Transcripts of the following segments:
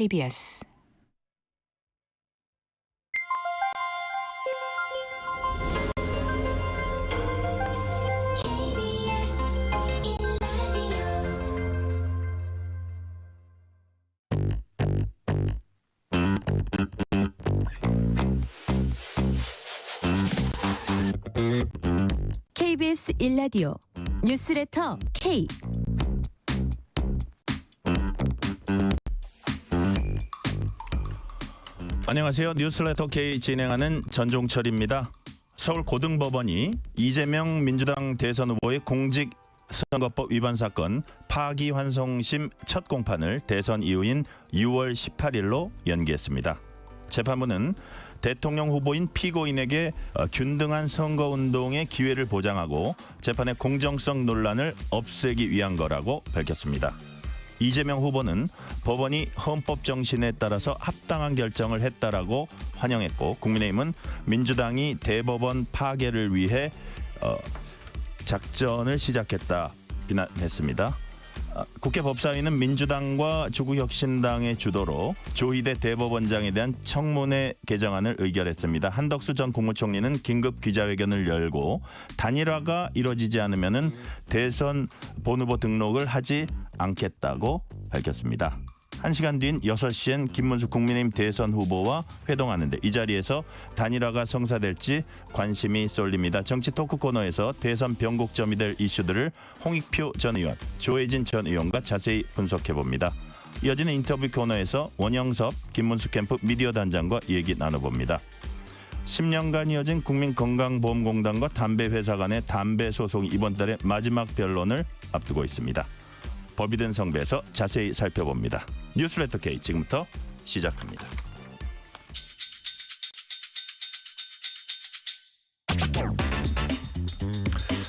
KBS KBS 1라디오 뉴스레터 K. 안녕하세요. 뉴스레터 K 진행하는 전종철입니다. 서울고등법원이 이재명 민주당 대선 후보의 공직선거법 위반 사건 파기환송심 첫 공판을 대선 이후인 6월 18일로 연기했습니다. 재판부는 대통령 후보인 피고인에게 균등한 선거운동의 기회를 보장하고 재판의 공정성 논란을 없애기 위한 거라고 밝혔습니다. 이재명 후보는 법원이 헌법 정신에 따라서 합당한 결정을 했다라고 환영했고, 국민의힘은 민주당이 대법원 파괴를 위해 작전을 시작했다 비난했습니다. 국회 법사위는 민주당과 조국혁신당의 주도로 조희대 대법원장에 대한 청문회 개정안을 의결했습니다. 한덕수 전 국무총리는 긴급 기자회견을 열고 단일화가 이뤄지지 않으면은 대선 본후보 등록을 하지 않겠다고 밝혔습니다. 1시간 뒤인 6시엔 김문수 국민의힘 대선 후보와 회동하는데 이 자리에서 단일화가 성사될지 관심이 쏠립니다. 정치 토크 코너에서 대선 변곡점이 될 이슈들을 홍익표 전 의원, 조혜진 전 의원과 자세히 분석해봅니다. 이어지는 인터뷰 코너에서 원영섭, 김문수 캠프 미디어 단장과 얘기 나눠봅니다. 10년간 이어진 국민건강보험공단과 담배회사 간의 담배 소송이 이번 달에 마지막 변론을 앞두고 있습니다. 법이 든 성배에서 자세히 살펴봅니다. 뉴스레터 K 지금부터 시작합니다.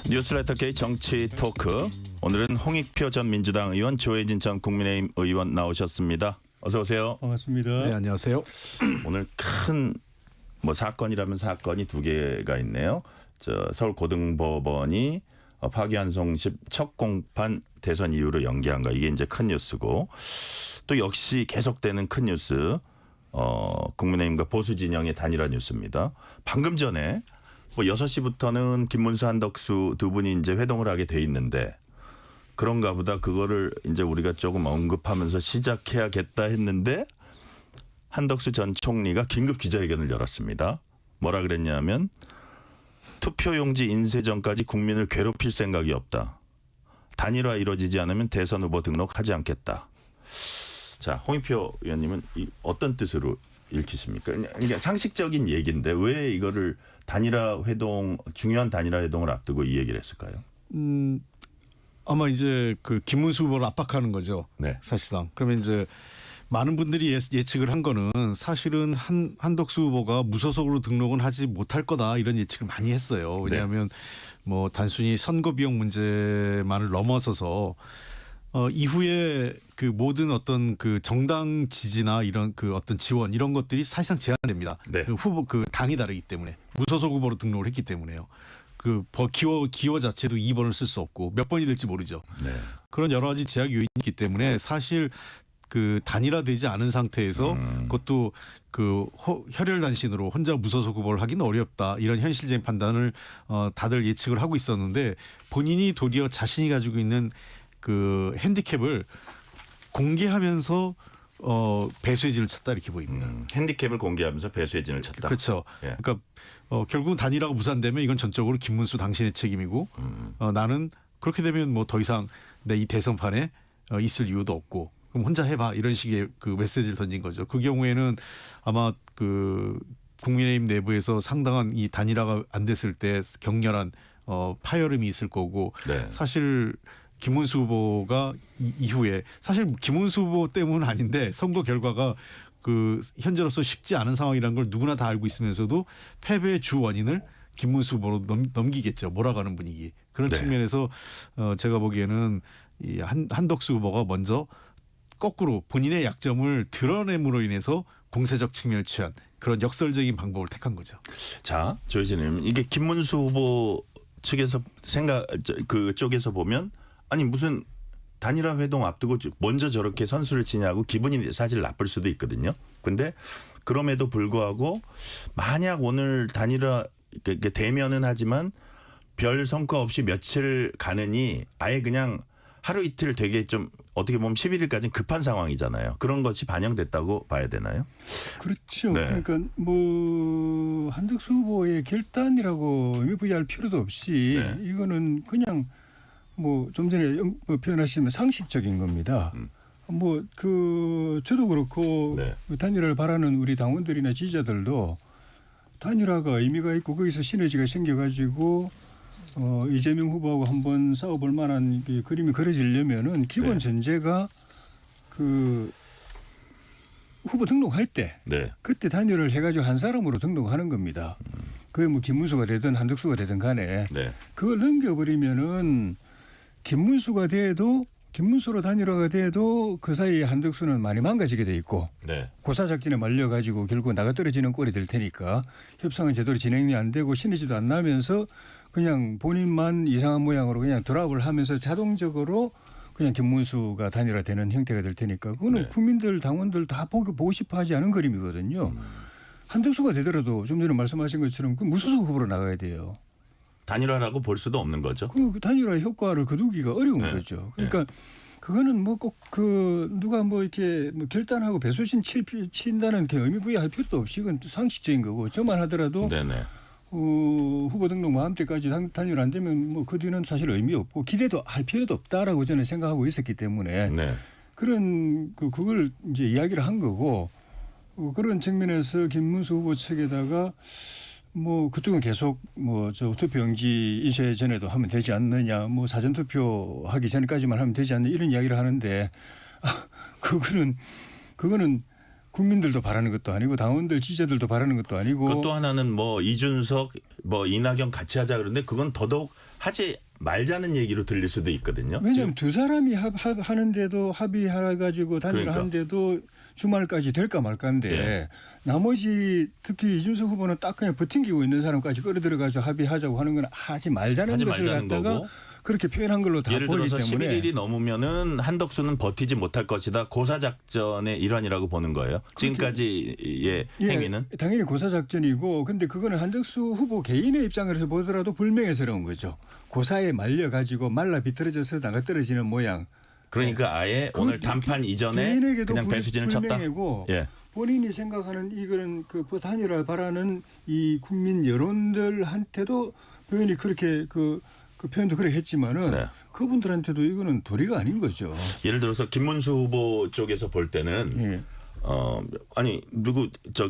뉴스레터 K 정치 토크. 오늘은 홍익표 전 민주당 의원, 조혜진 전 국민의힘 의원 나오셨습니다. 어서 오세요. 반갑습니다. 네, 안녕하세요. 오늘 큰 사건이라면 사건이 두 개가 있네요. 서울고등법원이 파기환송심 첫 공판 대선 이후로 연기한 거, 이게 이제 큰 뉴스고, 또 역시 계속되는 큰 뉴스, 국민의힘과 보수 진영의 단일화 뉴스입니다. 방금 전에 6시부터는 김문수 한덕수 두 분이 이제 회동을 하게 돼 있는데, 그런가 보다 그거를 이제 우리가 조금 언급하면서 시작해야겠다 했는데 한덕수 전 총리가 긴급 기자회견을 열었습니다. 뭐라 그랬냐면 투표용지 인쇄 전까지 국민을 괴롭힐 생각이 없다. 단일화 이루어지지 않으면 대선 후보 등록하지 않겠다. 자, 홍익표 의원님은 어떤 뜻으로 읽히십니까? 그러니까 상식적인 얘기인데 왜 이거를 단일화 회동, 중요한 단일화 회동을 앞두고 이 얘기를 했을까요? 아마 이제 그 김문수 후보를 압박하는 거죠. 네. 사실상. 그러면 이제 많은 분들이 예측을 한 거는 사실은 한덕수 후보가 무소속으로 등록은 하지 못할 거다, 이런 예측을 많이 했어요. 왜냐하면 뭐 단순히 선거 비용 문제만을 넘어서서 이후에 그 모든 어떤 그 정당 지지나 이런 그 어떤 지원 이런 것들이 사실상 제한됩니다. 네. 그 후보 그 당이 다르기 때문에 무소속 후보로 등록을 했기 때문에요. 그 기호 자체도 2번을 쓸 수 없고 몇 번이 될지 모르죠. 네. 그런 여러 가지 제약 요인이 있기 때문에 사실 그 단일화되지 않은 상태에서 그것도 그 혈혈단신으로 혼자 무소속 후보를 하기는 어렵다, 이런 현실적인 판단을 다들 예측을 하고 있었는데, 본인이 도리어 자신이 가지고 있는 그 핸디캡을 공개하면서 배수의 진을 쳤다, 이렇게 보입니다. 핸디캡을 공개하면서 배수의 진을 쳤다. 그렇죠. 예. 그러니까 결국은 단일화가 무산되면 이건 전적으로 김문수 당신의 책임이고 나는 그렇게 되면 뭐 더 이상 내 이 대선판에 있을 이유도 없고 그럼 혼자 해봐, 이런 식의 그 메시지를 던진 거죠. 그 경우에는 아마 그 국민의힘 내부에서 상당한 이 단일화가 안 됐을 때 격렬한 파열음이 있을 거고, 네. 사실 김문수 후보가 이후에 사실 김문수 후보 때문은 아닌데 선거 결과가 그 현재로서 쉽지 않은 상황이라는 걸 누구나 다 알고 있으면서도 패배의 주 원인을 김문수 후보로 넘기겠죠. 몰아가는 분위기. 그런 네. 측면에서 제가 보기에는 이 한덕수 후보가 먼저 거꾸로 본인의 약점을 드러냄으로 인해서 공세적 측면을 취한 그런 역설적인 방법을 택한 거죠. 자, 조혜진님, 이게 김문수 후보 측에서 그쪽에서 보면 아니 무슨 단일화 회동 앞두고 먼저 저렇게 선수를 치냐고 기분이 사실 나쁠 수도 있거든요. 근데 그럼에도 불구하고 만약 오늘 단일화 대면은 하지만 별 성과 없이 며칠 가느니 아예 그냥 하루 이틀 되게 좀 어떻게 보면 11일까지는 급한 상황이잖아요. 그런 것이 반영됐다고 봐야 되나요? 그렇죠. 네. 그러니까 뭐 한덕수 후보의 결단이라고 의미 부여할 필요도 없이 네. 이거는 그냥 뭐 좀 전에 표현하시면 상식적인 겁니다. 뭐 저도 그렇고 네. 단일화를 바라는 우리 당원들이나 지지자들도 단일화가 의미가 있고 거기서 시너지가 생겨가지고 이재명 후보하고 한번 싸워볼 만한 그림이 그려지려면은 기본 네. 전제가 그 후보 등록할 때 네. 그때 단일화를 해가지고 한 사람으로 등록하는 겁니다. 그게 뭐 김문수가 되든 한덕수가 되든 간에 네. 그걸 넘겨버리면은 김문수가 돼도 김문수로 단일화가 돼도 그 사이에 한덕수는 많이 망가지게 돼 있고 네. 고사작전에 말려가지고 결국 나가 떨어지는 꼴이 될 테니까 협상은 제대로 진행이 안 되고 시너지도 안 나면서 그냥 본인만 이상한 모양으로 그냥 드랍을 하면서 자동적으로 그냥 김문수가 단일화되는 형태가 될 테니까 그거는 네. 국민들 당원들 다 보고 싶어 하지 않은 그림이거든요. 한덕수가 되더라도 좀 전에 말씀하신 것처럼 그 무소속 후보로 나가야 돼요. 단일화라고 볼 수도 없는 거죠. 그 단일화 효과를 거두기가 어려운 네. 거죠. 그러니까 그거는 뭐 꼭 누가 뭐 이렇게 뭐 결단하고 배수진 친다는 게 의미 부여할 필요도 없이 그건 상식적인 거고 저만 하더라도 네네. 후보 등록 마음 때까지 단일화 안 되면 뭐 그 뒤는 사실 의미 없고 기대도 할 필요도 없다라고 저는 생각하고 있었기 때문에 네. 그런 그걸 이제 이야기를 한 거고 그런 측면에서 김문수 후보 측에다가 뭐 그쪽은 계속 뭐 저 투표 용지 인쇄 전에도 하면 되지 않느냐 뭐 사전 투표 하기 전까지만 하면 되지 않느냐 이런 이야기를 하는데 그거는 국민들도 바라는 것도 아니고 당원들 지지자들도 바라는 것도 아니고 그것도 하나는 뭐 이준석 뭐 이낙연 같이 하자 그러는데 그건 더더욱 하지 말자는 얘기로 들릴 수도 있거든요. 왜냐하면 두 사람이 하는데도 합의해가지고 단일화 그러니까. 하는데도 주말까지 될까 말까인데 예. 나머지 특히 이준석 후보는 딱 그냥 버팅기고 있는 사람까지 끌어들여가지고 합의하자고 하는 건 하지 말자는 하지 것을 말자는 갖다가 거고. 그렇게 표현한 걸로 다 예를 보이기 들어서 때문에 11일이 넘으면은 한덕수는 버티지 못할 것이다. 고사작전의 일환이라고 보는 거예요. 지금까지의 행위는. 예, 당연히 고사작전이고 근데 그거는 한덕수 후보 개인의 입장에서 보더라도 불명예스러운 거죠. 고사에 말려가지고 말라 비틀어져서 나가 떨어지는 모양. 그러니까 아예 오늘 단판 이전에 개인에게도 그냥 배수진을 쳤다. 불명예고 예. 본인이 생각하는 이거는 그 단일화를 바라는 이 국민 여론들한테도 표현이 그렇게 그 표현도 그렇게 했지만은 네. 그분들한테도 이거는 도리가 아닌 거죠. 예를 들어서 김문수 후보 쪽에서 볼 때는 예. 아니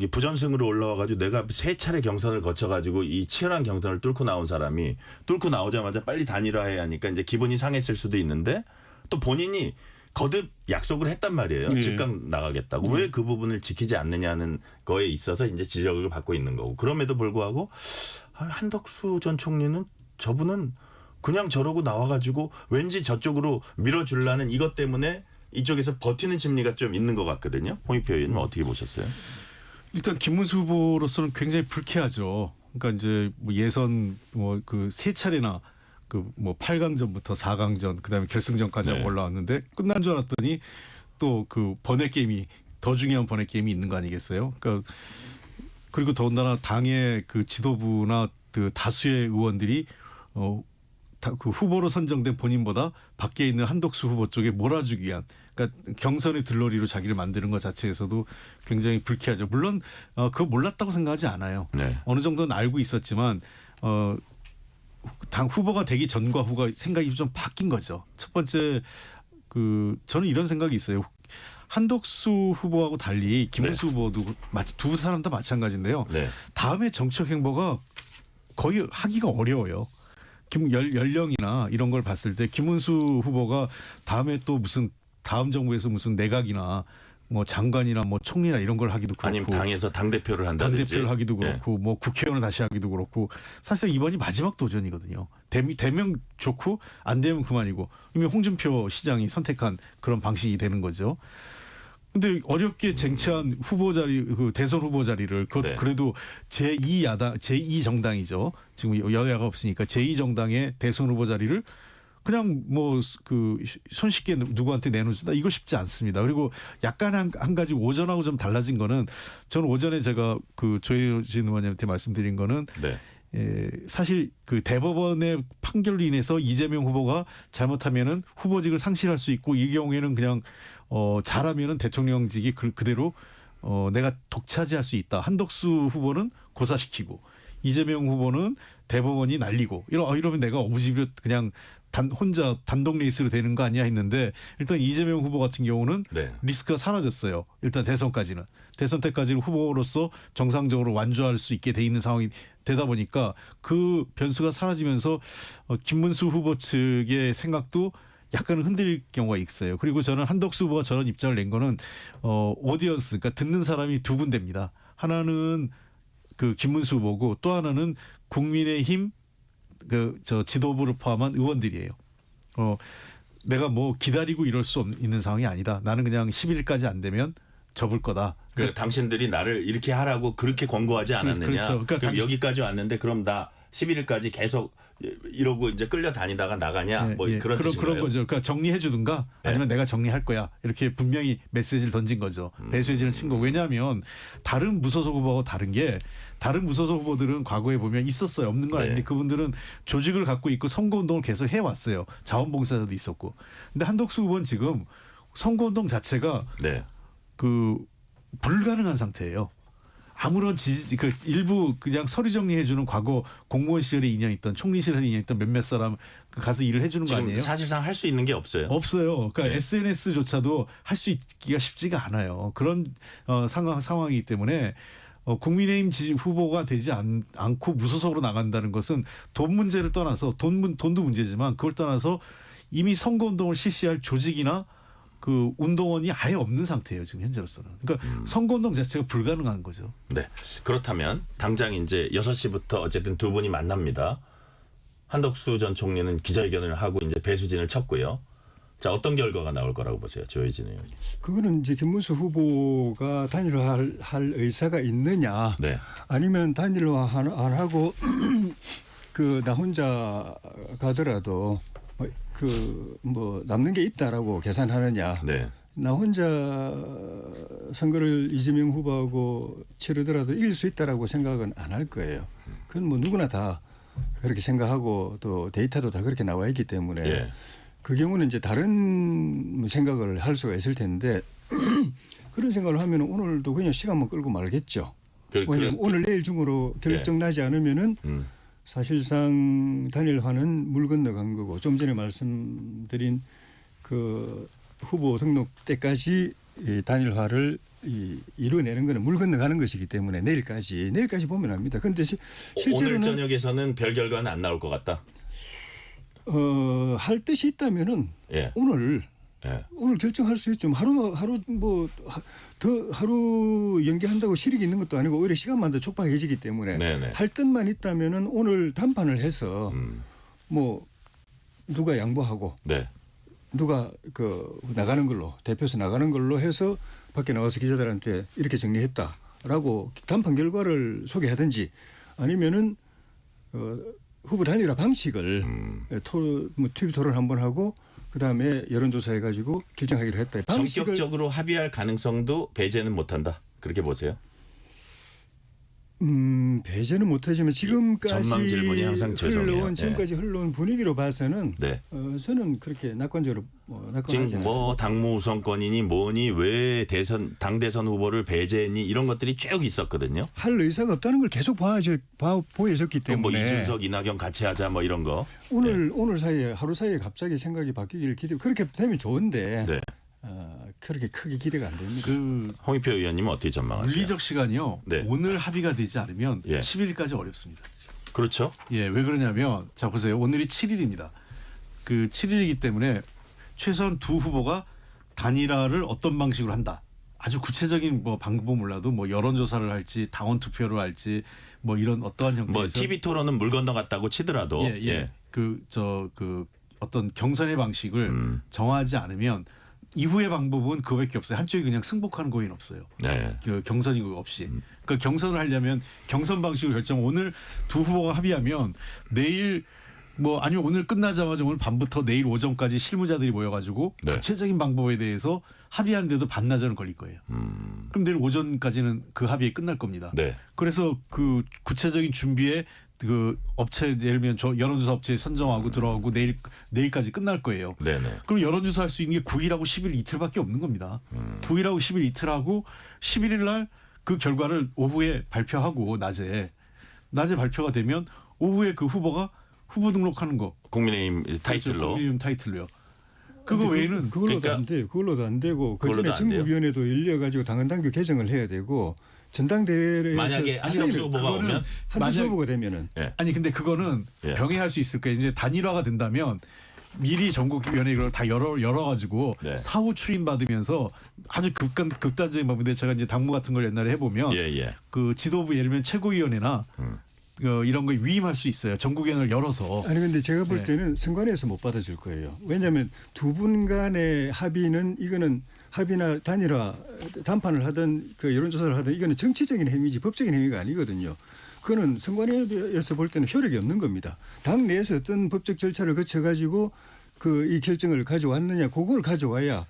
부전승으로 올라와가지고 내가 세 차례 경선을 거쳐가지고 이 치열한 경선을 뚫고 나온 사람이 뚫고 나오자마자 빨리 단일화해야 하니까 이제 기분이 상했을 수도 있는데 또 본인이 거듭 약속을 했단 말이에요. 네. 즉각 나가겠다고. 왜 그 부분을 지키지 않느냐는 거에 있어서 이제 지적을 받고 있는 거고. 그럼에도 불구하고 한덕수 전 총리는 저분은 그냥 저러고 나와가지고 왠지 저쪽으로 밀어주려는 이것 때문에 이쪽에서 버티는 심리가 좀 있는 것 같거든요. 홍익표 의원님 어떻게 보셨어요? 일단 김문수 후보로서는 굉장히 불쾌하죠. 그러니까 이제 뭐 예선 뭐 그 세 차례나 그 뭐 8강전부터 4강전 그다음에 결승전까지 네. 올라왔는데 끝난 줄 알았더니 또 그 번외 게임이 더 중요한 번외 게임이 있는 거 아니겠어요? 그러니까 그리고 더군다나 당의 그 지도부나 그 다수의 의원들이 그 후보로 선정된 본인보다 밖에 있는 한덕수 후보 쪽에 몰아주기 위한 그러니까 경선의 들러리로 자기를 만드는 것 자체에서도 굉장히 불쾌하죠. 물론 그거 몰랐다고 생각하지 않아요. 네. 어느 정도는 알고 있었지만 당 후보가 되기 전과 후가 생각이 좀 바뀐 거죠. 첫 번째 저는 이런 생각이 있어요. 한덕수 후보하고 달리 김문수 후보도 두 사람 다 마찬가지인데요. 네. 다음에 정책 행보가 거의 하기가 어려워요. 연령이나 이런 걸 봤을 때 김문수 후보가 다음에 또 무슨 다음 정부에서 무슨 내각이나 뭐 장관이나 뭐 총리나 이런 걸 하기도 그렇고 아니면 당에서 당대표를 한다든지. 당대표를 하기도 그렇고 뭐 국회의원을 다시 하기도 그렇고 사실 이번이 마지막 도전이거든요. 되면 좋고 안 되면 그만이고 이미 홍준표 시장이 선택한 그런 방식이 되는 거죠. 근데 어렵게 쟁취한 후보 자리, 그 대선 후보 자리를 네. 그래도 제2 정당이죠. 지금 여야가 없으니까 제2 정당의 대선 후보 자리를 그냥 뭐 그 손쉽게 누구한테 내놓는다 이거 쉽지 않습니다. 그리고 약간 한 가지 오전하고 좀 달라진 거는 저는 오전에 제가 그 조혜진 의원님한테 말씀드린 거는 네. 사실 그 대법원의 판결로 인해서 이재명 후보가 잘못하면은 후보직을 상실할 수 있고 이 경우에는 그냥 잘하면은 대통령직이 그대로 내가 독차지할 수 있다. 한덕수 후보는 고사시키고 이재명 후보는 대법원이 날리고 이러면 내가 오지로 그냥 혼자 단독 레이스로 되는 거 아니야 했는데 일단 이재명 후보 같은 경우는 네. 리스크가 사라졌어요. 일단 대선 때까지는 후보로서 정상적으로 완주할 수 있게 돼 있는 상황이 되다 보니까 그 변수가 사라지면서 김문수 후보 측의 생각도 약간 흔들릴 경우가 있어요. 그리고 저는 한덕수 후보가 저런 입장을 낸 거는 오디언스, 그러니까 듣는 사람이 두 군데입니다. 하나는 그 김문수 후보고 또 하나는 국민의힘 저 지도부를 포함한 의원들이에요. 내가 뭐 기다리고 이럴 수 있는 상황이 아니다. 나는 그냥 11일까지 안 되면 접을 거다. 그 당신들이 나를 이렇게 하라고 그렇게 권고하지 않았느냐. 그렇죠. 그러니까 여기까지 왔는데 그럼 나 11일까지 계속 이러고 이제 끌려다니다가 나가냐. 뭐 그런 뜻인가요? 그런 거죠. 그러니까 정리해 주든가 아니면 내가 정리할 거야. 이렇게 분명히 메시지를 던진 거죠. 메시지를 친 거. 왜냐하면 다른 무소속 후보하고 다른 게 다른 무소속 후보들은 과거에 보면 있었어요. 없는 거 아닌데 그분들은 조직을 갖고 있고 선거운동을 계속 해왔어요. 자원봉사자도 있었고. 근데 한덕수 후보는 지금 선거운동 자체가 그 불가능한 상태예요. 아무런 그 일부 그냥 서류 정리해주는 과거 공무원 시절에 인연 있던 총리 시절에 인연 있던 몇몇 사람 가서 일을 해주는 거 지금 아니에요? 사실상 할 수 있는 게 없어요. 없어요. 그러니까 SNS조차도 할 수 있기가 쉽지가 않아요. 그런 상황이기 때문에 국민의힘 후보가 되지 않고 무소속으로 나간다는 것은 돈 문제를 떠나서 돈도 문제지만 그걸 떠나서 이미 선거운동을 실시할 조직이나 그 운동원이 아예 없는 상태예요. 지금 현재로서는. 그러니까 선거운동 자체가 불가능한 거죠. 네. 그렇다면 당장 이제 6시부터 어쨌든 두 분이 만납니다. 한덕수 전 총리는 기자회견을 하고 이제 배수진을 쳤고요. 자, 어떤 결과가 나올 거라고 보세요, 조혜진 의원님? 그거는 이제 김문수 후보가 단일화할 의사가 있느냐, 네. 아니면 단일화 안 하고 그 나 혼자 가더라도 뭐 남는 게 있다라고 계산하느냐. 네. 나 혼자 선거를 이재명 후보하고 치르더라도 이길 수 있다라고 생각은 안 할 거예요. 그건 뭐 누구나 다 그렇게 생각하고 또 데이터도 다 그렇게 나와 있기 때문에 그 경우는 이제 다른 생각을 할 수가 있을 텐데 그런 생각을 하면 오늘도 그냥 시간만 끌고 말겠죠. 왜냐하면 오늘 내일 중으로 결정 나지 않으면은 사실상 단일화는 물 건너간 거고 좀 전에 말씀드린 그 후보 등록 때까지 이 단일화를 이루어내는 것은 물 건너가는 것이기 때문에 내일까지 보면 합니다. 그런데 실제로는 오늘 저녁에서는 별 결과는 안 나올 것 같다. 할 뜻이 있다면은 오늘 결정할 수 있죠. 하루 연기한다고 실익이 있는 것도 아니고 오히려 시간만 더 촉박해지기 때문에 할 뜻만 있다면은 오늘 담판을 해서 뭐 누가 양보하고 누가 나가는 걸로 대표에서 나가는 걸로 해서 밖에 나와서 기자들한테 이렇게 정리했다라고 담판 결과를 소개하든지 아니면은 후보 단일화 방식을 TV 토론 한번 하고 그다음에 여론조사 해가지고 결정하기로 했다. 전격적으로 합의할 가능성도 배제는 못한다. 그렇게 보세요? 배제는 못하지만 지금까지 전망 질문이 항상 죄송해요. 지금까지 흘러온 분위기로 봐서는 저는 그렇게 낙관적으로 낙관하지 지금 않습니다. 뭐 당무 우선권이니 뭐니 왜 당 대선 후보를 배제했니 이런 것들이 쭉 있었거든요. 할 의사가 없다는 걸 계속 보여졌기 때문에 뭐 이준석, 이낙연 같이 하자 뭐 이런 거. 오늘 사이에 하루 사이에 갑자기 생각이 바뀌기를 그렇게 되면 좋은데. 그렇게 크게 기대가 안 됩니다. 홍익표 의원님은 어떻게 전망하세요? 물리적 시간이요. 오늘 합의가 되지 않으면 11일까지 어렵습니다. 그렇죠. 왜 그러냐면 자 보세요. 오늘이 7일입니다. 그 7일이기 때문에 최소한 두 후보가 단일화를 어떤 방식으로 한다. 아주 구체적인 뭐 방법은 몰라도 뭐 여론조사를 할지 당원 투표를 할지 뭐 이런 어떠한 형태에서 뭐 TV 토론은 물 건너갔다고 치더라도 그 어떤 경선의 방식을 정하지 않으면 이후의 방법은 그거밖에 없어요. 한쪽이 그냥 승복하는 거에는 없어요. 그 경선이 그거 없이. 그러니까 경선을 하려면 경선 방식을 오늘 두 후보가 합의하면 내일 뭐 아니면 오늘 끝나자마자 오늘 밤부터 내일 오전까지 실무자들이 모여가지고 네. 구체적인 방법에 대해서 합의하는데도 반나절은 걸릴 거예요. 그럼 내일 오전까지는 그 합의에 끝날 겁니다. 네. 그래서 그 구체적인 준비에 그 업체 예를 들면 저 여론조사 업체 선정하고 들어가고 내일까지 끝날 거예요. 네네. 그럼 여론조사 할 수 있는 게 9일하고 10일 이틀밖에 없는 겁니다. 9일하고 10일 이틀하고 11일 날 그 결과를 오후에 발표하고 낮에 발표가 되면 오후에 그 후보가 후보 등록하는 거. 국민의힘 타이틀로. 국민의힘 타이틀로. 그거 외에는 그걸로도 그러니까 안 돼요. 그걸로도 안 되고 그 그걸로도 전에 안 돼요? 정부위원회도 열려가지고 당헌당규 개정을 해야 되고 전당대회에서 만약에 한덕수 후보가 그거는 오면 한덕수 만약- 후보가 되면은 아니 근데 그거는 예. 병행할 수 있을 거예요. 이제 단일화가 된다면 미리 전국위원회 이걸 다 열어가지고 네. 사후 추임 받으면서 아주 극단적인 방법인데 제가 이제 당무 같은 걸 옛날에 해보면 예예. 그 지도부 예를 들면 최고위원회나 이런 거 위임할 수 있어요. 전국위원회를 열어서. 아니 근데 제가 볼 네. 때는 선관위에서 못 받아줄 거예요. 왜냐하면 두 분 간의 합의는 이거는 합의나 단일화 담판을 하든 그 여론조사를 하든 이거는 정치적인 행위지 법적인 행위가 아니거든요. 그거는 선관위에서 볼 때는 효력이 없는 겁니다. 당 내에서 어떤 법적 절차를 거쳐가지고 그 이 결정을 가져왔느냐 그걸 가져와야.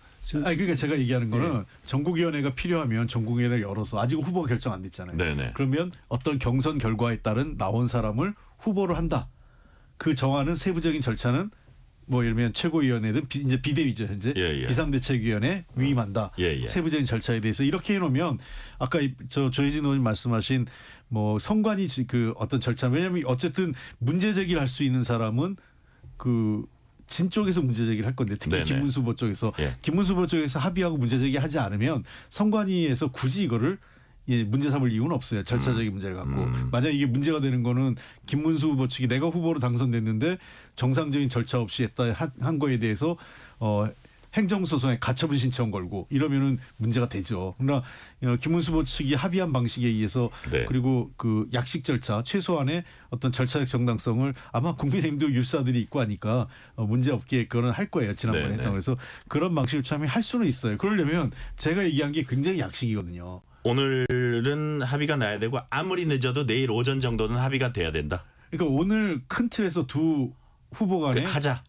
아니 그러니까 제가 얘기하는 거는 전국위원회가 필요하면 전국위원회를 열어서 아직 후보가 결정 안 됐잖아요. 네네. 그러면 어떤 경선 결과에 따른 나온 사람을 후보로 한다. 그 정하는 세부적인 절차는 뭐 예를 들면 최고위원회든 이제 비대위죠 현재 예, 예. 비상대책위원회 위임한다. 예, 예. 세부적인 절차에 대해서 이렇게 해놓으면 아까 조혜진 의원님 말씀하신 뭐 선관위 그 어떤 절차 왜냐하면 어쨌든 문제 제기를 할 수 있는 사람은 그 진 쪽에서 문제 제기를 할 건데 특히 네네. 김문수 후보 쪽에서 예. 김문수 후보 쪽에서 합의하고 문제 제기하지 않으면 선관위에서 굳이 이거를 문제 삼을 이유는 없어요. 절차적인 문제를 갖고. 만약 이게 문제가 되는 거는 김문수 후보 측이 내가 후보로 당선됐는데 정상적인 절차 없이 했다 한 거에 대해서 행정소송에 가처분 신청 걸고 이러면은 문제가 되죠. 그러나 김문수 후보 측이 합의한 방식에 의해서 네. 그리고 그 약식 절차 최소한의 어떤 절차적 정당성을 아마 국민의힘도 율사들이 있고 하니까 문제 없게 그거는 할 거예요. 지난번에 네, 했던 네. 그래서 그런 방식을 참여할 수는 있어요. 그러려면 제가 얘기한 게 굉장히 약식이거든요. 오늘은 합의가 나야 되고 아무리 늦어도 내일 오전 정도는 합의가 돼야 된다. 그러니까 오늘 큰 틀에서 두 후보 간에 하자.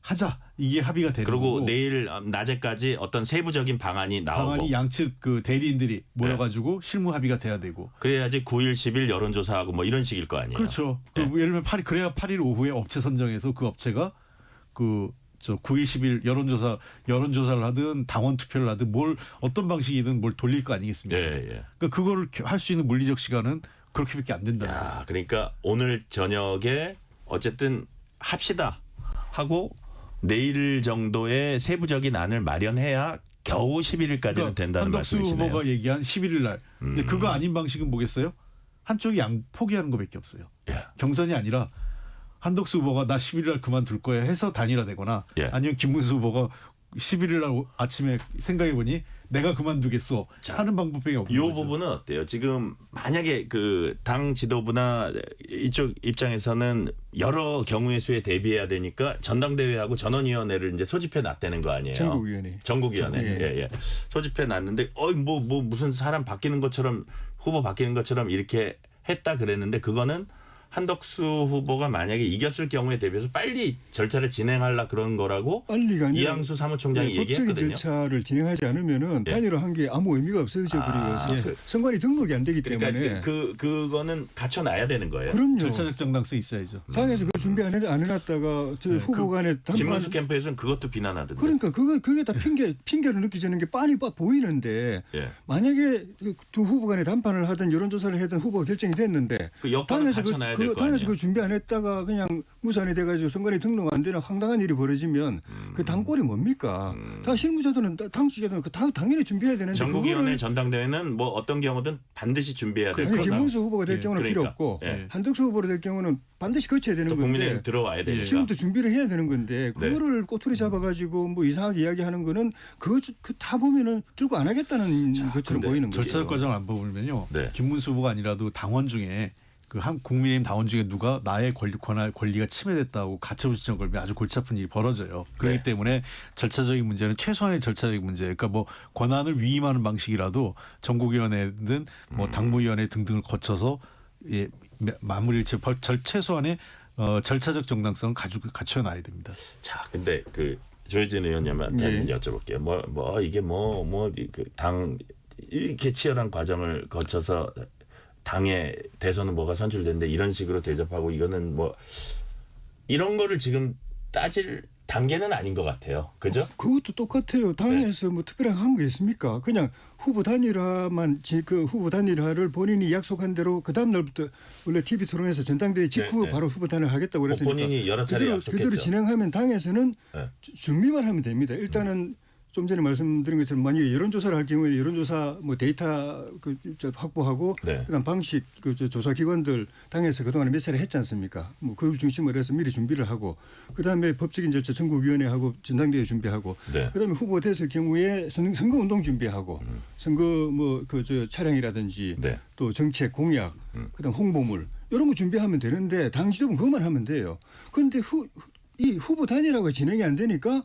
이게 합의가 되는 그리고 거고 내일 낮에까지 어떤 세부적인 방안이 나오고 방안이 양측 그 대리인들이 모여가지고 실무 합의가 돼야 되고 그래야지 9일 10일 여론조사하고 뭐 이런 식일 거 아니에요. 그렇죠. 그 예를 들면 그래야 8일 오후에 업체 선정해서 그 업체가 그 9일 10일 여론조사를 하든 당원 투표를 하든 뭘 어떤 방식이든 뭘 돌릴 거 아니겠습니까? 예, 예. 그러니까 그거를 할 수 있는 물리적 시간은 그렇게밖에 안 된다는 거죠. 야, 그러니까 오늘 저녁에 어쨌든 합시다 하고 내일 정도의 세부적인 안을 마련해야 겨우 11일까지는 된다는 한덕수 말씀이시네요. 후보가 얘기한 11일 날. 근데 그거 아닌 방식은 뭐겠어요? 한쪽이 포기하는 것밖에 없어요. 예. 경선이 아니라 한덕수 후보가 나 11일 날 그만둘 거야 해서 단일화되거나 예. 아니면 김문수 후보가 11일 날 아침에 생각해 보니 내가 그만두겠어 하는 방법밖에 없는 이 거죠. 부분은 어때요? 지금 만약에 그 당 지도부나 이쪽 입장에서는 여러 경우의 수에 대비해야 되니까 전당대회하고 전원위원회를 이제 소집해 놨다는 거 아니에요? 전국위원회. 전국위원회. 예. 예. 소집해 놨는데 뭐 무슨 사람 바뀌는 것처럼 후보 바뀌는 것처럼 이렇게 했다 그랬는데 그거는 한덕수 후보가 만약에 이겼을 경우에 대비해서 빨리 절차를 진행하려 그런 거라고 빨리가 아니라 이양수 사무총장이 법적인 얘기했거든요. 절차를 진행하지 않으면은 예. 단일화한 게 아무 의미가 없어져 버려서 그- 선관위 등록이 안 되기 때문에 그러니까 그거는 갖춰놔야 되는 거예요. 그럼요. 절차적 정당성이 있어야죠. 당에서 그 준비 안 해놨다가 저 후보 간에 단판 김문수 캠프에서는 그것도 비난하던데. 그러니까 그게 다 핑계로 느껴지는 게 빤히 보이는데 예. 만약에 그두 후보 간에 담판을 하든 여론조사를 하든 후보가 결정이 됐는데 그 여건을 갖춰놔야 될 거 당에서 아니에요. 그 준비 안 했다가 그냥 무산이 돼가지고 선관위 등록 안 되는 황당한 일이 벌어지면 그 당꼴이 뭡니까? 다 실무자들은 당 주자들은 다 당연히 준비해야 되는데 전국위원회 전당대회는 뭐 어떤 경우든 반드시 준비해야 될 아니, 거다. 김문수 후보가 될 예, 경우는 필요 그러니까. 없고 예. 한덕수 후보로 될 경우는 반드시 거쳐야 되는 또 건데 국민의힘 들어와야 되니까. 지금부터 준비를 해야 되는 건데 그거를 꼬투리 잡아가지고 뭐 이상하게 이야기하는 거는 그 다 보면은 결국 안 하겠다는 것처럼 근데 보이는 거죠. 절차적 과정을 안 보면요. 네. 김문수 후보가 아니라도 당원 중에 그 한 국민의힘 당원 중에 누가 나의 권리가 침해됐다고 가처분 신청 걸면 아주 골치 아픈 일이 벌어져요. 그렇기 네. 때문에 절차적인 문제는 최소한의 절차적인 문제. 그러니까 뭐 권한을 위임하는 방식이라도 전국위원회든 뭐 당무위원회 등등을 거쳐서 마무리를 최소한의 절차적 정당성을 갖춰놔야 됩니다. 자, 근데 그 조혜진 의원님한테 여쭤볼게요. 이게 당 이렇게 치열한 과정을 거쳐서 당의 대선은 뭐가 선출됐는데 이런 식으로 대접하고 이거는 뭐 이런 거를 지금 따질 단계는 아닌 것 같아요. 그죠? 그것도 똑같아요. 당에서 뭐 특별하게 한 거 있습니까? 그냥 후보 단일화만 그 후보 단일화를 본인이 약속한 대로 그 다음 날부터 원래 TV 토론에서 전당대회 직후 네. 바로 후보 단일화 하겠다고 그랬으니까 본인이 여러 차례 약속했죠. 그대로 진행하면 당에서는 네. 준비만 하면 됩니다. 일단은 좀 전에 말씀드린 것처럼 만약에 여론조사를 할 경우에 여론조사 뭐 데이터 확보하고 네. 그다음 방식 조사 기관들 당에서 그동안에 몇 차례 했지 않습니까? 뭐 그걸 중심으로 해서 미리 준비를 하고 그다음에 법적인 절차 전국위원회하고 전당대회 준비하고 네. 그다음에 후보 됐을 경우에 선거운동 준비하고 선거 뭐 차량이라든지 네. 또 정책 공약 그다음 홍보물 이런 거 준비하면 되는데 당 지도부는 그것만 하면 돼요. 그런데 이 후보 단일화가 진행이 안 되니까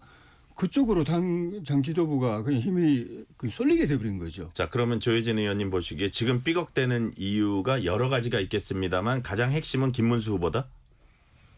그쪽으로 장 지도부가 그냥 힘이 쏠리게 돼버린 거죠. 자, 그러면 조혜진 의원님 보시기에 지금 삐걱대는 이유가 여러 가지가 있겠습니다만 가장 핵심은 김문수 후보다?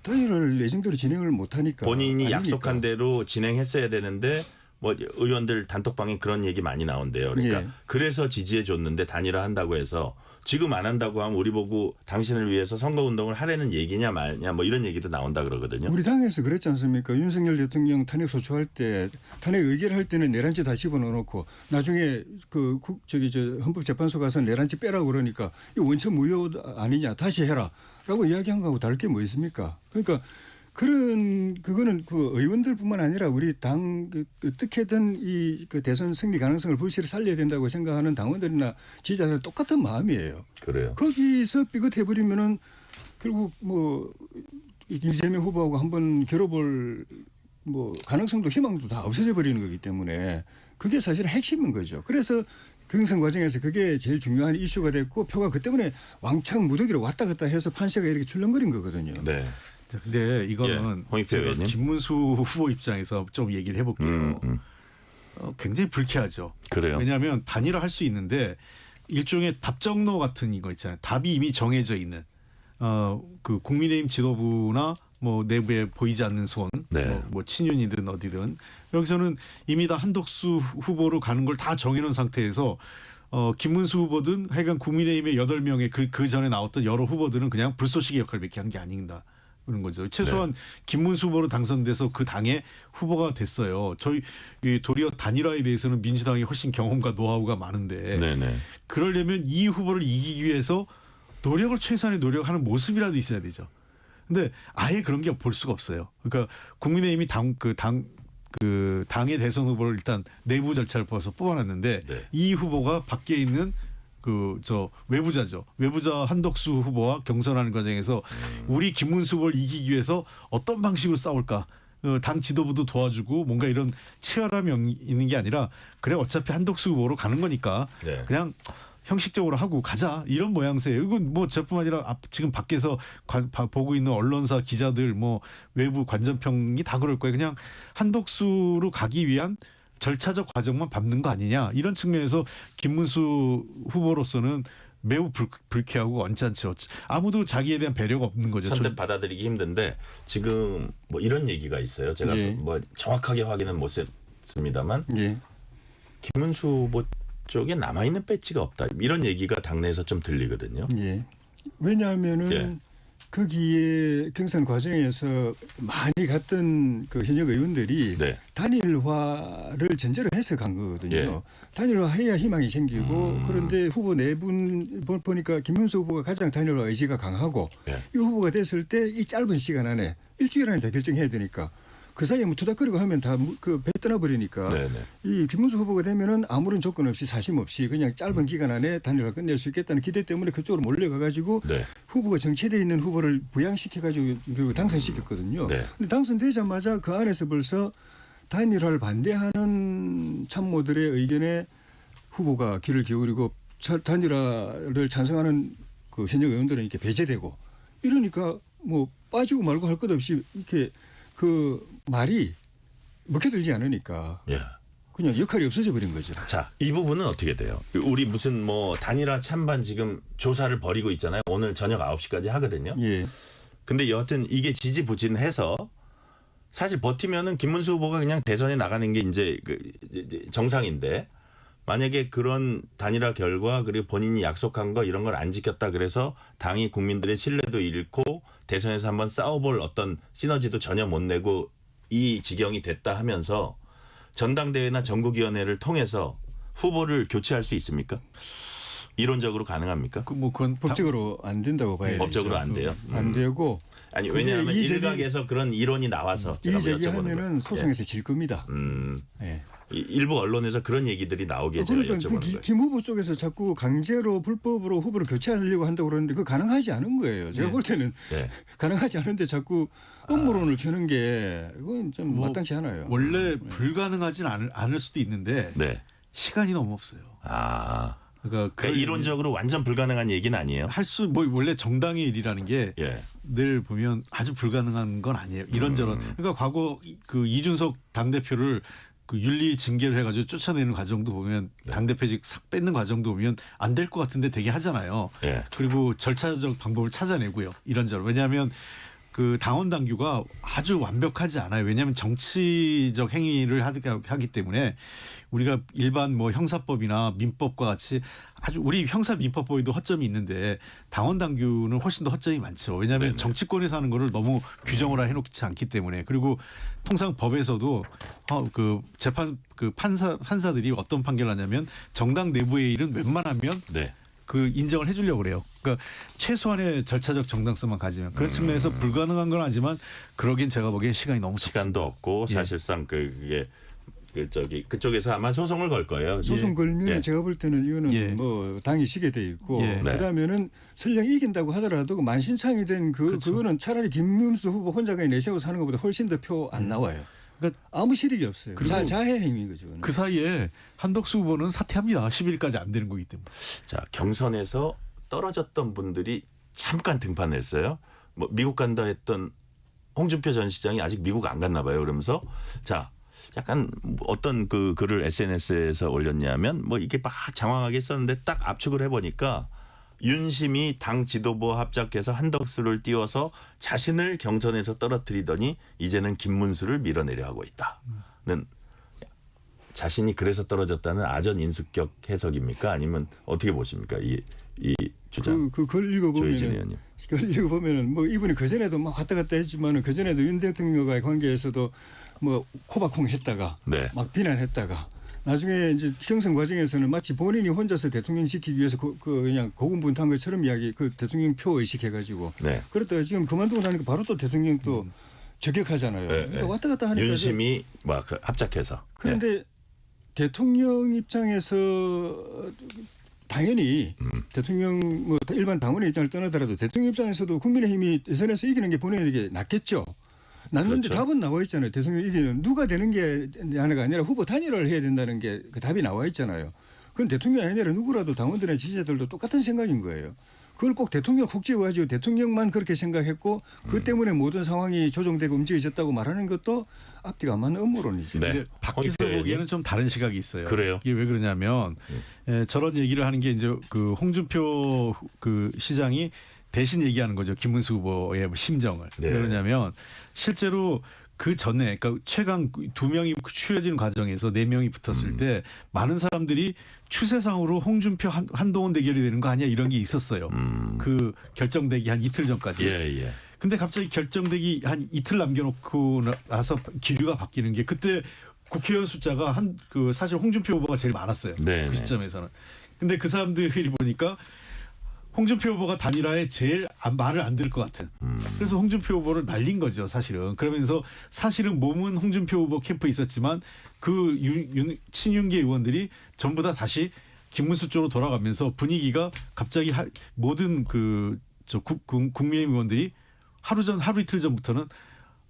단일화를 예정대로 진행을 못하니까. 본인이 아닙니까? 약속한 대로 진행했어야 되는데 뭐 의원들 단톡방에 그런 얘기 많이 나온대요. 그러니까 예. 그래서 지지해 줬는데 단일화 한다고 해서 지금 안 한다고 하면 우리 보고 당신을 위해서 선거운동을 하라는 얘기냐 마냐 뭐 이런 얘기도 나온다 그러거든요. 우리 당에서 그랬지 않습니까? 윤석열 대통령 탄핵 소추할 때 탄핵 의결할 때는 내란죄 다 집어넣어놓고 나중에 헌법재판소 가서 내란죄 빼라고 그러니까 이 원천 무효 아니냐 다시 해라라고 이야기한 거하고 다를 게 뭐 있습니까? 그러니까 그거는 그 의원들뿐만 아니라 우리 당 어떻게든 이 대선 승리 가능성을 불실히 살려야 된다고 생각하는 당원들이나 지지자들 똑같은 마음이에요. 그래요. 거기서 삐끗해 버리면은 결국 뭐 이재명 후보하고 한번 겨뤄볼 뭐 가능성도 희망도 다 없어져 버리는 거기 때문에 그게 사실 핵심인 거죠. 그래서 경선 과정에서 그게 제일 중요한 이슈가 됐고 표가 그 때문에 왕창 무더기로 왔다 갔다 해서 판세가 이렇게 출렁거린 거거든요. 네. 근데 이거는 홍익표 제가 의원님. 김문수 후보 입장에서 좀 얘기를 해볼게요. 굉장히 불쾌하죠. 그래요. 왜냐하면 단일화 할 수 있는데 일종의 답정너 같은 이거 있잖아요. 답이 이미 정해져 있는 그 국민의힘 지도부나 뭐 내부에 보이지 않는 손, 네. 뭐 친윤이든 어디든 여기서는 이미 다 한덕수 후보로 가는 걸 다 정해놓은 상태에서 김문수 후보든 하여간 국민의힘의 8명의 그 전에 나왔던 여러 후보들은 그냥 불쏘시개 역할밖에 한 게 아닌가. 그런 거죠. 최소한 김문수 후보로 당선돼서 그 당의 후보가 됐어요. 저희 도리어 단일화에 대해서는 민주당이 훨씬 경험과 노하우가 많은데 네네. 그러려면 이 후보를 이기기 위해서 노력을 최소한의 노력하는 모습이라도 있어야 되죠. 근데 아예 그런 게 볼 수가 없어요. 그러니까 국민의힘이 당의 대선 후보를 일단 내부 절차를 벌여서 뽑아놨는데 네. 이 후보가 밖에 있는 외부자죠. 외부자 한덕수 후보와 경선하는 과정에서 우리 김문수 후보를 이기기 위해서 어떤 방식으로 싸울까? 당 지도부도 도와주고 뭔가 이런 치열함이 있는 게 아니라 그래 어차피 한덕수 후보로 가는 거니까 네. 그냥 형식적으로 하고 가자 이런 모양새예요. 이건 뭐 저뿐만 아니라 지금 밖에서 보고 있는 언론사 기자들 뭐 외부 관전평이 다 그럴 거예요. 그냥 한덕수로 가기 위한 절차적 과정만 밟는 거 아니냐 이런 측면에서 김문수 후보로서는 매우 불쾌하고 언짢죠. 아무도 자기에 대한 배려가 없는 거죠. 선뜻 받아들이기 힘든데 지금 뭐 이런 얘기가 있어요. 제가 예. 뭐 정확하게 확인은 못 했습니다만 예. 김문수 후보 쪽에 남아있는 배지가 없다. 이런 얘기가 당내에서 좀 들리거든요. 예. 왜냐하면은 예. 거기에 경선 과정에서 많이 갔던 그 현역 의원들이 네. 단일화를 전제로 해서 간 거거든요. 예. 단일화해야 희망이 생기고 그런데 후보 네 분 보니까 김문수 후보가 가장 단일화 의지가 강하고 예. 이 후보가 됐을 때 이 짧은 시간 안에 일주일 안에 다 결정해야 되니까 그 사이에 뭐 투닥거리고 하면 다 배 떠나버리니까 네네. 이 김문수 후보가 되면은 아무런 조건 없이 사심 없이 그냥 짧은 기간 안에 단일화 끝낼 수 있겠다는 기대 때문에 그쪽으로 몰려가가지고 네. 후보가 정체되어 있는 후보를 부양시켜가지고 그리고 당선시켰거든요. 네. 근데 당선되자마자 그 안에서 벌써 단일화를 반대하는 참모들의 의견에 후보가 귀를 기울이고 단일화를 찬성하는 그 현역 의원들은 이렇게 배제되고 이러니까 뭐 빠지고 말고 할 것 없이 이렇게 그 말이 먹혀들지 않으니까 예. 그냥 역할이 없어져 버린 거죠. 자, 이 부분은 어떻게 돼요? 우리 무슨 뭐 단일화 찬반 지금 조사를 벌이고 있잖아요. 오늘 저녁 9시까지 하거든요. 예. 근데 여하튼 이게 지지부진해서 사실 버티면은 김문수 후보가 그냥 대선에 나가는 게 이제 정상인데 만약에 그런 단일화 결과 그리고 본인이 약속한 거 이런 걸 안 지켰다 그래서 당이 국민들의 신뢰도 잃고 대선에서 한번 싸워볼 어떤 시너지도 전혀 못 내고 이 지경이 됐다 하면서 전당대회나 전국위원회를 통해서 후보를 교체할 수 있습니까? 이론적으로 가능합니까? 그건 법적으로 안 된다고 봐야 되죠. 법적으로 안 돼요? 안 되고 아니 왜냐하면 그게 일각에서 그런 이론이 나와서 제가 이 여쭤보는 제기하면은 거예요. 소송에서 질 겁니다. 예. 일부 언론에서 그런 얘기들이 나오게 제가 그러니까 여쭤보는 그 거예요. 김 후보 쪽에서 자꾸 강제로 불법으로 후보를 교체하려고 한다고 그러는데 그 가능하지 않은 거예요. 제가 볼 때는 네. 가능하지 않은데 자꾸 음모론을 펴는 게 그건 좀 마땅치 않아요. 원래 불가능하진 않을 수도 있는데 네. 시간이 너무 없어요. 그러니까 이론적으로 완전 불가능한 얘기는 아니에요. 뭐 원래 정당의 일이라는 게 예. 늘 보면 아주 불가능한 건 아니에요. 이런저런. 그러니까 과거 그 이준석 당대표를 그 윤리 징계를 해가지고 쫓아내는 과정도 보면 당대표직 싹 뺏는 과정도 보면 안 될 것 같은데 되게 하잖아요. 예. 그리고 절차적 방법을 찾아내고요. 이런저런. 왜냐하면 그 당원 당규가 아주 완벽하지 않아요. 왜냐하면 정치적 행위를 하기 때문에 우리가 일반 뭐 형사법이나 민법과 같이 아주 우리 형사 민법법에도 허점이 있는데 당원 당규는 훨씬 더 허점이 많죠. 왜냐하면 정치권에서 하는 거를 너무 규정을 해놓지 않기 때문에. 그리고 통상 법에서도 그 재판 그 판사들이 어떤 판결을 하냐면 정당 내부의 일은 웬만하면 네. 그 인정을 해주려고 그래요. 그러니까 최소한의 절차적 정당성만 가지면 그런 측면에서 불가능한 건 아니지만 그러긴 제가 보기엔 시간이 너무 시간도 없고 사실상 그게 그쪽에서 아마 소송을 걸 거예요. 소송 걸면 예. 제가 볼 때는 이거는 예. 뭐 당이 지게 돼 있고 예. 네. 그다음에는 설령 이긴다고 하더라도 그 만신창이 된 그거는 차라리 김문수 후보 혼자가 내세워서 하는 것보다 훨씬 더 표 안 나와요. 그러니까 아무 실익이 없어요. 그리고 자해 행위인 거죠. 그 사이에 한덕수 후보는 사퇴합니다. 10일까지 안 되는 거기 때문에. 자, 경선에서 떨어졌던 분들이 잠깐 등판을 했어요. 뭐 미국 간다 했던 홍준표 전 시장이 아직 미국 안 갔나 봐요. 그러면서 자, 약간 어떤 그 글을 SNS에서 올렸냐면 뭐 이게 막 장황하게 썼는데 딱 압축을 해보니까 윤심이 당 지도부와 합작해서 한덕수를 띄워서 자신을 경선에서 떨어뜨리더니 이제는 김문수를 밀어내려 하고 있다는 자신이 그래서 떨어졌다는 아전 인수격 해석입니까? 아니면 어떻게 보십니까? 이 주장. 그걸 조희진 읽어보면 의원님. 그걸 읽어보면은 뭐 이분이 그 전에도 막 왔다 갔다 했지만은 그 전에도 윤 대통령과의 관계에서도 뭐 코바콩 했다가 네. 막 비난했다가 나중에 이제 경선 과정에서는 마치 본인이 혼자서 대통령 지키기 위해서 그냥 고군분투한 것처럼 그 대통령 표 의식해가지고 네. 그렇다가 지금 그만두고 나니까 바로 또 대통령 또 저격하잖아요. 네, 그러니까 왔다 갔다 하니까 윤심이 뭐 합작해서. 그런데 대통령 입장에서 당연히 대통령 뭐 일반 당원의 입장을 떠나더라도 대통령 입장에서도 국민의힘이 대선에서 이기는 게 본인에게 낫겠죠. 낫는데 그렇죠. 답은 나와 있잖아요. 대통령 이기는 누가 되는 게 하나가 아니라 후보 단일화를 해야 된다는 게 그 답이 나와 있잖아요. 그건 대통령이 아니라 누구라도 당원들의 지지자들도 똑같은 생각인 거예요. 그걸 꼭 대통령 콕 집어가지고 대통령만 그렇게 생각했고 그 때문에 모든 상황이 조정되고 움직여졌다고 말하는 것도 앞뒤가 안 맞는 음모론이죠. 네. 근데 밖에서 홍익표 의원님. 보기에는 좀 다른 시각이 있어요. 그래요? 이게 왜 그러냐면 저런 얘기를 하는 게 이제 그 홍준표 그 시장이 대신 얘기하는 거죠. 김문수 후보의 심정을. 네. 왜 그러냐면 실제로 그 전에 그러니까 최강 두 명이 추려진 과정에서 네 명이 붙었을 때 많은 사람들이 추세상으로 홍준표 한동훈 대결이 되는 거 아니야 이런 게 있었어요. 그 결정되기 한 이틀 전까지. 예. 근데 갑자기 결정되기 한 이틀 남겨놓고 나서 기류가 바뀌는 게 그때 국회의원 숫자가 사실 홍준표 후보가 제일 많았어요. 네, 그 네. 시점에서는. 근데 그 사람들이 보니까 홍준표 후보가 단일화에 제일 말을 안 들을 것 같은. 그래서 홍준표 후보를 날린 거죠, 사실은. 그러면서 사실은 몸은 홍준표 후보 캠프에 있었지만 그 친윤계 의원들이 전부 다 다시 김문수 쪽으로 돌아가면서 분위기가 갑자기 모든 국민의힘 의원들이 하루 이틀 전부터는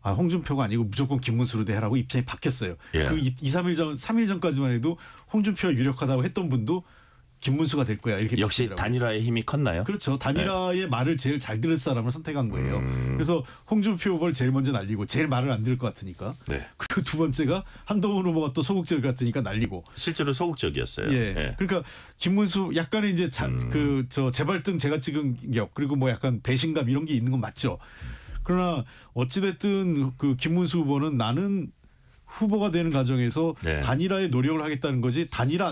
홍준표가 아니고 무조건 김문수로 대하라고 입장이 바뀌었어요. 예. 그 3일 전까지만 해도 홍준표가 유력하다고 했던 분도 김문수가 될 거야 이렇게 역시 바뀌더라고요. 단일화의 힘이 컸나요? 그렇죠. 단일화의 말을 제일 잘 들을 사람을 선택한 거예요. 그래서 홍준표 후보를 제일 먼저 날리고 제일 말을 안 들을 것 같으니까. 네. 그리고 두 번째가 한동훈 후보가 또 소극적 같으니까 날리고. 실제로 소극적이었어요. 예. 그러니까 김문수 약간의 이제 재발등 제가 찍은 격 그리고 뭐 약간 배신감 이런 게 있는 건 맞죠. 그러나 어찌됐든 그 김문수 후보는 나는 후보가 되는 과정에서 네. 단일화에 노력을 하겠다는 거지 단일화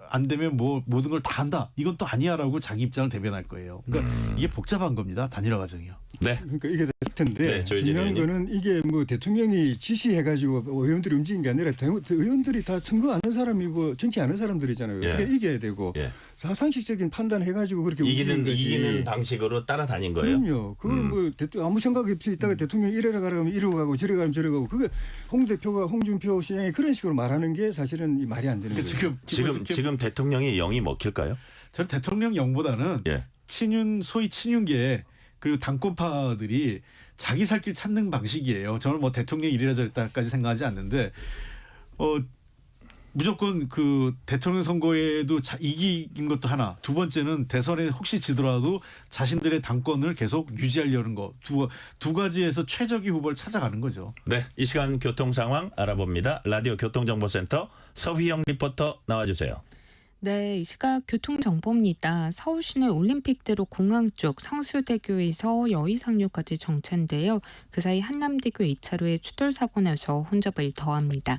안 되면 뭐 모든 걸 다 한다 이건 또 아니야라고 자기 입장을 대변할 거예요. 그러니까 이게 복잡한 겁니다. 단일화 과정이요. 네. 그러니까 이게 될 텐데 네, 조혜진 중요한 의원님. 거는 이게 뭐 대통령이 지시해가지고 의원들이 움직인 게 아니라 의원들이 다 선거 안 한 사람이고 정치 안 한 사람들이잖아요. 예. 그래 이겨야 되고 예. 다 상식적인 판단해가지고 그렇게 움직이는 것이. 이기는 방식으로 따라다닌 거예요. 그럼요. 그걸 뭐 아무 생각 없이 있다가 대통령이 이래라 가라면 이러고 가고 저래 가면 저래 가고 그게 홍 대표가 홍준표 시장이 그런 식으로 말하는 게 사실은 말이 안 되는 거예요. 지금 대통령이 영이 먹힐까요? 저는 대통령 영보다는 예. 소위 친윤계 그리고 당권파들이 자기 살 길 찾는 방식이에요. 저는 뭐 대통령 이래라 저랬다까지 생각하지 않는데 무조건 그 대통령 선거에도 이긴 것도 하나. 두 번째는 대선에 혹시 지더라도 자신들의 당권을 계속 유지하려는 거. 두 가지에서 최적의 후보를 찾아가는 거죠. 네, 이 시간 교통 상황 알아봅니다. 라디오 교통정보센터 서휘영 리포터 나와주세요. 네, 이 시각 교통정보입니다. 서울 시내 올림픽대로 공항 쪽 성수대교에서 여의상류까지 정체인데요. 그 사이 한남대교 2차로에 추돌사고 나서 혼잡을 더합니다.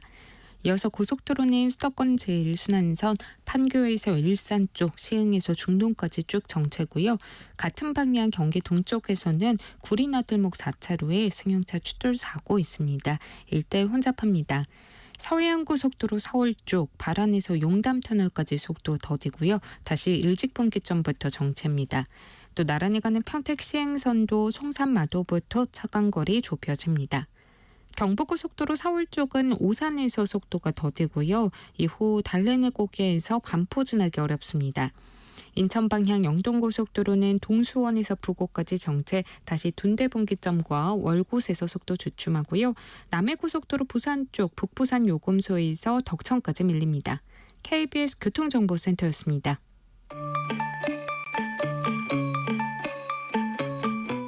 이어서 고속도로는 수도권 제1순환선 판교에서 일산 쪽 시흥에서 중동까지 쭉 정체고요. 같은 방향 경기 동쪽에서는 구리나들목 4차로에 승용차 추돌사고 있습니다. 일대 혼잡합니다. 서해안고속도로 서울 쪽 발안에서 용담터널까지 속도 더디고요. 다시 일직분기점부터 정체입니다. 또 나란히 가는 평택 시흥선도 송산마도부터 차간거리 좁혀집니다. 경부고속도로 서울 쪽은 오산에서 속도가 더디고요. 이후 달래내고개에서 반포 지나기 어렵습니다. 인천 방향 영동고속도로는 동수원에서 부곡까지 정체, 다시 둔대분기점과 월곶에서 속도 주춤하고요. 남해고속도로 부산 쪽 북부산 요금소에서 덕천까지 밀립니다. KBS 교통정보센터였습니다.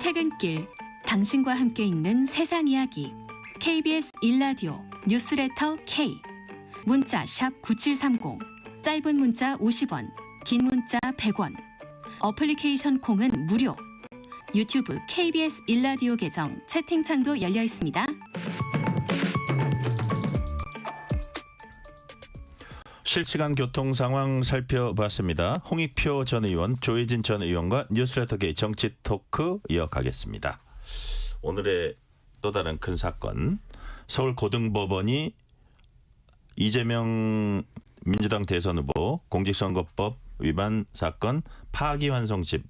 퇴근길, 당신과 함께 있는 세상 이야기. KBS 1라디오 뉴스레터 K. 문자 샵 9730, 짧은 문자 50원, 긴 문자 100원. 어플리케이션 콩은 무료. 유튜브 KBS 1라디오 계정 채팅창도 열려 있습니다. 실시간 교통 상황 살펴봤습니다. 홍익표 전 의원, 조혜진 전 의원과 뉴스레터 K 정치 토크 이어가겠습니다. 오늘의 또 다른 큰 사건, 서울고등법원이 이재명 민주당 대선 후보 공직선거법 위반 사건 파기환송집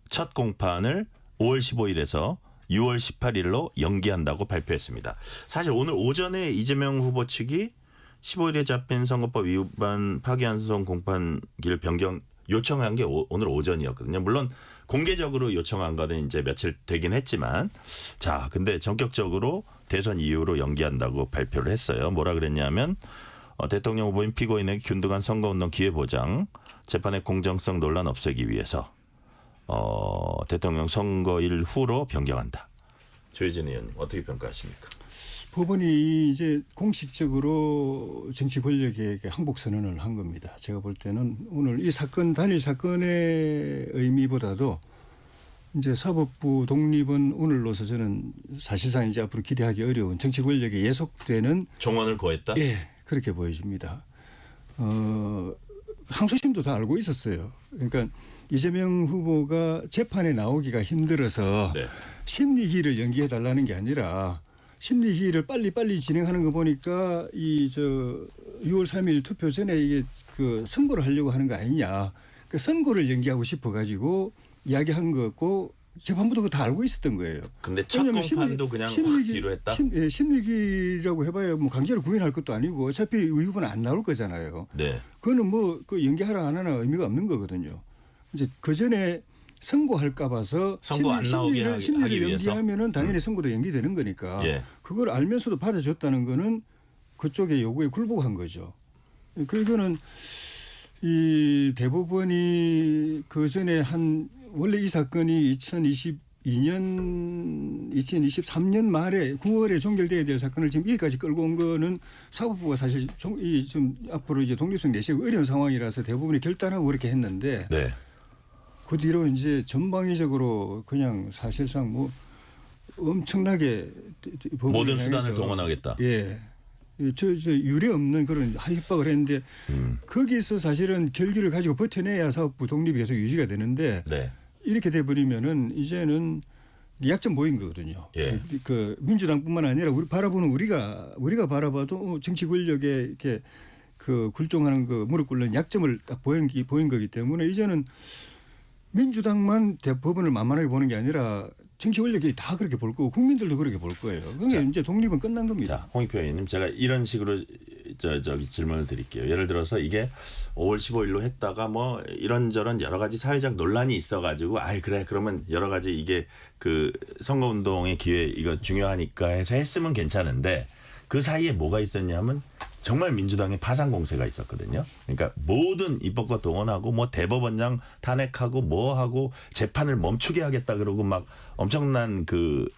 첫 공판을 5월 15일에서 6월 18일로 연기한다고 발표했습니다. 사실 오늘 오전에 이재명 후보 측이 15일에 잡힌 선거법 위반 파기환송 공판기를 변경 요청한 게 오늘 오전이었거든요. 물론 공개적으로 요청한 거는 이제 며칠 되긴 했지만, 자, 근데 전격적으로 대선 이후로 연기한다고 발표를 했어요. 뭐라 그랬냐면 대통령 후보인 피고인에게 균등한 선거운동 기회보장, 재판의 공정성 논란 없애기 위해서 대통령 선거일 후로 변경한다. 조혜진 의원님 어떻게 평가하십니까? 법원이 이제 공식적으로 정치 권력에게 항복 선언을 한 겁니다. 제가 볼 때는 오늘 이 사건 단일 사건의 의미보다도 이제 사법부 독립은 오늘로서 저는 사실상 이제 앞으로 기대하기 어려운 정치 권력에 예속되는 종언을 고했다? 예, 그렇게 보여집니다. 항소심도 다 알고 있었어요. 그러니까 이재명 후보가 재판에 나오기가 힘들어서 네. 심리기일을 연기해 달라는 게 아니라 심리기일을 빨리 진행하는 거 보니까 6월 3일 투표 전에 이게 그 선고를 하려고 하는 거 아니냐. 그 선고를 연기하고 싶어 가지고 이야기한 거고 재판부도 그거 다 알고 있었던 거예요. 근데 첫 공판도 그냥 확 뒤로 했다? 심리기라고 해봐야 뭐 강제로 구인할 것도 아니고 어차피 의혹은 안 나올 거잖아요. 네. 그거는 뭐 그 연기하라 안 하나 의미가 없는 거거든요. 이제 그 전에 선고할까 봐서 선고 안 나오게 하기 심리를 위해서? 연기하면은 당연히 선고도 연기되는 거니까 예. 그걸 알면서도 받아줬다는 거는 그쪽의 요구에 굴복한 거죠. 그거는 이 대법원이 그 전에 원래 이 사건이 2023년 말에 9월에 종결돼야 될 사건을 지금 여기까지 끌고 온 거는 사법부가 사실 좀 앞으로 이제 독립성 내시기 어려운 상황이라서 대법원이 결단하고 그렇게 했는데 네. 그 뒤로 이제 전방위적으로 그냥 사실상 뭐 엄청나게 법원을 모든 수단을 향해서 동원하겠다. 예. 저 유례 없는 그런 협박을 했는데 거기서 사실은 결기를 가지고 버텨내야 사업부 독립이 계속 유지가 되는데 네. 이렇게 돼버리면은 이제는 약점 보인 거거든요. 예. 그 민주당뿐만 아니라 우리 바라보는 우리가 바라봐도 정치 권력에 이렇게 그 굴종하는 그 무릎 꿇는 약점을 딱 보인 거기 때문에 이제는 민주당만 대법원을 만만하게 보는 게 아니라 정치 권력이 다 그렇게 볼 거고 국민들도 그렇게 볼 거예요. 그러니까 자. 이제 독립은 끝난 겁니다. 자, 홍익표 의원님, 제가 이런 식으로 저기 질문을 드릴게요. 예를 들어서 이게 5월 15일로 했다가 뭐 이런저런 여러 가지 사회적 논란이 있어가지고, 아이 그래 그러면 여러 가지 이게 그 선거운동의 기회 이거 중요하니까 해서 했으면 괜찮은데 그 사이에 뭐가 있었냐면 정말 민주당의 파상 공세가 있었거든요. 그러니까 모든 입법과 동원하고 뭐 대법원장 탄핵하고 뭐 하고 재판을 멈추게 하겠다 그러고 막 엄청난 그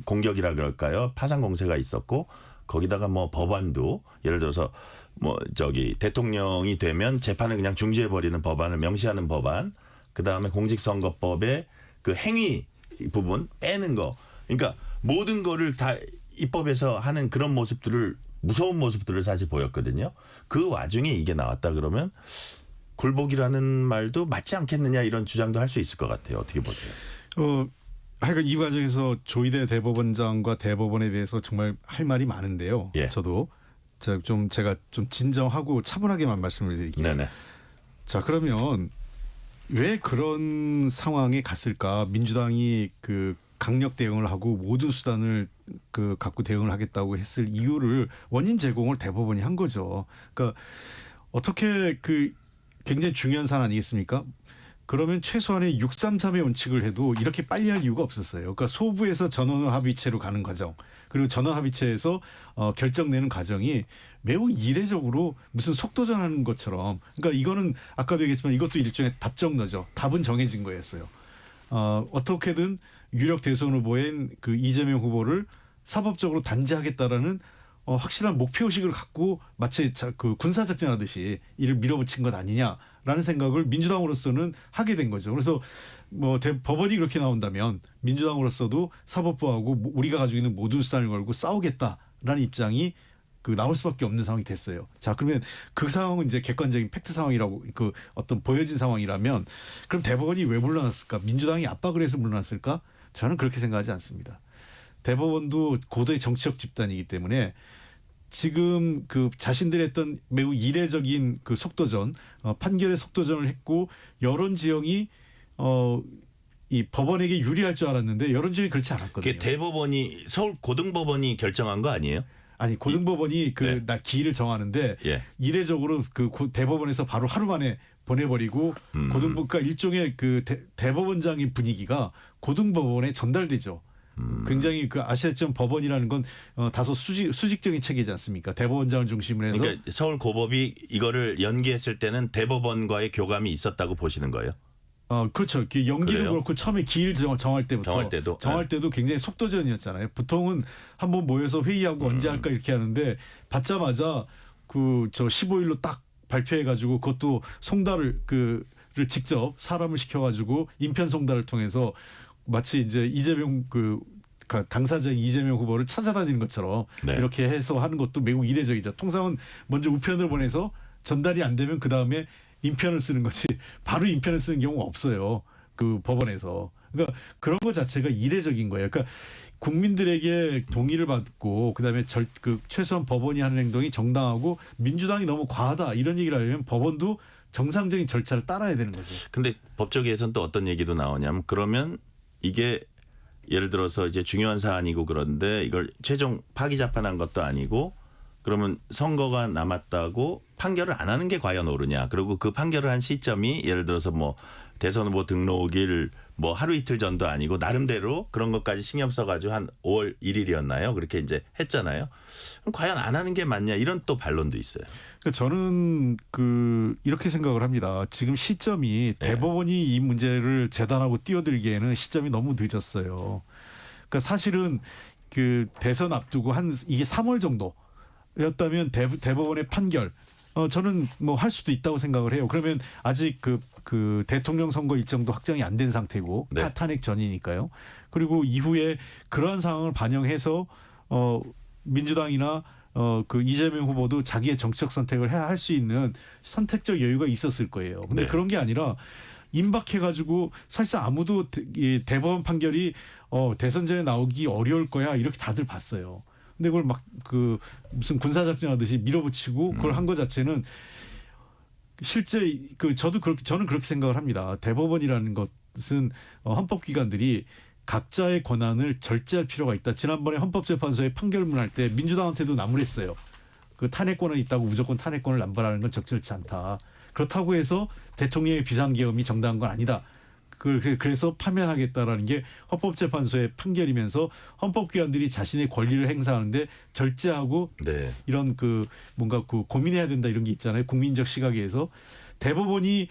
공격이라 그럴까요? 파상 공세가 있었고 거기다가 뭐 법안도 예를 들어서 뭐 저기 대통령이 되면 재판을 그냥 중지해 버리는 법안을 명시하는 법안, 그다음에 공직선거법의 그 행위 부분 빼는 거. 그러니까 모든 거를 다 입법에서 하는 그런 모습들을 무서운 모습들을 사실 보였거든요. 그 와중에 이게 나왔다 그러면 굴복이라는 말도 맞지 않겠느냐 이런 주장도 할 수 있을 것 같아요. 어떻게 보세요? 하여간 이 과정에서 조희대 대법원장과 대법원에 대해서 정말 할 말이 많은데요. 예. 저도 제가 좀 진정하고 차분하게만 말씀을 드릴게요. 네네. 자, 그러면 왜 그런 상황에 갔을까? 민주당이 그 강력 대응을 하고 모든 수단을 그 갖고 대응을 하겠다고 했을 이유를 원인 제공을 대법원이 한 거죠. 그러니까 어떻게 그 굉장히 중요한 사안 아니겠습니까? 그러면 최소한의 633의 원칙을 해도 이렇게 빨리 할 이유가 없었어요. 그러니까 소부에서 전원 합의체로 가는 과정, 그리고 전원 합의체에서 결정내는 과정이 매우 이례적으로 무슨 속도전하는 것처럼, 그러니까 이거는 아까도 얘기했지만 이것도 일종의 답정너죠. 답은 정해진 거였어요. 어떻게든 유력 대선 후보인 그 이재명 후보를 사법적으로 단죄하겠다라는 확실한 목표의식을 갖고 마치 그 군사작전하듯이 이를 밀어붙인 것 아니냐라는 생각을 민주당으로서는 하게 된 거죠. 그래서 뭐 법원이 그렇게 나온다면 민주당으로서도 사법부하고 우리가 가지고 있는 모든 수단을 걸고 싸우겠다라는 입장이 그 나올 수밖에 없는 상황이 됐어요. 자, 그러면 그 상황은 이제 객관적인 팩트 상황이라고 그 어떤 보여진 상황이라면 그럼 대법원이 왜 물러났을까? 민주당이 압박을 해서 물러났을까? 저는 그렇게 생각하지 않습니다. 대법원도 고도의 정치적 집단이기 때문에 지금 그 자신들이 했던 매우 이례적인 그 속도전, 판결의 속도전을 했고 여론 지형이 이 법원에게 유리할 줄 알았는데 여론 지형이 그렇지 않았거든요. 그게 대법원이 서울 고등법원이 결정한 거 아니에요? 아니 고등법원이 그 네. 기일을 정하는데 예. 이례적으로 그 대법원에서 바로 하루 만에 보내버리고 고등법과 일종의 그 대법원장의 분위기가 고등법원에 전달되죠. 굉장히 그 아시았지만 법원이라는 건 다소 수직적인 체계지 않습니까? 대법원장을 중심으로 해서 그러니까 서울 고법이 이거를 연기했을 때는 대법원과의 교감이 있었다고 보시는 거예요? 그렇죠. 그 연기도 그래요? 그렇고 처음에 기일 정할 때부터 정할 때도? 굉장히 속도전이었잖아요. 보통은 한번 모여서 회의하고 언제 할까 이렇게 하는데 받자마자 그 저 15일로 딱 발표해가지고 그것도 송달을 그를 직접 사람을 시켜가지고 인편 송달을 통해서 마치 이제 이재명 그 당사자인 이재명 후보를 찾아다니는 것처럼 네. 이렇게 해서 하는 것도 매우 이례적이죠. 통상은 먼저 우편을 보내서 전달이 안 되면 그 다음에 인편을 쓰는 것이 바로 인편을 쓰는 경우가 없어요. 그 법원에서. 그러니까 그런 것 자체가 이례적인 거예요. 그러니까 국민들에게 동의를 받고 그다음에 그 최소한 법원이 하는 행동이 정당하고 민주당이 너무 과하다 이런 얘기를 하려면 법원도 정상적인 절차를 따라야 되는 거죠. 근데 법조계에서는 또 어떤 얘기도 나오냐면 그러면 이게 예를 들어서 이제 중요한 사안이고 그런데 이걸 최종 파기 재판한 것도 아니고 그러면 선거가 남았다고 판결을 안 하는 게 과연 옳으냐. 그리고 그 판결을 한 시점이 예를 들어서 뭐 대선 후보 등록일 뭐 하루 이틀 전도 아니고 나름대로 그런 것까지 신경 써가지고 한 5월 1일이었나요? 그렇게 이제 했잖아요. 그럼 과연 안 하는 게 맞냐 이런 또 반론도 있어요. 그러니까 저는 이렇게 생각을 합니다. 지금 시점이 대법원이 이 문제를 재단하고 뛰어들기에는 시점이 너무 늦었어요. 그러니까 사실은 그 대선 앞두고 이게 3월 정도였다면 대법원의 판결 저는 뭐 할 수도 있다고 생각을 해요. 그러면 아직 그 그 대통령 선거 일정도 확정이 안 된 상태고 네. 탄핵 전이니까요. 그리고 이후에 그러한 상황을 반영해서 민주당이나 그 이재명 후보도 자기의 정치적 선택을 해야 할 수 있는 선택적 여유가 있었을 거예요. 근데 네. 그런 게 아니라 임박해가지고 사실상 아무도 이 대법원 판결이 대선 전에 나오기 어려울 거야 이렇게 다들 봤어요. 근데 그걸 막 그 무슨 군사작전 하듯이 밀어붙이고 그걸 한 것 자체는 실제 저는 그렇게 생각을 합니다. 대법원이라는 것은 헌법기관들이 각자의 권한을 절제할 필요가 있다. 지난번에 헌법재판소에 판결문 할 때 민주당한테도 나무랬어요. 그 탄핵권은 있다고 무조건 탄핵권을 남발하는 건 적절치 않다. 그렇다고 해서 대통령의 비상계엄이 정당한 건 아니다. 그래서 파면하겠다라는 게 헌법재판소의 판결이면서 헌법기관들이 자신의 권리를 행사하는데 절제하고 네. 이런 그 뭔가 그 고민해야 된다 이런 게 있잖아요. 국민적 시각에서 대법원이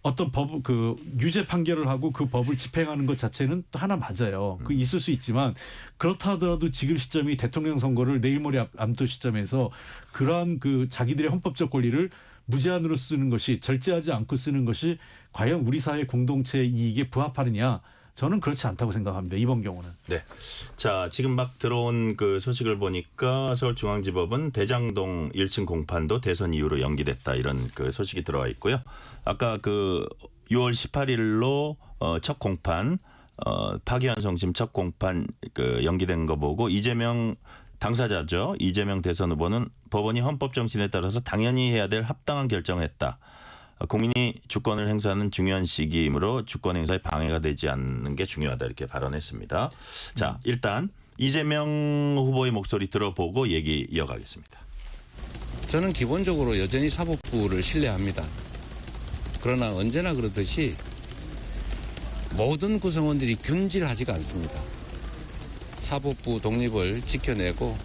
어떤 그 유죄 판결을 하고 그 법을 집행하는 것 자체는 또 하나 맞아요. 그 있을 수 있지만 그렇다 하더라도 지금 시점이 대통령 선거를 내일 모레 앞둔 시점에서 그러한 그 자기들의 헌법적 권리를 무제한으로 쓰는 것이 절제하지 않고 쓰는 것이 과연 우리 사회 공동체 이익에 부합하느냐? 저는 그렇지 않다고 생각합니다. 이번 경우는. 네. 자, 지금 막 들어온 그 소식을 보니까 서울중앙지법은 대장동 1층 공판도 대선 이후로 연기됐다 이런 그 소식이 들어와 있고요. 아까 그 6월 18일로 첫 공판 파기환송심 첫 공판 그 연기된 거 보고 이재명 당사자죠. 이재명 대선 후보는 법원이 헌법 정신에 따라서 당연히 해야 될 합당한 결정을 했다. 국민이 주권을 행사하는 중요한 시기이므로 주권 행사에 방해가 되지 않는 게 중요하다 이렇게 발언했습니다. 자, 일단 이재명 후보의 목소리 들어보고 얘기 이어가겠습니다. 저는 기본적으로 여전히 사법부를 신뢰합니다. 그러나 언제나 그렇듯이 모든 구성원들이 균질하지가 않습니다. 사법부 독립을 지켜내고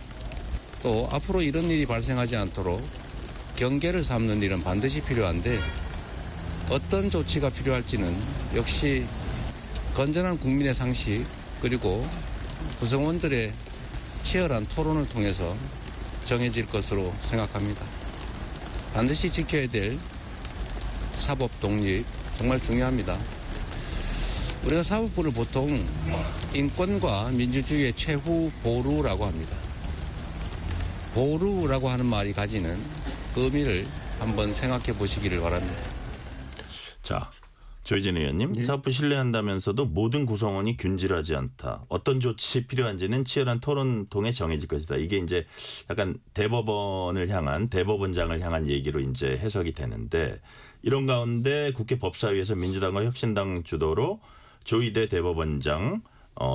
또 앞으로 이런 일이 발생하지 않도록 경계를 삼는 일은 반드시 필요한데 어떤 조치가 필요할지는 역시 건전한 국민의 상식 그리고 구성원들의 치열한 토론을 통해서 정해질 것으로 생각합니다. 반드시 지켜야 될 사법 독립 정말 중요합니다. 우리가 사법부를 보통 인권과 민주주의의 최후 보루라고 합니다. 보루라고 하는 말이 가지는 그 의미를 한번 생각해 보시기를 바랍니다. 자, 조희진 의원님, 네. 사법부 신뢰한다면서도 모든 구성원이 균질하지 않다. 어떤 조치 필요한지는 치열한 토론 통해 정해질 것이다. 이게 이제 약간 대법원을 향한 대법원장을 향한 얘기로 이제 해석이 되는데 이런 가운데 국회 법사위에서 민주당과 혁신당 주도로 조희대 대법원장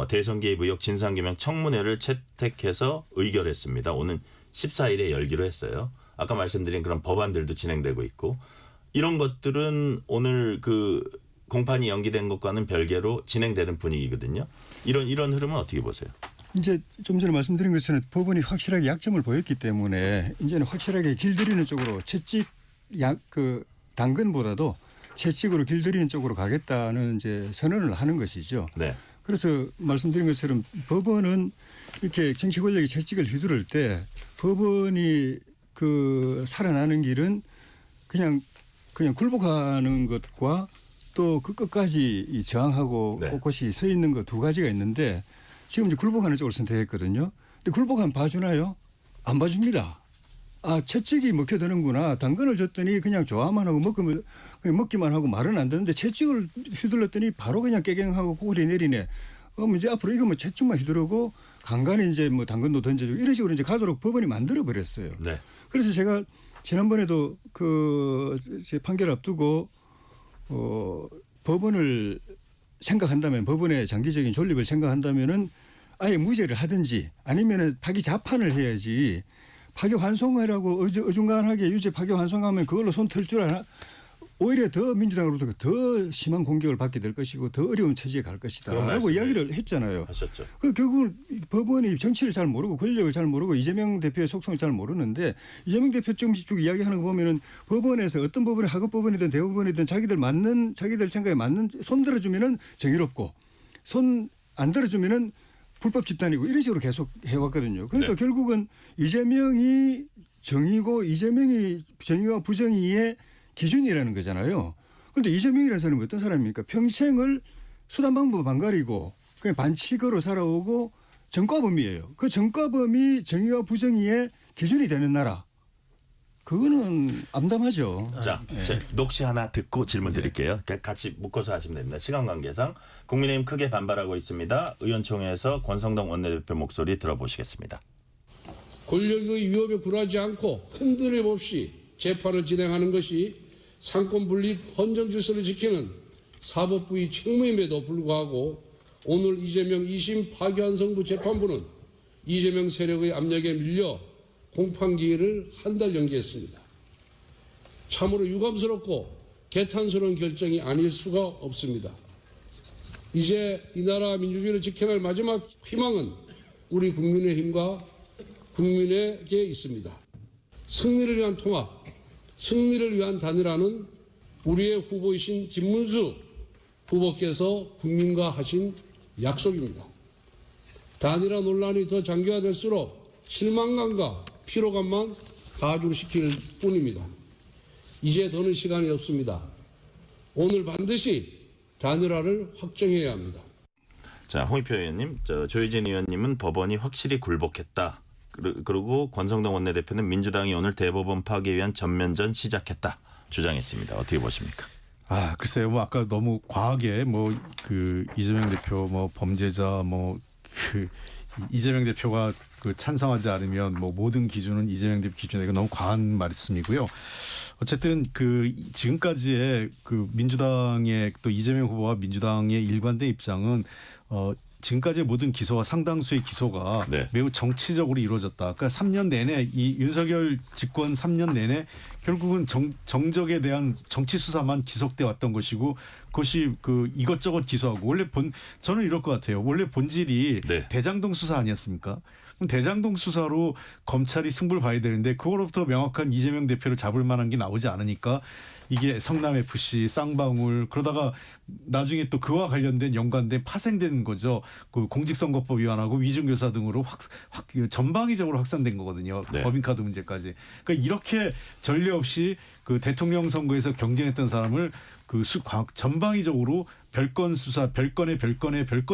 대선 개입 의혹 진상규명 청문회를 채택해서 의결했습니다. 오는 14일에 열기로 했어요. 아까 말씀드린 그런 법안들도 진행되고 있고 이런 것들은 오늘 그 공판이 연기된 것과는 별개로 진행되는 분위기거든요. 이런 흐름은 어떻게 보세요? 이제 좀 전에 말씀드린 것처럼 법원이 확실하게 약점을 보였기 때문에 이제는 확실하게 길들이는 쪽으로 채찍 그 당근보다도 채찍으로 길들이는 쪽으로 가겠다는 이제 선언을 하는 것이죠. 네. 그래서 말씀드린 것처럼 법원은 이렇게 정치 권력이 채찍을 휘두를 때 법원이 그 살아나는 길은 그냥 굴복하는 것과 또 그 끝까지 저항하고 네. 꼿꼿이 서 있는 것 두 가지가 있는데 지금 이제 굴복하는 쪽을 선택했거든요. 근데 굴복하면 봐주나요? 안 봐줍니다. 아, 채찍이 먹혀드는구나. 당근을 줬더니 그냥 좋아만 하고 먹기만 하고 말은 안 되는데 채찍을 휘둘렀더니 바로 그냥 깨갱하고 꼬리 내리네. 이제 앞으로 이거 뭐 채찍만 휘두르고 간간히 이제 뭐 당근도 던져주고 이런 식으로 이제 가도록 법원이 만들어 버렸어요. 네. 그래서 제가 지난번에도 그 판결 앞두고 법원을 생각한다면 법원의 장기적인 존립을 생각한다면은 아예 무죄를 하든지 아니면은 파기 자판을 해야지 파기환송하라고 어중간하게 유죄 파기환송하면 그걸로 손 틀 줄 아나 오히려 더 민주당으로부터 더 심한 공격을 받게 될 것이고 더 어려운 처지에 갈 것이다 라고 이야기를 했잖아요. 하셨죠. 그 결국은 법원이 정치를 잘 모르고 권력을 잘 모르고 이재명 대표의 속성을 잘 모르는데 이재명 대표 쭉 이야기하는 거 보면은 법원에서 어떤 법원이 하급 법원이든 대법원이든 자기들 생각에 맞는 손 들어주면은 정의롭고 손 안 들어주면은 불법 집단이고 이런 식으로 계속 해왔거든요. 그러니까 네. 결국은 이재명이 정의고 이재명이 정의와 부정의의 기준이라는 거잖아요. 그런데 이재명이라는 사람은 어떤 사람입니까? 평생을 수단 방법 안 가리고 그냥 반칙으로 살아오고 전과범이에요. 그 전과범이 정의와 부정의의 기준이 되는 나라. 그거는 암담하죠. 자, 제 녹취 하나 듣고 질문 드릴게요. 같이 묶어서 하시면 됩니다. 시간 관계상 국민의힘 크게 반발하고 있습니다. 의원총회에서 권성동 원내대표 목소리 들어보시겠습니다. 권력의 위협에 굴하지 않고 흔들림 없이 재판을 진행하는 것이 상권 분립 헌정 질서를 지키는 사법부의 책무임에도 불구하고 오늘 이재명 2심 파기환송부 재판부는 이재명 세력의 압력에 밀려 공판기일을 한 달 연기했습니다. 참으로 유감스럽고 개탄스러운 결정이 아닐 수가 없습니다. 이제 이 나라 민주주의를 지켜낼 마지막 희망은 우리 국민의힘과 국민에게 있습니다. 승리를 위한 통합, 승리를 위한 단일화는 우리의 후보이신 김문수 후보께서 국민과 하신 약속입니다. 단일화 논란이 더 장기화될수록 실망감과 피로감만 가중시킬 뿐입니다. 이제 더는 시간이 없습니다. 오늘 반드시 단일화를 확정해야 합니다. 자, 홍익표 의원님, 조혜진 의원님은 법원이 확실히 굴복했다. 그리고 권성동 원내대표는 민주당이 오늘 대법원 파기에 위한 전면전 시작했다 주장했습니다. 어떻게 보십니까? 아, 글쎄요. 뭐 아까 너무 과하게 뭐 그 이재명 대표 뭐 범죄자 뭐 그 이재명 대표가 그 찬성하지 않으면 뭐 모든 기준은 이재명 대표 기준에 이거 너무 과한 말씀이고요. 어쨌든 그 지금까지의 그 민주당의 또 이재명 후보와 민주당의 일관된 입장은 지금까지의 모든 기소와 상당수의 기소가 네. 매우 정치적으로 이루어졌다. 그러니까 3년 내내 이 윤석열 집권 3년 내내 결국은 정적에 대한 정치 수사만 기속돼 왔던 것이고 그것이 그 이것저것 기소하고 원래 저는 이럴 것 같아요. 원래 본질이 네. 대장동 수사 아니었습니까? 그럼 대장동 수사로 검찰이 승부를 봐야 되는데 그거로부터 명확한 이재명 대표를 잡을 만한 게 나오지 않으니까 이게 성남FC, 쌍방울 그러다가 나중에 또 그와 관련된 연관된 파생된 거죠. 그 공직선거법 위반하고 위중교사 등으로 전방위적으로 확산된 거거든요. 네. 법인카드 문제까지. 그러니까 이렇게 전례 없이 그 대통령 선거에서 경쟁했던 사람을 그 전방위적으로 별건 수사, 별건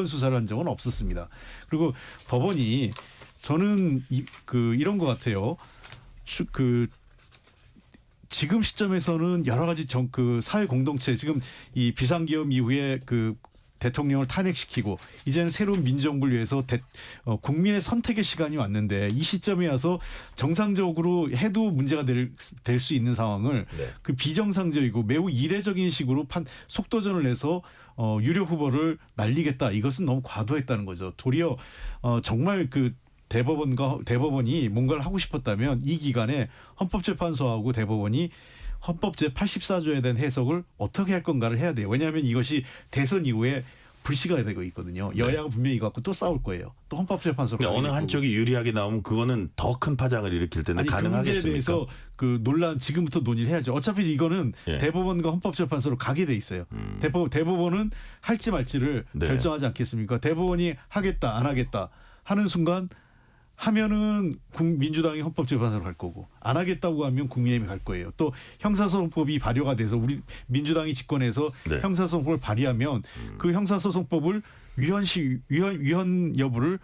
수사를 한 적은 없었습니다. 그리고 법원이 저는 이런 것 같아요. 지금 시점에서는 여러 가지 그 사회 공동체 지금 이 비상계엄 이후에 그 대통령을 탄핵시키고 이제는 새로운 민주정부를 위해서 국민의 선택의 시간이 왔는데 이 시점에 와서 정상적으로 해도 문제가 될 수 있는 상황을 네. 그 비정상적이고 매우 이례적인 식으로 속도전을 내서 유력 후보를 날리겠다. 이것은 너무 과도했다는 거죠. 도리어 정말 그 대법원이 뭔가를 하고 싶었다면 이 기간에 헌법재판소하고 대법원이 헌법 제84조에 대한 해석을 어떻게 할 건가를 해야 돼요. 왜냐하면 이것이 대선 이후에 불씨가 되고 있거든요. 여야가 분명히 이거 갖고 또 싸울 거예요. 또 헌법재판소로. 그러니까 어느 한쪽이 유리하게 나오면 그거는 더 큰 파장을 일으킬 텐데 아니, 가능하겠습니까? 그 문제에 대해서 그 논란 지금부터 논의를 해야죠. 어차피 이거는 예. 대법원과 헌법재판소로 가게 돼 있어요. 대법원은 할지 말지를 네. 결정하지 않겠습니까? 대법원이 하겠다 안 하겠다 하는 순간 하면은 민주당이 헌법재판소로 갈 거고 안 하겠다고 하면 국민의힘이 갈 거예요. 또 형사소송법이 발효가 돼서 우리 민주당이 집권해서 네. 형사소송법을 발의하면 그 형사소송법을 위헌 여부를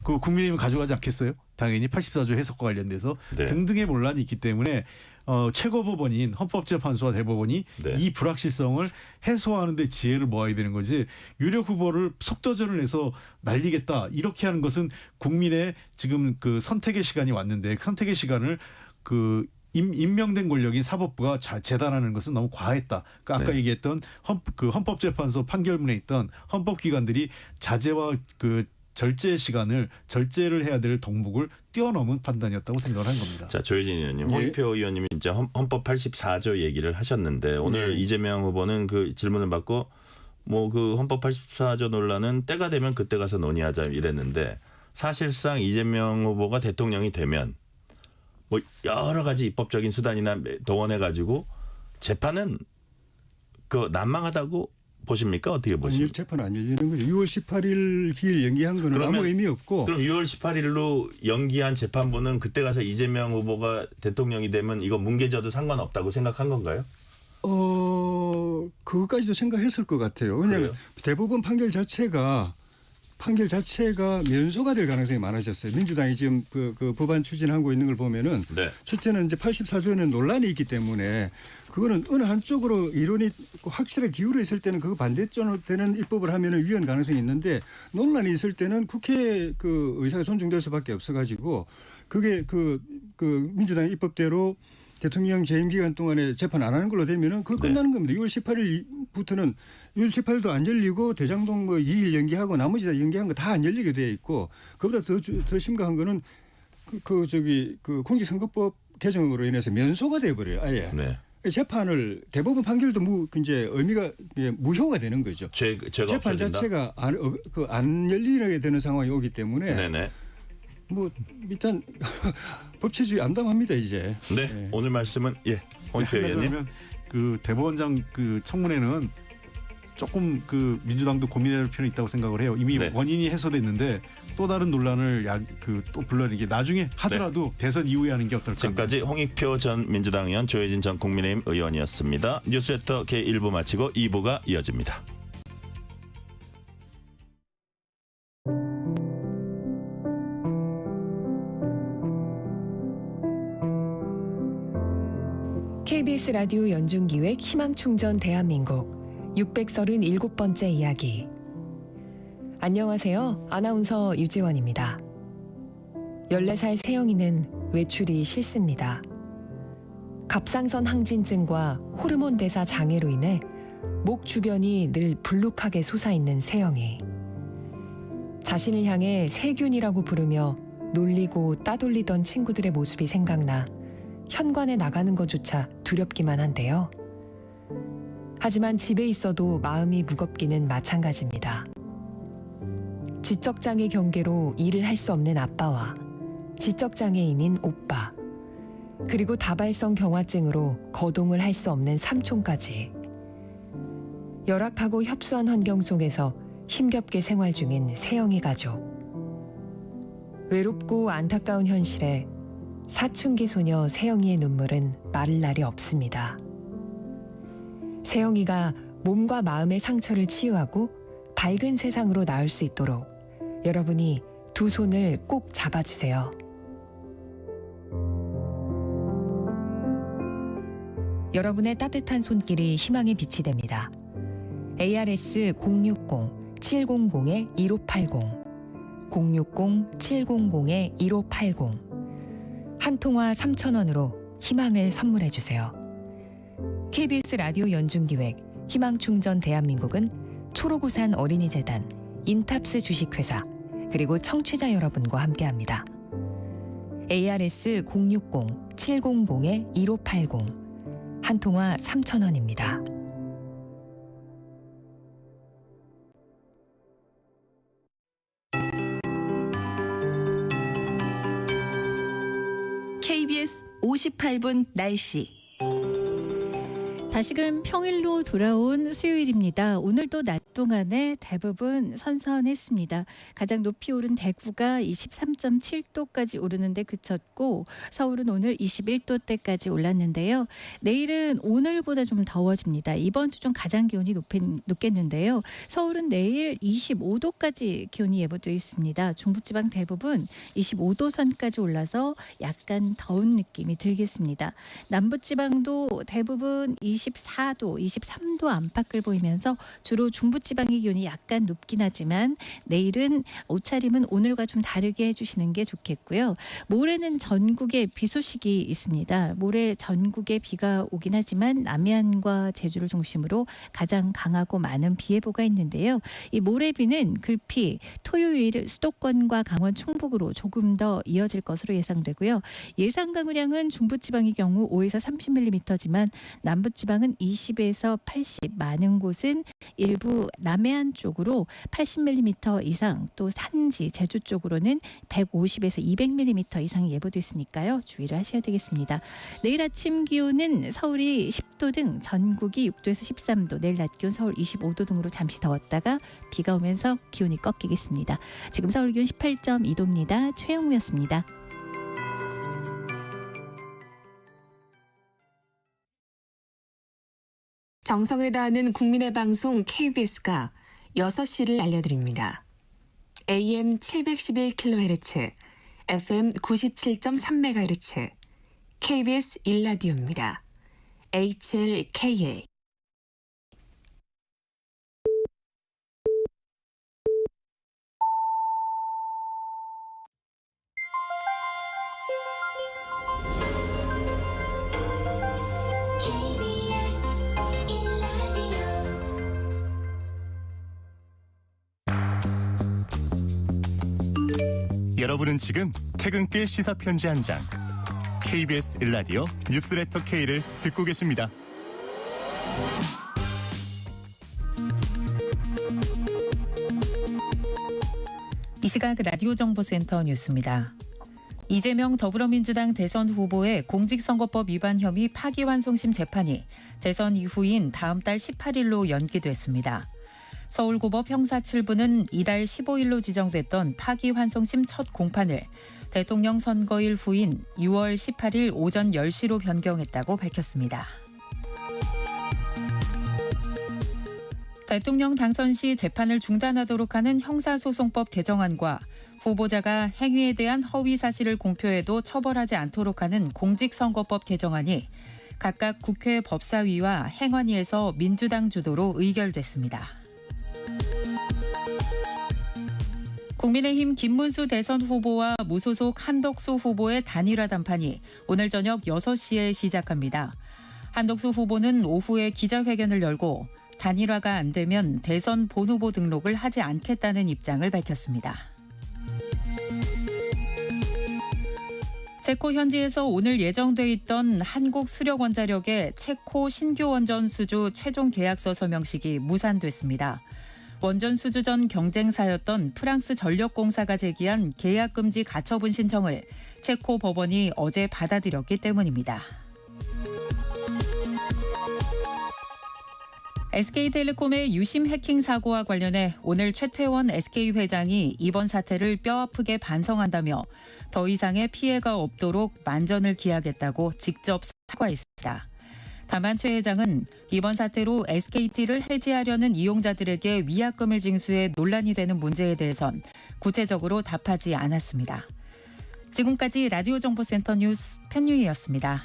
그 국민의힘이 가져가지 않겠어요? 당연히 84조 해석과 관련돼서 네. 등등의 논란이 있기 때문에 최고법원인 헌법재판소와 대법원이 네. 이 불확실성을 해소하는 데 지혜를 모아야 되는 거지 유력 후보를 속도전을 해서 날리겠다 이렇게 하는 것은 국민의 지금 그 선택의 시간이 왔는데 선택의 시간을 그 임명된 권력인 사법부가 재단하는 것은 너무 과했다. 그러니까 아까 네. 얘기했던 헌법재판소 판결문에 있던 헌법기관들이 자제와 그 절제를 해야 될 덕목을 뛰어넘은 판단이었다고 생각을 한 겁니다. 자, 조혜진 의원님, 예. 홍익표 의원님이 이제 헌법 84조 얘기를 하셨는데 오늘 이재명 후보는 그 질문을 받고 뭐 그 헌법 84조 논란은 때가 되면 그때 가서 논의하자 이랬는데 사실상 이재명 후보가 대통령이 되면 뭐 여러 가지 입법적인 수단이나 동원해 가지고 재판은 그 난망하다고 보십니까? 어떻게 보십니까? 재판 안 열리는 거죠. 6월 18일 기일 연기한 거는 그러면- 아무 의미 없고. 그럼 6월 18일로 연기한 재판부는 그때 가서 이재명 후보가 대통령이 되면 이거 뭉개져도 상관없다고 생각한 건가요? 그것까지도 생각했을 것 같아요. 왜냐하면 그래요? 대법원 판결 자체가 면소가 될 가능성이 많아졌어요. 민주당이 지금 그 법안 추진하고 있는 걸 보면은 네. 첫째는 이제 84조에는 논란이 있기 때문에 그거는 어느 한쪽으로 이론이 확실하게 기울어 있을 때는 그거 반대쪽으로 되는 입법을 하면은 위헌 가능성이 있는데 논란이 있을 때는 국회 그 의사가 존중될 수밖에 없어가지고 그게 그 민주당 입법대로 대통령 재임 기간 동안에 재판 안 하는 걸로 되면은 그거 끝나는 겁니다. 6월 18일부터는 6월 18일도 안 열리고 대장동 뭐 2일 연기하고 나머지 다 연기한 거 다 안 열리게 돼 있고 그보다 더 심각한 거는 그 공직선거법 개정으로 인해서 면소가 돼 버려요. 아예. 네. 재판을 대법원 판결도 이제 의미가 무효가 되는 거죠. 죄가 재판 없어진다? 자체가 안 열리게 되는 상황이 오기 때문에 네네. 뭐 일단 법치주의 암담합니다 이제. 네. 네. 오늘 말씀은 홍익표 의원님. 하면 그 대법원장 그 청문회는 조금 그 민주당도 고민할 필요는 있다고 생각을 해요. 이미 네. 원인이 해소됐는데 또 다른 논란을 또 불러내게 나중에 하더라도 대선 이후에 하는 게 어떨까. 지금까지 홍익표 전 민주당 의원, 조혜진 전 국민의힘 의원이었습니다. 뉴스레터 K1부 마치고 2부가 이어집니다. KBS 라디오 연중기획 희망충전 대한민국 637번째 이야기. 안녕하세요. 아나운서 유지원입니다. 14살 세영이는 외출이 싫습니다. 갑상선 항진증과 호르몬 대사 장애로 인해 목 주변이 늘 불룩하게 솟아있는 세영이. 자신을 향해 세균이라고 부르며 놀리고 따돌리던 친구들의 모습이 생각나 현관에 나가는 것조차 두렵기만 한데요. 하지만 집에 있어도 마음이 무겁기는 마찬가지입니다. 지적장애 경계로 일을 할 수 없는 아빠와 지적장애인인 오빠, 그리고 다발성 경화증으로 거동을 할 수 없는 삼촌까지. 열악하고 협소한 환경 속에서 힘겹게 생활 중인 세영이 가족. 외롭고 안타까운 현실에 사춘기 소녀 세영이의 눈물은 마를 날이 없습니다. 세영이가 몸과 마음의 상처를 치유하고 밝은 세상으로 나올 수 있도록 여러분이 두 손을 꼭 잡아주세요. 여러분의 따뜻한 손길이 희망의 빛이 됩니다. ARS 060-700-1580 060-700-1580 한 통화 3,000원으로 희망을 선물해 주세요. KBS 라디오 연중기획 희망충전 대한민국은 초록우산 어린이재단, 인탑스 주식회사, 그리고 청취자 여러분과 함께합니다. ARS 060-700-1580 한 통화 3,000원입니다. KBS 58분 날씨. 다시금 평일로 돌아온 수요일입니다. 오늘도 낮 동안에 대부분 선선했습니다. 가장 높이 오른 대구가 23.7도까지 오르는데 그쳤고 서울은 오늘 21도대까지 올랐는데요. 내일은 오늘보다 좀 더워집니다. 이번 주 중 가장 기온이 높겠는데요. 서울은 내일 25도까지 기온이 예보되어 있습니다. 중부지방 대부분 25도 선까지 올라서 약간 더운 느낌이 들겠습니다. 남부지방도 대부분 24도, 23도 안팎을 보이면서 주로 중부지방의 기온이 약간 높긴 하지만 내일은 옷차림은 오늘과 좀 다르게 해주시는 게 좋겠고요. 모레는 전국에 비 소식이 있습니다. 모레 전국에 비가 오긴 하지만 남해안과 제주를 중심으로 가장 강하고 많은 비 예보가 있는데요. 이 모레비는 글피 토요일 수도권과 강원 충북으로 조금 더 이어질 것으로 예상되고요. 예상 강우량은 중부지방의 경우 5에서 30mm지만 남부지방은 20에서 80, 많은 곳은 일부 남해안 쪽으로 80mm 이상, 또 산지, 제주 쪽으로는 150에서 200mm 이상이 예보됐으니까요. 주의를 하셔야 되겠습니다. 내일 아침 기온은 서울이 10도 등 전국이 6도에서 13도, 내일 낮 기온 서울 25도 등으로 잠시 더웠다가 비가 오면서 기온이 꺾이겠습니다. 지금 서울 기온 18.2도입니다. 최영우였습니다. 정성을 다하는 국민의 방송 KBS가 6시를 알려드립니다. AM 711kHz, FM 97.3MHz, KBS 1라디오입니다. HLKA. 여러분은 지금 퇴근길 시사편지 한 장, KBS 1라디오 뉴스레터 K를 듣고 계십니다. 이 시각 라디오 정보센터 뉴스입니다. 이재명 더불어민주당 대선 후보의 공직선거법 위반 혐의 파기환송심 재판이 대선 이후인 다음 달 18일로 연기됐습니다. 서울고법 형사 7부는 이달 15일로 지정됐던 파기환송심 첫 공판을 대통령 선거일 후인 6월 18일 오전 10시로 변경했다고 밝혔습니다. 대통령 당선 시 재판을 중단하도록 하는 형사소송법 개정안과 후보자가 행위에 대한 허위 사실을 공표해도 처벌하지 않도록 하는 공직선거법 개정안이 각각 국회 법사위와 행안위에서 민주당 주도로 의결됐습니다. 국민의힘 김문수 대선 후보와 무소속 한덕수 후보의 단일화 담판이 오늘 저녁 6시에 시작합니다. 한덕수 후보는 오후에 기자회견을 열고 단일화가 안 되면 대선 본후보 등록을 하지 않겠다는 입장을 밝혔습니다. 체코 현지에서 오늘 예정돼 있던 한국수력원자력의 체코 신규 원전 수주 최종 계약서 서명식이 무산됐습니다. 원전 수주 전 경쟁사였던 프랑스 전력공사가 제기한 계약금지 가처분 신청을 체코 법원이 어제 받아들였기 때문입니다. SK텔레콤의 유심 해킹 사고와 관련해 오늘 최태원 SK 회장이 이번 사태를 뼈아프게 반성한다며 더 이상의 피해가 없도록 만전을 기하겠다고 직접 사과했습니다. 다만 최 회장은 이번 사태로 SKT를 해지하려는 이용자들에게 위약금을 징수해 논란이 되는 문제에 대해선 구체적으로 답하지 않았습니다. 지금까지 라디오 정보센터 뉴스 편유희였습니다.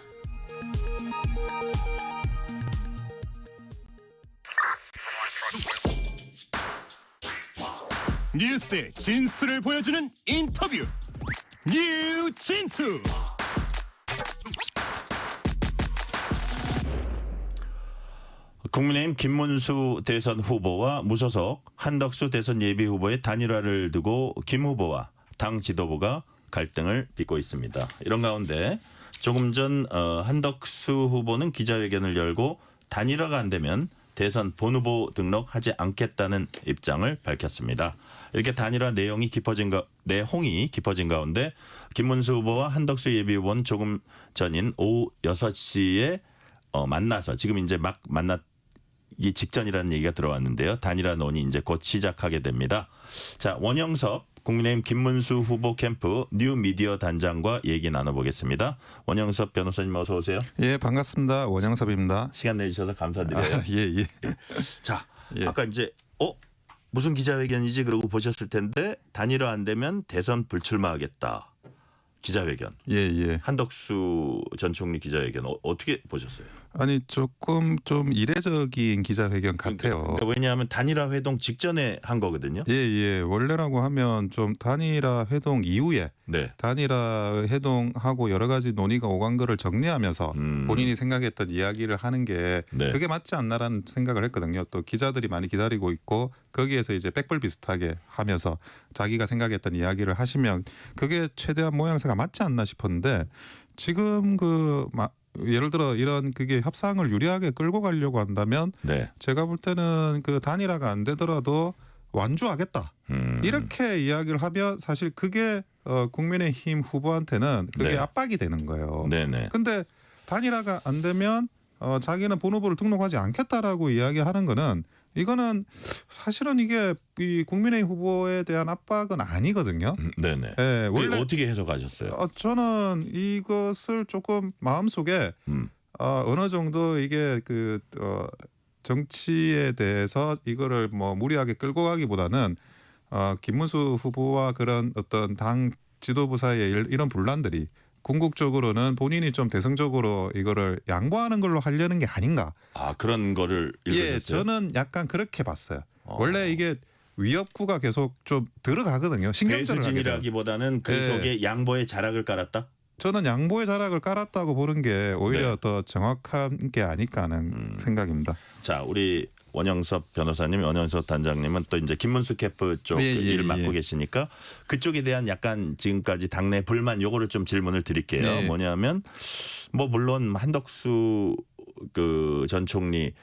뉴스의 진수를 보여주는 인터뷰, 뉴진수. 국민의힘 김문수 대선 후보와 무소속 한덕수 대선 예비 후보의 단일화를 두고 김 후보와 당 지도부가 갈등을 빚고 있습니다. 이런 가운데 조금 전 한덕수 후보는 기자회견을 열고 단일화가 안 되면 대선 본후보 등록하지 않겠다는 입장을 밝혔습니다. 이렇게 단일화 내용이 깊어진 가운데 김문수 후보와 한덕수 예비 후보는 조금 전인 오후 6시에 만나서 지금 이제 막 만나기 직전이라는 얘기가 들어왔는데요. 단일화 논의 이제 곧 시작하게 됩니다. 자, 원영섭 국민의힘 김문수 후보 캠프 뉴미디어 단장과 얘기 나눠보겠습니다. 원영섭 변호사님 어서 오세요. 예, 반갑습니다. 원영섭입니다. 시간 내주셔서 감사드려요. 예. 자, 예. 아까 이제 무슨 기자회견이지 그러고 보셨을 텐데 단일화 안 되면 대선 불출마하겠다. 기자회견. 예. 한덕수 전 총리 기자회견 어떻게 보셨어요? 아니 조금 좀 이례적인 기자회견 같아요. 그러니까 왜냐하면 단일화 회동 직전에 한 거거든요. 예. 원래라고 하면 좀 단일화 회동 이후에 네. 단일화 회동하고 여러 가지 논의가 오간 거를 정리하면서 본인이 생각했던 이야기를 하는 게 네. 그게 맞지 않나라는 생각을 했거든요. 또 기자들이 많이 기다리고 있고 거기에서 이제 백불 비슷하게 하면서 자기가 생각했던 이야기를 하시면 그게 최대한 모양새가 맞지 않나 싶었는데 지금 예를 들어 이런 그게 협상을 유리하게 끌고 가려고 한다면 네. 제가 볼 때는 그 단일화가 안 되더라도 완주하겠다 이렇게 이야기를 하면 사실 그게 국민의힘 후보한테는 그게 네. 압박이 되는 거예요. 네네. 근데 단일화가 안 되면 자기는 본후보를 등록하지 않겠다라고 이야기하는 거는 이거는 사실은 이게 이 국민의힘 후보에 대한 압박은 아니거든요. 네네. 예, 원래 어떻게 해석하셨어요? 저는 이것을 조금 마음속에 어느 정도 이게 정치에 대해서 이거를 뭐 무리하게 끌고 가기보다는 김문수 후보와 그런 어떤 당 지도부 사이에 이런 분란들이 궁극적으로는 본인이 좀 대승적으로 이거를 양보하는 걸로 하려는 게 아닌가. 아, 그런 거를 읽으셨어요? 예, 저는 약간 그렇게 봤어요. 원래 이게 위협구가 계속 좀 들어가거든요. 신경전을 하게 돼요. 배수진이라기보다는 그 예. 속에 양보의 자락을 깔았다? 저는 양보의 자락을 깔았다고 보는 게 오히려 네. 더 정확한 게 아닐까 하는 생각입니다. 자, 우리 원영섭 변호사님, 원영섭 단장님은 또 이제 김문수 캠프 쪽 예, 예, 일을 예. 맡고 계시니까 그쪽에 대한 약간 지금까지 당내 불만 요거를 좀 질문을 드릴게요. 네. 뭐냐면 뭐 물론 한덕수 그 전 총리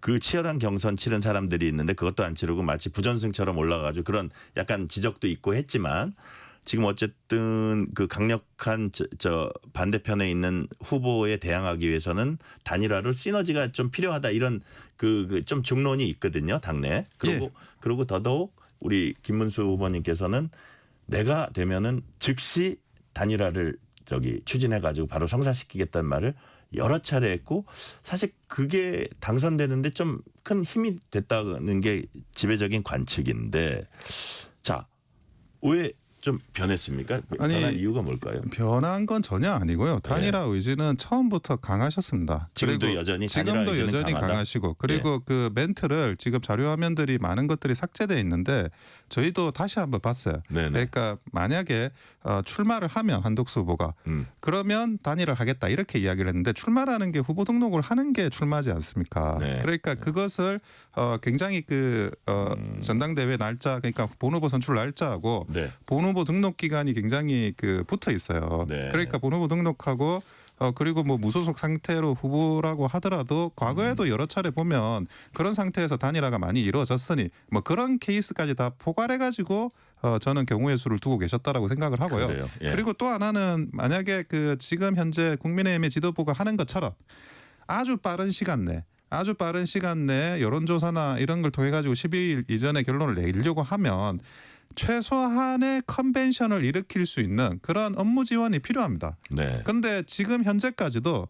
그 치열한 경선 치른 사람들이 있는데 그것도 안 치르고 마치 부전승처럼 올라가지고 그런 약간 지적도 있고 했지만 지금 어쨌든 그 강력한 저 반대편에 있는 후보에 대항하기 위해서는 단일화로 시너지가 좀 필요하다 이런 그 좀 중론이 있거든요, 당내. 그리고 더더욱 우리 김문수 후보님께서는 내가 되면은 즉시 단일화를 추진해 가지고 바로 성사시키겠다는 말을 여러 차례 했고 사실 그게 당선되는데 좀 큰 힘이 됐다는 게 지배적인 관측인데 자, 왜 좀 변했습니까? 변한 이유가 뭘까요? 변한 건 전혀 아니고요. 단일화 의지는 처음부터 강하셨습니다. 지금도 그리고 여전히 단일화 지금도 의지는 여전히 강하다? 강하시고 그리고 그 멘트를 지금 자료 화면들이 많은 것들이 삭제돼 있는데 저희도 다시 한번 봤어요. 네네. 그러니까 만약에 출마를 하면 한덕수 후보가 그러면 단일화를 하겠다 이렇게 이야기를 했는데 출마라는 게 후보 등록을 하는 게 출마지 않습니까? 네. 그러니까 그것을 굉장히 전당대회 날짜 그러니까 본 후보 선출 날짜하고 네. 본 후보 등록 기간이 굉장히 붙어 있어요. 네. 그러니까 본 후보 등록하고 그리고 뭐 무소속 상태로 후보라고 하더라도 과거에도 여러 차례 보면 그런 상태에서 단일화가 많이 이루어졌으니 뭐 그런 케이스까지 다 포괄해 가지고 저는 경우의 수를 두고 계셨다라고 생각을 하고요. 그래요. 예. 그리고 또 하나는 만약에 지금 현재 국민의힘의 지도부가 하는 것처럼 아주 빠른 시간 내에 여론조사나 이런 걸 통해 가지고 12일 이전에 결론을 내려고 하면 최소한의 컨벤션을 일으킬 수 있는 그런 업무 지원이 필요합니다. 네. 그런데 지금 현재까지도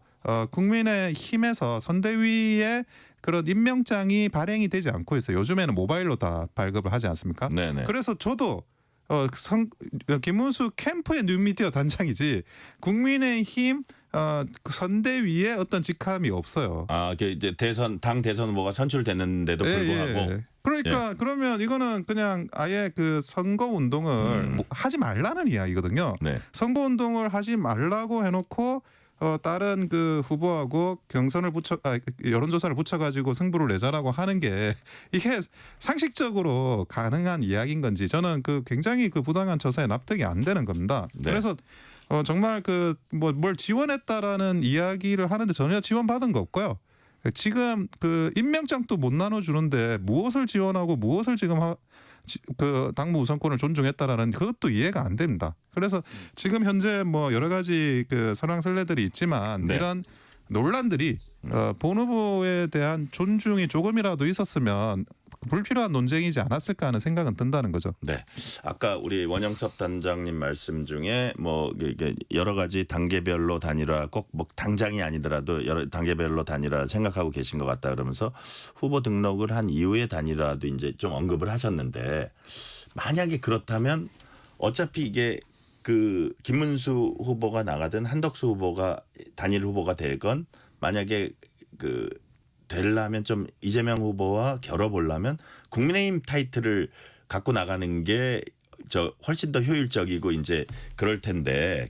국민의힘에서 선대위에 그런 임명장이 발행이 되지 않고 있어요. 요즘에는 모바일로 다 발급을 하지 않습니까? 네네. 그래서 저도 김문수 캠프의 뉴미디어 단장이지 국민의힘 선대위에 어떤 직함이 없어요. 아, 이제 당 대선 후보가 선출됐는데도 불구하고. 그러니까 그러면 이거는 그냥 아예 선거 운동을 하지 말라는 이야기거든요. 네. 선거 운동을 하지 말라고 해놓고 다른 후보하고 여론조사를 붙여가지고 승부를 내자라고 하는 게 이게 상식적으로 가능한 이야기인 건지 저는 굉장히 부당한 처사에 납득이 안 되는 겁니다. 네. 그래서 정말 뭘 지원했다라는 이야기를 하는데 전혀 지원받은 거 없고요. 지금 임명장도 못 나눠주는데 무엇을 지원하고 무엇을 지금 당무 우선권을 존중했다라는 그것도 이해가 안 됩니다. 그래서 지금 현재 여러 가지 설왕설래들이 있지만 네. 이런 논란들이 본 후보에 대한 존중이 조금이라도 있었으면 불필요한 논쟁이지 않았을까 하는 생각은 든다는 거죠. 네. 아까 우리 원영섭 단장님 말씀 중에 이게 여러 가지 단계별로 단일화 꼭 당장이 아니더라도 여러 단계별로 단일화 생각하고 계신 것 같다 그러면서 후보 등록을 한 이후의 단일화도 이제 좀 언급을 하셨는데 만약에 그렇다면 어차피 이게 김문수 후보가 나가든 한덕수 후보가 단일 후보가 되건 만약에 되려면 좀 이재명 후보와 겨뤄보려면 국민의힘 타이틀을 갖고 나가는 게 훨씬 더 효율적이고 이제 그럴 텐데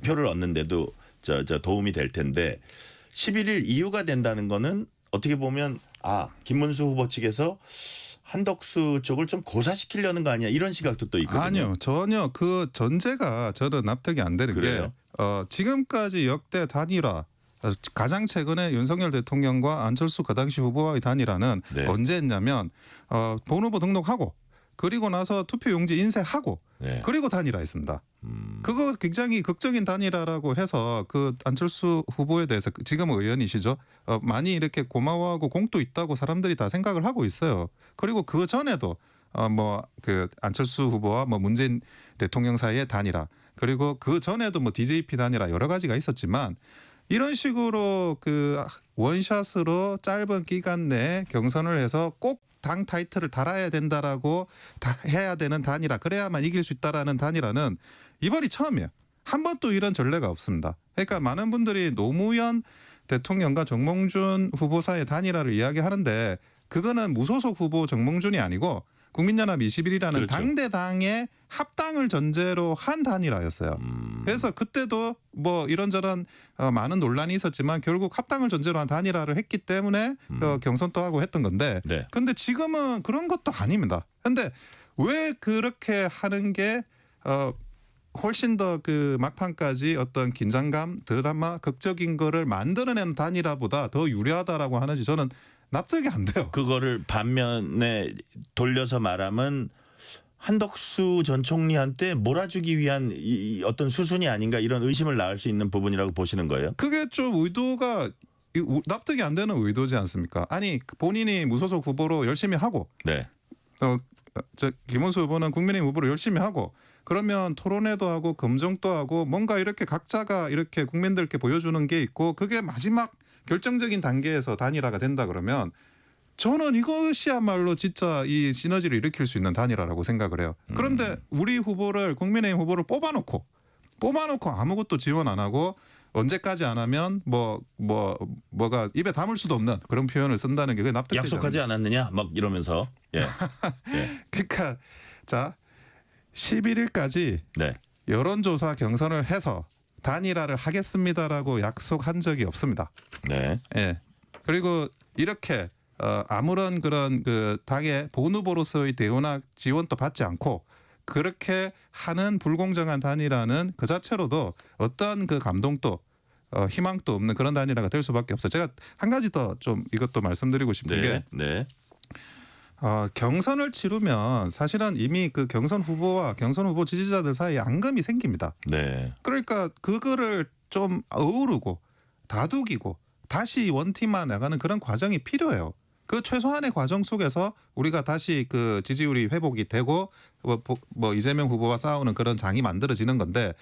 표를 얻는데도 도움이 될 텐데 11일 이후가 된다는 거는 어떻게 보면 김문수 후보 측에서 한덕수 쪽을 좀 고사시키려는 거 아니야 이런 시각도 또 있거든요. 아니요. 전혀 그 전제가 저는 납득이 안 되는 그래요? 게 지금까지 역대 단일화 가장 최근에 윤석열 대통령과 안철수 그 당시 후보와의 단일화는 네. 언제 했냐면 본 후보 등록하고 그리고 나서 투표용지 인쇄하고 네. 그리고 단일화했습니다. 그거 굉장히 극적인 단일화라고 해서 안철수 후보에 대해서 지금 의원이시죠. 많이 이렇게 고마워하고 공도 있다고 사람들이 다 생각을 하고 있어요. 그리고 그 전에도 안철수 후보와 문재인 대통령 사이의 단일화 그리고 그 전에도 DJP 단일화 여러 가지가 있었지만 이런 식으로 그 원샷으로 짧은 기간 내에 경선을 해서 꼭 당 타이틀을 달아야 된다라고 해야 되는 단일화, 그래야만 이길 수 있다라는 단일화는 이번이 처음이에요. 한 번도 이런 전례가 없습니다. 그러니까 많은 분들이 노무현 대통령과 정몽준 후보 사이의 단일화를 이야기하는데 그거는 무소속 후보 정몽준이 아니고 국민연합 21이라는 그렇죠. 당대당의 합당을 전제로 한 단일화였어요. 그래서 그때도 뭐 이런저런 많은 논란이 있었지만 결국 합당을 전제로 한 단일화를 했기 때문에 경선도 하고 했던 건데 네. 근데 지금은 그런 것도 아닙니다. 근데 왜 그렇게 하는 게 훨씬 더 그 막판까지 어떤 긴장감, 드라마, 극적인 거를 만들어내는 단일화보다 더 유리하다라고 하는지 저는 납득이 안 돼요. 그거를 반면에 돌려서 말하면 한덕수 전 총리한테 몰아주기 위한 이 어떤 수순이 아닌가 이런 의심을 낳을 수 있는 부분이라고 보시는 거예요? 그게 좀 의도가 납득이 안 되는 의도지 않습니까? 아니 본인이 무소속 후보로 열심히 하고 네. 김문수 후보는 국민의힘 후보로 열심히 하고 그러면 토론회도 하고 검증도 하고 뭔가 이렇게 각자가 이렇게 국민들께 보여주는 게 있고 그게 마지막 결정적인 단계에서 단일화가 된다 그러면 저는 이것이야말로 진짜 이 시너지를 일으킬 수 있는 단일화라고 생각을 해요. 그런데 우리 후보를 국민의힘 후보를 뽑아놓고 아무것도 지원 안 하고 언제까지 안 하면 뭐가 입에 담을 수도 없는 그런 표현을 쓴다는 게 그게 납득되지 약속하지 않았느냐 막 이러면서 예. 그러니까 자 11일까지 네. 여론조사 경선을 해서 단일화를 하겠습니다라고 약속한 적이 없습니다. 네. 예. 그리고 이렇게 아무런 그런 그 당의 본 후보로서의 대우나 지원도 받지 않고 그렇게 하는 불공정한 단일화는 그 자체로도 어떤 그 감동도 희망도 없는 그런 단일화가 될 수밖에 없어요. 제가 한 가지 더 좀 이것도 말씀드리고 싶은 게 경선을 치르면 사실은 이미 그 경선 후보와 경선 후보 지지자들 사이에 앙금이 생깁니다. 네. 그러니까 그거를 좀 어우르고 다독이고 다시 원팀만 나가는 그런 과정이 필요해요. 그 최소한의 과정 속에서 우리가 다시 그 지지율이 회복이 되고 뭐 이재명 후보와 싸우는 그런 장이 만들어지는 건데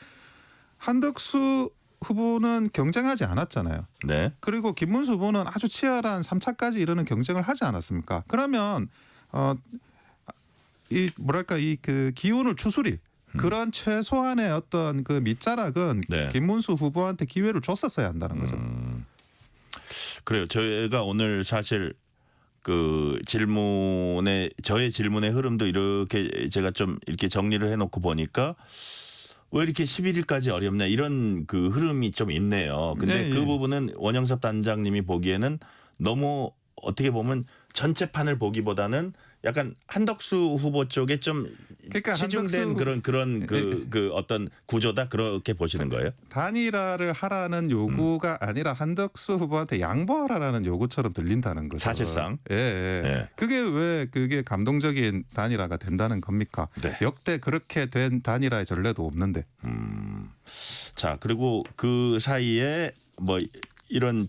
한덕수 후보는 경쟁하지 않았잖아요. 네. 그리고 김문수 후보는 아주 치열한 3차까지 이르는 경쟁을 하지 않았습니까? 그러면 이 뭐랄까 이 그 기운을 추스릴 그런 최소한의 어떤 그 밑자락은 네. 김문수 후보한테 기회를 줬었어야 한다는 거죠. 그래요. 저희가 오늘 사실 그 저의 질문의 흐름도 이렇게 제가 좀 이렇게 정리를 해놓고 보니까 왜 이렇게 11일까지 어렵냐 이런 그 흐름이 좀 있네요. 근데 그 부분은 원영섭 단장님이 보기에는 너무 어떻게 보면 전체판을 보기보다는 약간 한덕수 후보 쪽에 좀 그러니까 치중된 그런 그 어떤 구조다 그렇게 보시는 거예요? 단일화를 하라는 요구가 아니라 한덕수 후보한테 양보하라는 요구처럼 들린다는 거죠. 사실상. 예. 네. 그게 왜 그게 감동적인 단일화가 된다는 겁니까? 네. 역대 그렇게 된 단일화의 전례도 없는데. 자, 그리고 그 사이에 뭐 이런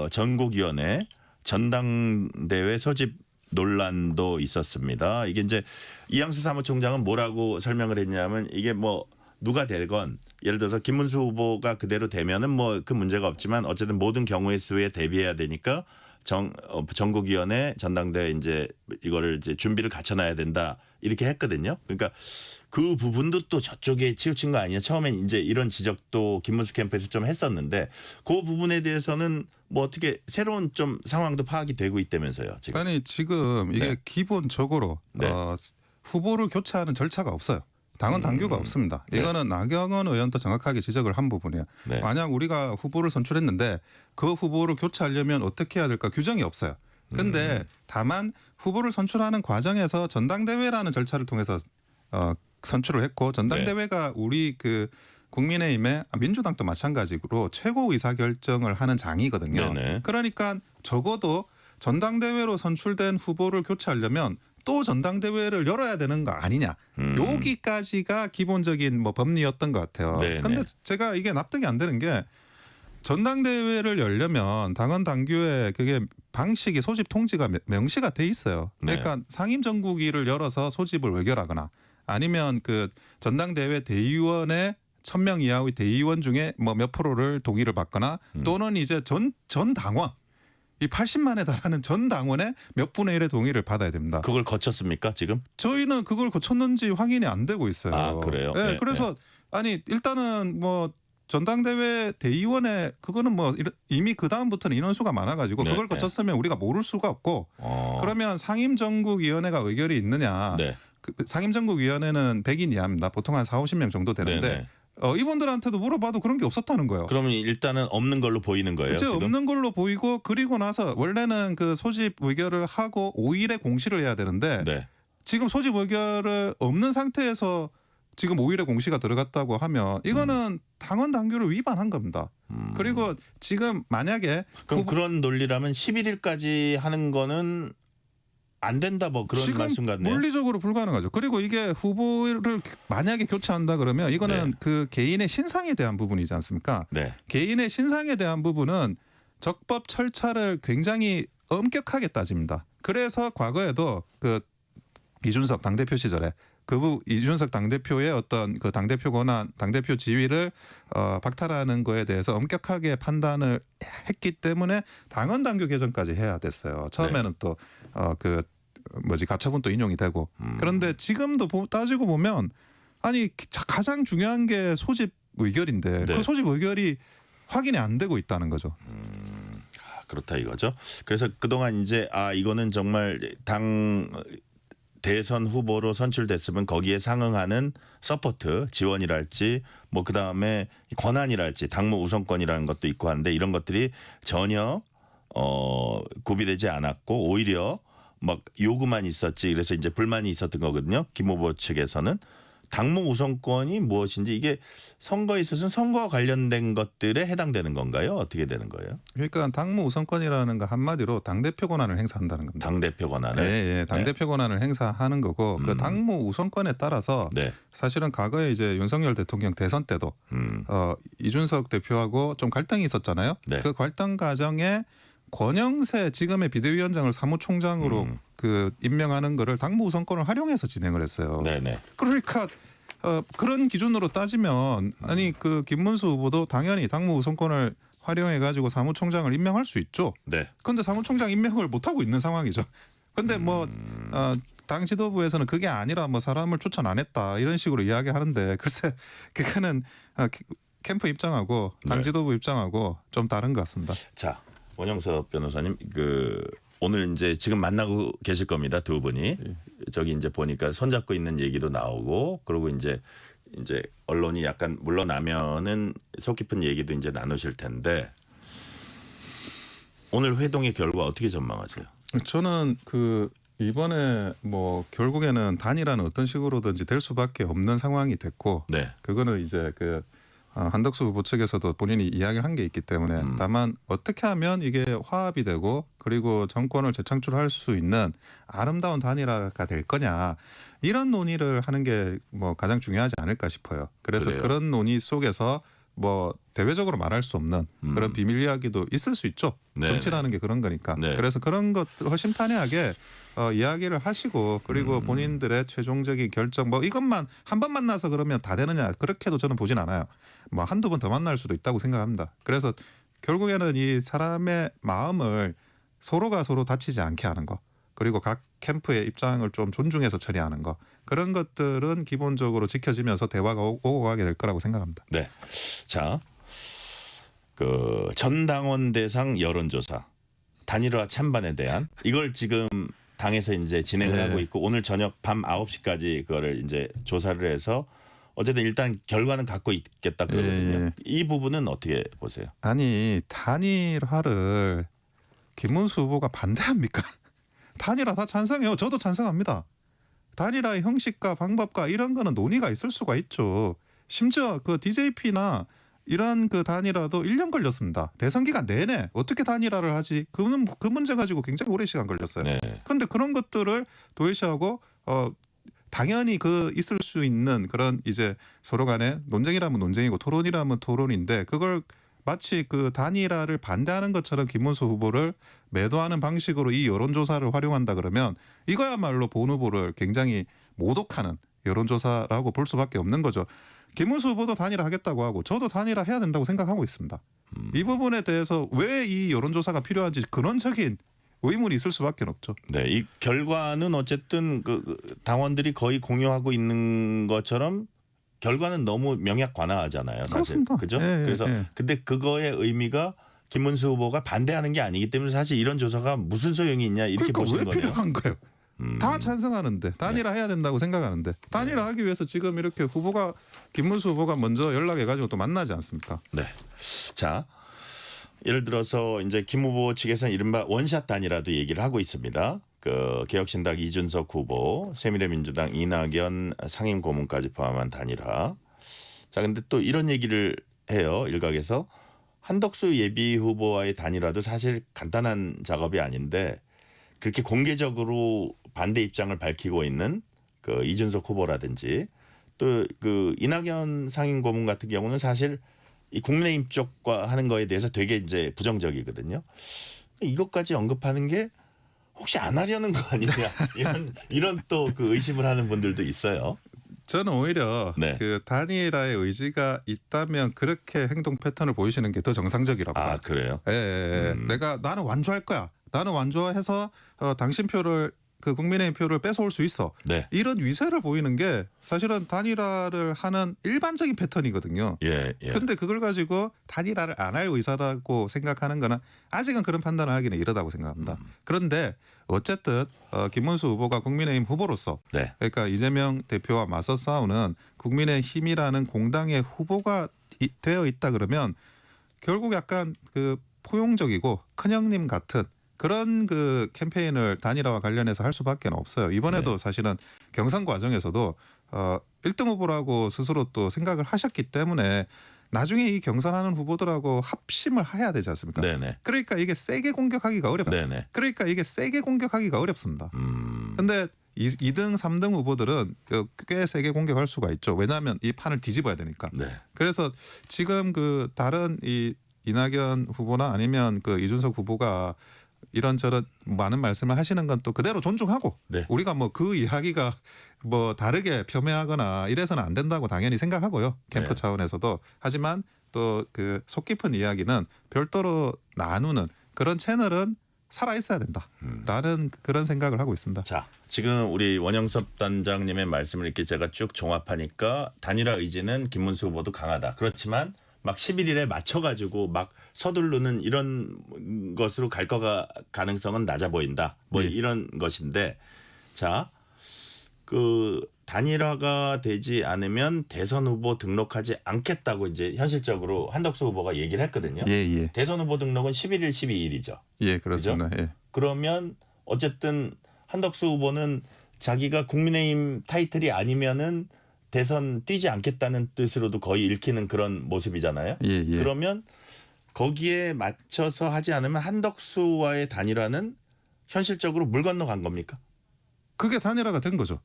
전국위원회 전당대회 소집 논란도 있었습니다. 이게 이제 이양수 사무총장은 뭐라고 설명을 했냐면 이게 뭐 누가 되건 예를 들어서 김문수 후보가 그대로 되면은 뭐 그 문제가 없지만 어쨌든 모든 경우의 수에 대비해야 되니까 전국위원회 전당대회 이제 이거를 이제 준비를 갖춰놔야 된다 이렇게 했거든요. 그러니까 그 부분도 또 저쪽에 치우친 거 아니냐. 처음엔 이제 이런 지적도 김문수 캠프에서 좀 했었는데 그 부분에 대해서는 뭐 어떻게 새로운 좀 상황도 파악이 되고 있다면서요. 지금. 아니 지금 이게 기본적으로 후보를 교체하는 절차가 없어요. 당원 당규가 없습니다. 이거는 나경원 의원도 정확하게 지적을 한 부분이에요. 만약 우리가 후보를 선출했는데 그 후보를 교체하려면 어떻게 해야 될까 규정이 없어요. 근데 다만 후보를 선출하는 과정에서 전당대회라는 절차를 통해서 선출을 했고 전당대회가 우리 그 국민의힘의 민주당도 마찬가지로 최고 의사결정을 하는 장이거든요. 그러니까 적어도 전당대회로 선출된 후보를 교체하려면 또 전당대회를 열어야 되는 거 아니냐. 여기까지가 기본적인 뭐 법리였던 것 같아요. 그런데 제가 이게 납득이 안 되는 게 전당대회를 열려면 당원 당규에 그게 방식이 소집 통지가 명시가 돼 있어요. 그러니까 상임정국위를 열어서 소집을 의결하거나 아니면 그 전당대회 대의원의 1000명 이하의 대의원 중에 뭐 몇 프로를 동의를 받거나 또는 이제 전 당원 이 80만에 달하는 전 당원의 몇 분의 1의 동의를 받아야 됩니다. 그걸 거쳤습니까 지금? 저희는 그걸 거쳤는지 확인이 안 되고 있어요. 아, 그래요? 네, 네, 그래서 아니 일단은 뭐 전당대회 대의원에 그거는 뭐 이미 그 다음부터는 인원수가 많아가지고 네, 그걸 거쳤으면 우리가 모를 수가 없고 그러면 상임정국위원회가 의결이 있느냐? 네. 그 상임정국위원회는 100인 이하입니다. 보통 한 40-50명 정도 되는데 네, 네. 이분들한테도 물어봐도 그런 게 없었다는 거예요. 그러면 일단은 없는 걸로 보이는 거예요. 그렇죠. 지금? 없는 걸로 보이고 그리고 나서 원래는 그 소집 의결을 하고 5일에 공시를 해야 되는데 네. 지금 소집 의결을 없는 상태에서 지금 5일에 공시가 들어갔다고 하면 이거는 당원 당규를 위반한 겁니다. 그리고 지금 만약에 그럼 그런 논리라면 11일까지 하는 거는 안 된다 뭐 그런 지금 말씀 같네요. 물리적으로 불가능하죠. 그리고 이게 후보를 만약에 교체한다 그러면 이거는 네. 그 개인의 신상에 대한 부분이지 않습니까? 네. 개인의 신상에 대한 부분은 적법 절차를 굉장히 엄격하게 따집니다. 그래서 과거에도 그 이준석 당대표 시절에 이준석 당대표의 어떤 그 당대표 권한, 당대표 지위를 박탈하는 거에 대해서 엄격하게 판단을 했기 때문에 당원 당규 개정까지 해야 됐어요. 처음에는 또 그 가처분도 인용이 되고 그런데 지금도 따지고 보면 아니 가장 중요한 게 소집 의결인데 네. 그 소집 의결이 확인이 안 되고 있다는 거죠. 그렇다 이거죠. 그래서 그동안 이제 이거는 정말 당 대선 후보로 선출됐으면 거기에 상응하는 서포트 지원이랄지 뭐 그다음에 권한이랄지 당무 우선권이라는 것도 있고 한데 이런 것들이 전혀 구비되지 않았고 오히려 막 요구만 있었지 그래서 이제 불만이 있었던 거거든요. 김 후보 측에서는 당무 우선권이 무엇인지 이게 선거에 있어서는 선거와 관련된 것들에 해당되는 건가요? 어떻게 되는 거예요? 그러니까 당무 우선권이라는 거 한마디로 당대표 권한을 행사한다는 겁니다. 당대표 권한을? 예, 당대표 권한을 행사하는 거고 그 당무 우선권에 따라서 네. 사실은 과거에 이제 윤석열 대통령 대선 때도 이준석 대표하고 좀 갈등이 있었잖아요. 네. 그 갈등 과정에 권영세 지금의 비대위원장을 사무총장으로 그 임명하는 거를 당무 우선권을 활용해서 진행을 했어요. 네네. 그러니까 그런 기준으로 따지면 아니 그 김문수 후보도 당연히 당무 우선권을 활용해 가지고 사무총장을 임명할 수 있죠. 네. 그런데 사무총장 임명을 못 하고 있는 상황이죠. 근데 뭐 당 지도부에서는 그게 아니라 뭐 사람을 추천 안 했다 이런 식으로 이야기하는데 글쎄 그거는 캠프 입장하고 당 지도부 입장하고 좀 다른 것 같습니다. 자, 원영석 변호사님 오늘 이제 지금 만나고 계실 겁니다. 두 분이. 저기 이제 보니까 손잡고 있는 얘기도 나오고 그리고 이제 언론이 약간 물러나면은 속 깊은 얘기도 이제 나누실 텐데 오늘 회동의 결과 어떻게 전망하세요? 저는 이번에 뭐 결국에는 단일화는 어떤 식으로든지 될 수밖에 없는 상황이 됐고 네. 그거는 이제 한덕수 후보 측에서도 본인이 이야기를 한 게 있기 때문에 다만 어떻게 하면 이게 화합이 되고 그리고 정권을 재창출할 수 있는 아름다운 단일화가 될 거냐 이런 논의를 하는 게 뭐 가장 중요하지 않을까 싶어요. 그래서 그래요? 그런 논의 속에서 뭐 대외적으로 말할 수 없는 그런 비밀 이야기도 있을 수 있죠. 네네. 정치라는 게 그런 거니까. 네. 그래서 그런 것들 허심탄회하게 이야기를 하시고 그리고 본인들의 최종적인 결정 뭐 이것만 한 번 만나서 그러면 다 되느냐 그렇게도 저는 보진 않아요. 뭐 한두 번 더 만날 수도 있다고 생각합니다. 그래서 결국에는 이 사람의 마음을 서로가 서로 다치지 않게 하는 거 그리고 각 캠프의 입장을 좀 존중해서 처리하는 거 그런 것들은 기본적으로 지켜지면서 대화가 오고 가게 될 거라고 생각합니다. 네. 자, 전 당원 대상 여론조사 단일화 찬반에 대한 이걸 지금 당에서 이제 진행을 하고 있고 오늘 저녁 밤 9시까지 그거를 이제 조사를 해서 어쨌든 일단 결과는 갖고 있겠다 그러거든요. 이 부분은 어떻게 보세요? 아니 단일화를 김문수 후보가 반대합니까? 단일화 다 찬성해요. 저도 찬성합니다. 단일화의 형식과 방법과 이런 거는 논의가 있을 수가 있죠. 심지어 DJP나 이런 단일화도 1년 걸렸습니다. 대선 기간 내내 어떻게 단일화를 하지? 그 문제 가지고 굉장히 오랜 시간 걸렸어요. 그런데 그런 것들을 도외시하고 당연히 있을 수 있는 그런 이제 서로 간에 논쟁이라면 논쟁이고 토론이라면 토론인데 그걸 마치 단일화를 반대하는 것처럼 김문수 후보를 매도하는 방식으로 이 여론조사를 활용한다 그러면 이거야말로 본 후보를 굉장히 모독하는 여론조사라고 볼 수밖에 없는 거죠. 김문수 후보도 단일화하겠다고 하고 저도 단일화해야 된다고 생각하고 있습니다. 이 부분에 대해서 왜 이 여론조사가 필요한지 근원적인 의문이 있을 수밖에 없죠. 네, 이 결과는 어쨌든 그 당원들이 거의 공유하고 있는 것처럼 결과는 너무 명약관화하잖아요. 사실. 그렇습니다. 그죠? 예, 그래서 예. 근데 그거의 의미가 김문수 후보가 반대하는 게 아니기 때문에 사실 이런 조사가 무슨 소용이 있냐 이렇게 그러니까 보시는 왜 거네요. 필요한 거예요? 다 찬성하는데 단일화해야 된다고 생각하는데 단일화하기 위해서 지금 이렇게 후보가 김문수 후보가 먼저 연락해가지고 또 만나지 않습니까? 네. 자, 예를 들어서 이제 김 후보 측에서는 이른바 원샷 단일화도 얘기를 하고 있습니다. 그 개혁신당 이준석 후보, 새미래민주당 이낙연 상임고문까지 포함한 단일화. 자, 근데 또 이런 얘기를 해요. 일각에서 한덕수 예비 후보와의 단일화도 사실 간단한 작업이 아닌데 그렇게 공개적으로 반대 입장을 밝히고 있는 그 이준석 후보라든지 또 그 이낙연 상임고문 같은 경우는 사실 이 국민의힘 쪽과 하는 거에 대해서 되게 이제 부정적이거든요. 이것까지 언급하는 게 혹시 안 하려는 거 아니냐 이런 또 그 의심을 하는 분들도 있어요. 저는 오히려 네. 그 단일화의 의지가 있다면 그렇게 행동 패턴을 보이시는 게 더 정상적이라고 봐요. 아, 그래요? 예. 나는 완주할 거야. 나는 완주해서 당신 표를 그 국민의힘 표를 뺏어올 수 있어. 네. 이런 위세를 보이는 게 사실은 단일화를 하는 일반적인 패턴이거든요. 예. 그런데 그걸 가지고 단일화를 안 할 의사다고 생각하는 거는 아직은 그런 판단을 하기는 이르다고 생각합니다. 그런데 어쨌든 김문수 후보가 국민의힘 후보로서 네. 그러니까 이재명 대표와 맞서 싸우는 국민의힘이라는 공당의 후보가 되어 있다 그러면 결국 약간 그 포용적이고 큰형님 같은 그런 그 캠페인을 단일화와 관련해서 할 수밖에 없어요. 이번에도 네. 사실은 경선 과정에서도 1등 후보라고 스스로 또 생각을 하셨기 때문에 나중에 이 경선하는 후보들하고 합심을 해야 되지 않습니까? 네네. 그러니까 이게 세게 공격하기가 어렵다. 네네. 그러니까 이게 세게 공격하기가 어렵습니다. 근데 2등, 3등 후보들은 꽤 세게 공격할 수가 있죠. 왜냐하면 이 판을 뒤집어야 되니까. 네. 그래서 지금 그 다른 이 이낙연 후보나 아니면 그 이준석 후보가 이런저런 많은 말씀을 하시는 건 또 그대로 존중하고 네. 우리가 뭐 그 이야기가 뭐 다르게 폄훼하거나 이래서는 안 된다고 당연히 생각하고요. 캠프 네. 차원에서도. 하지만 또 그 속 깊은 이야기는 별도로 나누는 그런 채널은 살아 있어야 된다라는 그런 생각을 하고 있습니다. 자, 지금 우리 원영섭 단장님의 말씀을 이렇게 제가 쭉 종합하니까 단일화 의지는 김문수 후보도 강하다. 그렇지만 막 11일에 맞춰가지고 막 서두르는 이런 것으로 갈 거가 가능성은 낮아 보인다. 뭐 네. 이런 것인데, 자, 그 단일화가 되지 않으면 대선 후보 등록하지 않겠다고 이제 현실적으로 한덕수 후보가 얘기를 했거든요. 예. 대선 후보 등록은 11일, 12일이죠. 예, 그렇습니다. 예. 그러면 어쨌든 한덕수 후보는 자기가 국민의힘 타이틀이 아니면은 대선 뛰지 않겠다는 뜻으로도 거의 읽히는 그런 모습이잖아요. 예. 그러면 거기에 맞춰서 하지 않으면 한덕수와의 단일화는 현실적으로 물 건너간 겁니까? 그게 단일화가 된 거죠.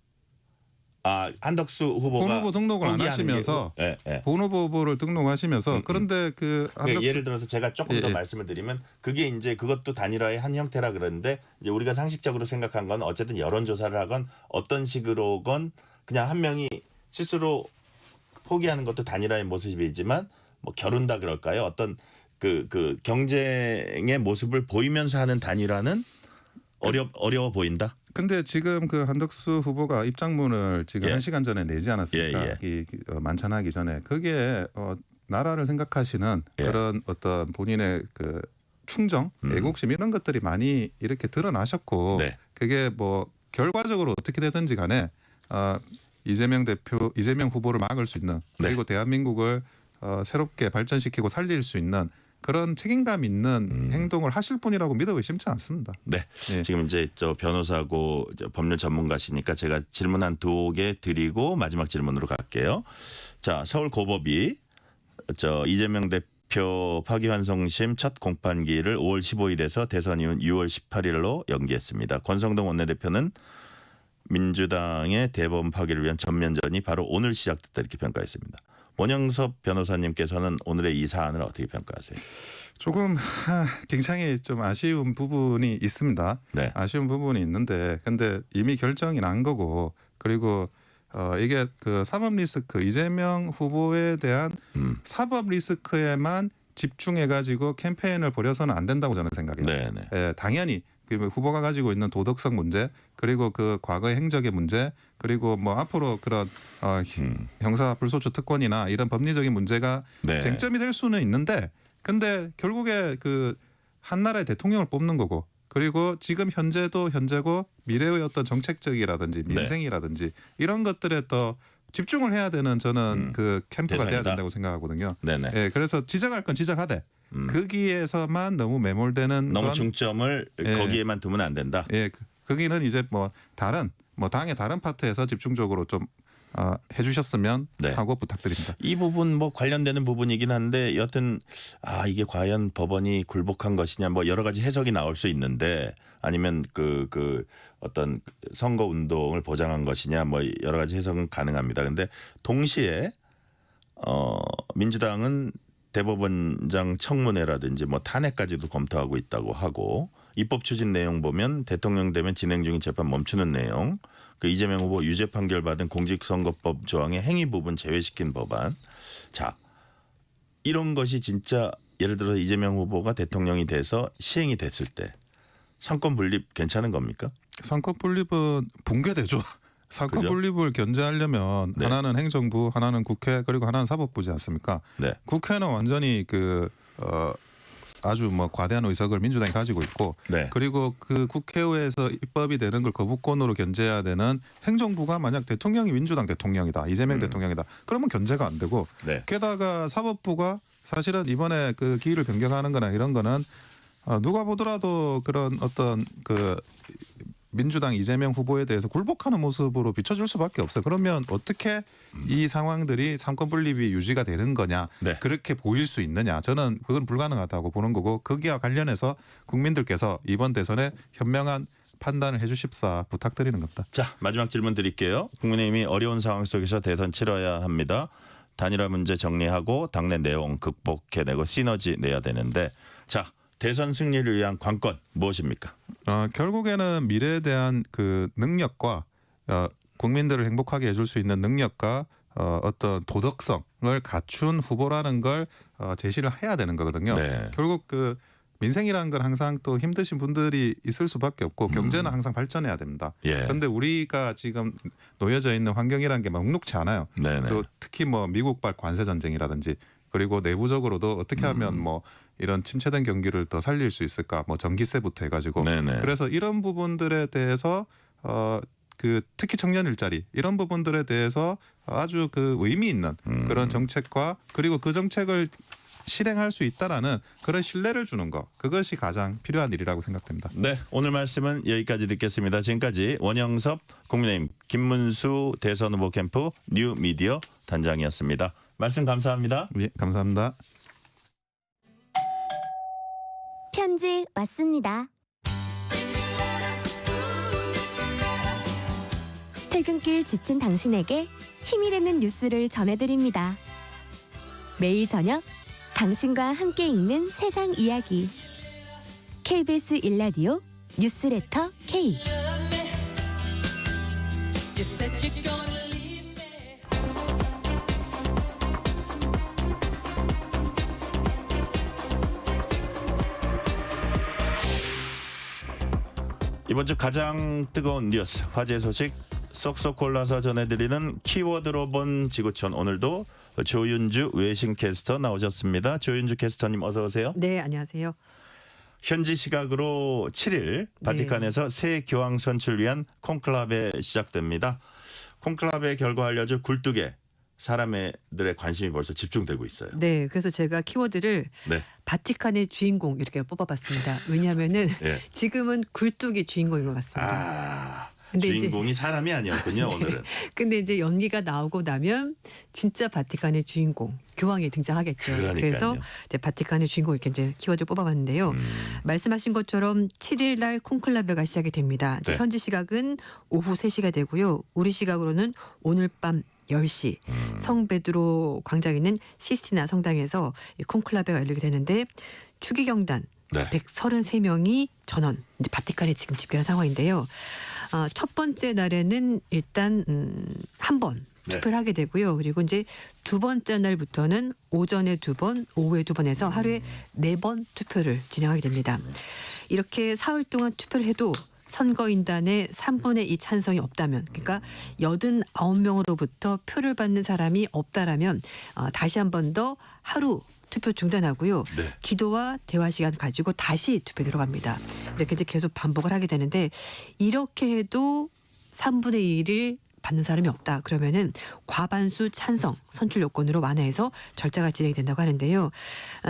아, 한덕수 후보가 본 후보 등록을 안 포기하는 하시면서 게, 예. 본 후보를 등록하시면서 그런데 그 그러니까 한덕수 예를 들어서 제가 조금 더 예. 말씀을 드리면 그게 이제 그것도 단일화의 한 형태라 그러는데 이제 우리가 상식적으로 생각한 건 어쨌든 여론조사를 하건 어떤 식으로건 그냥 한 명이 스스로 포기하는 것도 단일화의 모습이지만 뭐 겨룬다 그럴까요? 어떤 그 경쟁의 모습을 보이면서 하는 단일화는 어려워 보인다. 근데 지금 그 한덕수 후보가 입장문을 지금 예. 1시간 전에 내지 않았습니까? 예. 이 만찬하기 전에 그게 나라를 생각하시는 예. 그런 어떤 본인의 그 충정, 애국심 이런 것들이 많이 이렇게 드러나셨고 네. 그게 뭐 결과적으로 어떻게 되든지 간에 이재명 후보를 막을 수 있는 그리고 대한민국을 새롭게 발전시키고 살릴 수 있는 그런 책임감 있는 행동을 하실 분이라고 믿어 의심치 않습니다. 네. 예. 지금 이제 저 변호사고 법률 전문가시니까 제가 질문 한 2개 드리고 마지막 질문으로 갈게요. 자, 서울 고법이 저 이재명 대표 파기환송심 첫 공판기일을 5월 15일에서 대선 이후 6월 18일로 연기했습니다. 권성동 원내대표는 민주당의 대법원 파기를 위한 전면전이 바로 오늘 시작됐다 이렇게 평가했습니다. 원영섭 변호사님께서는 오늘의 이 사안을 어떻게 평가하세요? 조금 굉장히 좀 아쉬운 부분이 있습니다. 네. 아쉬운 부분이 있는데 근데 이미 결정이 난 거고 그리고 이게 그 사법 리스크 이재명 후보에 대한 사법 리스크에만 집중해가지고 캠페인을 벌여서는 안 된다고 저는 생각해요. 네네. 예, 당연히 후보가 가지고 있는 도덕성 문제 그리고 그 과거의 행적의 문제 그리고 뭐 앞으로 그런 형사 불소추 특권이나 이런 법리적인 문제가 네. 쟁점이 될 수는 있는데 근데 결국에 그 한 나라의 대통령을 뽑는 거고 그리고 지금 현재도 현재고 미래의 어떤 정책적이라든지 민생이라든지 이런 것들에 더 집중을 해야 되는 저는 그 캠프가 돼야 된다고 생각하거든요. 네네. 예, 그래서 지적할 건 지적하되 거기에서만 너무 매몰되는 너무 건, 중점을 예. 거기에만 두면 안 된다. 예, 거기는 이제 뭐 다른 뭐 당의 다른 파트에서 집중적으로 좀 해주셨으면 네. 하고 부탁드립니다. 이 부분 뭐 관련되는 부분이긴 한데 여튼 이게 과연 법원이 굴복한 것이냐 뭐 여러 가지 해석이 나올 수 있는데 아니면 그 어떤 선거 운동을 보장한 것이냐 뭐 여러 가지 해석은 가능합니다. 근데 동시에 민주당은 대법원장 청문회라든지 뭐 탄핵까지도 검토하고 있다고 하고 입법 추진 내용 보면 대통령 되면 진행 중인 재판 멈추는 내용 그 이재명 후보 유죄 판결 받은 공직선거법 조항의 행위 부분 제외시킨 법안. 자, 이런 것이 진짜 예를 들어 이재명 후보가 대통령이 돼서 시행이 됐을 때 상권 분립 괜찮은 겁니까? 상권 분립은 붕괴되죠. 상권 그죠? 분립을 견제하려면 네. 하나는 행정부, 하나는 국회, 그리고 하나는 사법부지 않습니까? 네. 국회는 완전히 아주 뭐 과대한 의석을 민주당이 가지고 있고 네. 그리고 그 국회의회에서 입법이 되는 걸 거부권으로 견제해야 되는 행정부가 만약 대통령이 민주당 대통령이다 이재명 대통령이다 그러면 견제가 안 되고 네. 게다가 사법부가 사실은 이번에 그 기일을 변경하는 거나 이런 거는 누가 보더라도 그런 어떤 그 민주당 이재명 후보에 대해서 굴복하는 모습으로 비춰줄 수밖에 없어요. 그러면 어떻게 이 상황들이 상권 분립이 유지가 되는 거냐 네. 그렇게 보일 수 있느냐 저는 그건 불가능하다고 보는 거고 거기와 관련해서 국민들께서 이번 대선에 현명한 판단을 해주십사 부탁드리는 겁니다. 자, 마지막 질문 드릴게요. 국민의힘이 어려운 상황 속에서 대선 치러야 합니다. 단일화 문제 정리하고 당내 내용 극복해내고 시너지 내야 되는데 자, 대선 승리를 위한 관건 무엇입니까? 결국에는 미래에 대한 그 능력과 국민들을 행복하게 해줄 수 있는 능력과 어떤 도덕성을 갖춘 후보라는 걸 제시를 해야 되는 거거든요. 네. 결국 그 민생이라는 건 항상 또 힘드신 분들이 있을 수밖에 없고 경제는 항상 발전해야 됩니다. 예. 그런데 우리가 지금 놓여져 있는 환경이라는 게 녹록치 않아요. 네네. 또 특히 뭐 미국발 관세 전쟁이라든지 그리고 내부적으로도 어떻게 하면 뭐 이런 침체된 경기를 더 살릴 수 있을까 뭐 전기세부터 해가지고 네네. 그래서 이런 부분들에 대해서 그 특히 청년 일자리 이런 부분들에 대해서 아주 그 의미 있는 그런 정책과 그리고 그 정책을 실행할 수 있다라는 그런 신뢰를 주는 것 그것이 가장 필요한 일이라고 생각됩니다. 네, 오늘 말씀은 여기까지 듣겠습니다. 지금까지 원영섭 국민의힘 김문수 대선 후보 캠프 뉴미디어 단장이었습니다. 말씀 감사합니다. 예, 감사합니다. 편지 왔습니다. 퇴근길 지친 당신에게 힘이 되는 뉴스를 전해드립니다. 매일 저녁 당신과 함께 읽는 세상 이야기 KBS 1라디오 뉴스레터 K 이번 주 가장 뜨거운 뉴스 화제 소식 쏙쏙 골라서 전해드리는 키워드로 본 지구촌 오늘도 조윤주 외신캐스터 나오셨습니다. 조윤주 캐스터님 어서 오세요. 네, 안녕하세요. 현지 시각으로 7일 바티칸에서 새 교황 선출 위한 콘클라베 시작됩니다. 콘클라베 결과 알려줄 굴뚝에 사람들의 관심이 벌써 집중되고 있어요. 네, 그래서 제가 키워드를 네. 바티칸의 주인공 이렇게 뽑아봤습니다. 왜냐하면은 예. 지금은 굴뚝이 주인공인 것 같습니다. 근데 주인공이 사람이 아니었군요. 오늘은. 근데 이제 연기가 나오고 나면 진짜 바티칸의 주인공 교황이 등장하겠죠. 그러니까요. 그래서 이제 바티칸의 주인공 이렇게 이제 키워드를 뽑아봤는데요. 말씀하신 것처럼 7일 날 콘클라베가 시작이 됩니다. 네. 현지 시각은 오후 3시가 되고요. 우리 시각으로는 오늘 밤 10시 성베드로 광장에 있는 시스티나 성당에서 이 콘클라베가 열리게 되는데 추기경단 네. 133명이 전원 이제 바티칸에 지금 집결한 상황인데요. 첫 번째 날에는 일단 한 번 투표를 하게 되고요. 그리고 이제 두 번째 날부터는 오전에 2번, 오후에 2번 해서 하루에 4번 투표를 진행하게 됩니다. 이렇게 사흘 동안 투표를 해도 선거인단의 3분의 2 찬성이 없다면, 그러니까 89명으로부터 표를 받는 사람이 없다라면 다시 한 번 더 하루 투표 중단하고요. 기도와 대화 시간 가지고 다시 투표 들어갑니다. 이렇게 이제 계속 반복을 하게 되는데, 이렇게 해도 3분의 1을 받는 사람이 없다. 그러면은 과반수 찬성 선출 요건으로 완화해서 절차가 진행이 된다고 하는데요.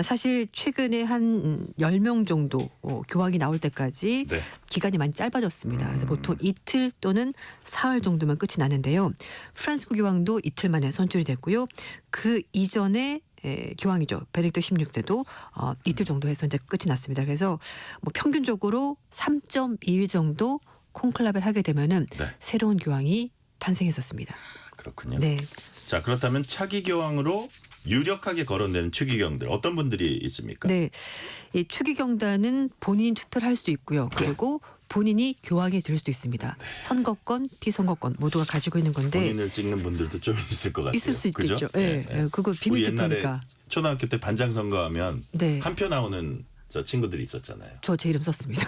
사실 최근에 한 10명 정도 교황이 나올 때까지 기간이 많이 짧아졌습니다. 그래서 보통 이틀 또는 사흘 정도면 끝이 나는데요. 프란시스코 교황도 이틀 만에 선출이 됐고요. 그 이전에 교황이죠. 베네딕토 16세도 이틀 정도 해서 이제 끝이 났습니다. 그래서 뭐 평균적으로 3.2일 정도 콘클라베를 하게 되면은 새로운 교황이 탄생했었습니다. 그렇군요. 네. 자, 그렇다면 차기 교황으로 유력하게 거론되는 추기경들 어떤 분들이 있습니까? 네. 이 추기경단은 본인 투표를 할 수도 있고요. 그리고 본인이 교황이 될 수도 있습니다. 선거권, 피선거권 모두가 가지고 있는 건데, 본인을 찍는 분들도 좀 있을 것 같아요. 있을 수 그죠? 있죠. 예. 네. 그거 비밀 우리 옛날에 투표니까. 초등학교 때 반장 선거하면 네. 한 표 나오는 저 친구들이 있었잖아요. 저 제 이름 썼습니다.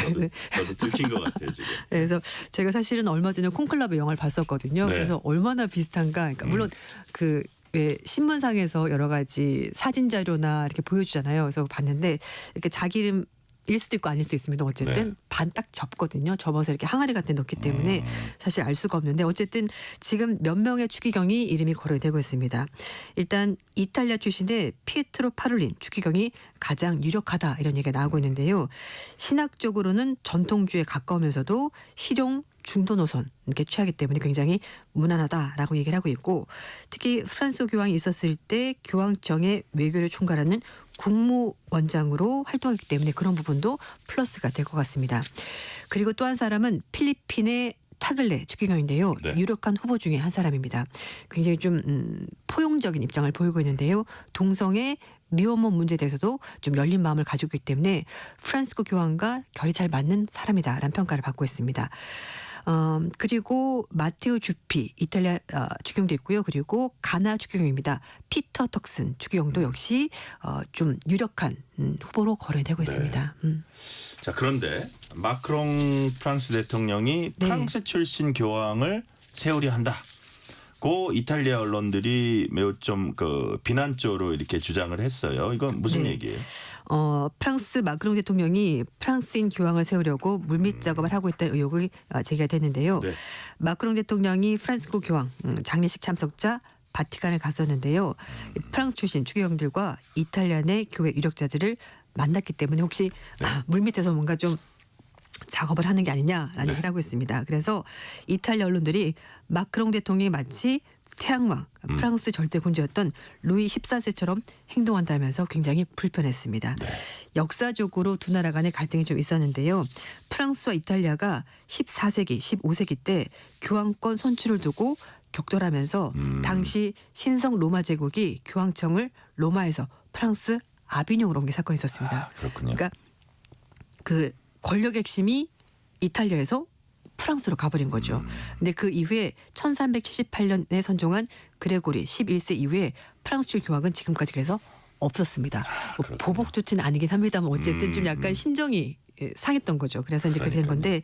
이거 저도 들킨 것 같아요 지금. 그래서 제가 사실은 얼마 전에 콘클라베 영화를 봤었거든요. 그래서 얼마나 비슷한가. 그러니까 물론 그 왜 신문상에서 여러 가지 사진 자료나 이렇게 보여주잖아요. 그래서 봤는데 이렇게 자기 이름 일 수도 있고 아닐 수도 있습니다. 어쨌든 반 딱 접거든요. 접어서 이렇게 항아리 같은 데 넣기 때문에 사실 알 수가 없는데, 어쨌든 지금 몇 명의 추기경이 이름이 거론이 되고 있습니다. 일단 이탈리아 출신의 피에트로 파롤린 추기경이 가장 유력하다, 이런 얘기가 나오고 있는데요. 신학적으로는 전통주의에 가까우면서도 실용 중도 노선 이렇게 취하기 때문에 굉장히 무난하다라고 얘기를 하고 있고, 특히 프란시스코 교황이 있었을 때 교황청의 외교를 총괄하는 국무원장으로 활동하기 때문에 그런 부분도 플러스가 될 것 같습니다. 그리고 또 한 사람은 필리핀의 타글레 추기경인데요. 유력한 후보 중에 한 사람입니다. 굉장히 좀 포용적인 입장을 보이고 있는데요. 동성애 미혼모 문제에 대해서도 좀 열린 마음을 가지고 있기 때문에 프란시스코 교황과 결이 잘 맞는 사람이다라는 평가를 받고 있습니다. 그리고 마테오 주피 이탈리아 추기경도 있고요. 그리고 가나 추기경입니다. 피터 턱슨 추기경도 역시 좀 유력한 후보로 거론되고 있습니다. 자, 그런데 마크롱 프랑스 대통령이 프랑스 출신 교황을 세우려 한다. 고 이탈리아 언론들이 매우 좀 그 비난조로 이렇게 주장을 했어요. 이건 무슨 얘기예요? 프랑스 마크롱 대통령이 프랑스인 교황을 세우려고 물밑 작업을 하고 있다는 의혹이 제기가 됐는데요. 마크롱 대통령이 프란시스코 교황 장례식 참석자 바티칸을 갔었는데요. 프랑스 출신 추기경들과 이탈리아 내 교회 유력자들을 만났기 때문에 혹시 물밑에서 뭔가 좀 작업을 하는 게 아니냐라는 얘기를 하고 있습니다. 그래서 이탈리아 언론들이 마크롱 대통령이 마치 태양왕 프랑스 절대 군주였던 루이 14세처럼 행동한다면서 굉장히 불편했습니다. 역사적으로 두 나라 간의 갈등이 좀 있었는데요. 프랑스와 이탈리아가 14세기, 15세기 때 교황권 선출을 두고 격돌하면서 당시 신성 로마 제국이 교황청을 로마에서 프랑스 아비뇽으로 옮긴 사건이 있었습니다. 그렇군요. 그러니까 그 권력 핵심이 이탈리아에서 프랑스로 가버린 거죠. 근데 그 이후에 1378년에 선종한 그레고리 11세 이후에 프랑스 출 교황은 지금까지 그래서 없었습니다. 뭐 보복 조치는 아니긴 합니다만 어쨌든 좀 약간 심정이 상했던 거죠. 그래서 이제 그렇게 된 건데,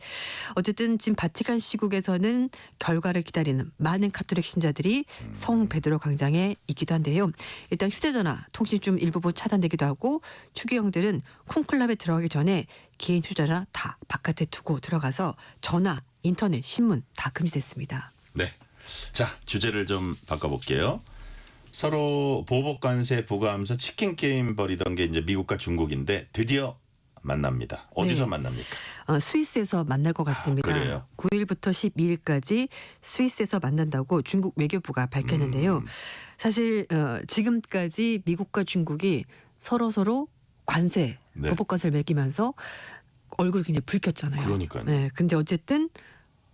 어쨌든 지금 바티칸 시국에서는 결과를 기다리는 많은 카톨릭 신자들이 성 베드로 광장에 있기도 한데요. 일단 휴대전화 통신 좀 일부분 차단되기도 하고, 추기경들은 콘클라베 들어가기 전에 개인 휴대전화 다 바깥에 두고 들어가서 전화, 인터넷, 신문 다 금지됐습니다. 네. 자, 주제를 좀 바꿔볼게요. 서로 보복 관세 부과하면서 치킨 게임 벌이던 게 이제 미국과 중국인데 드디어 만납니다. 어디서 만납니까? 스위스에서 만날 것 같습니다. 그래요? 9일부터 12일까지 스위스에서 만난다고 중국 외교부가 밝혔는데요. 사실 지금까지 미국과 중국이 서로 관세, 보복 관세를 매기면서 얼굴이 굉장히 붉혔잖아요. 그러니까요. 네, 근데 어쨌든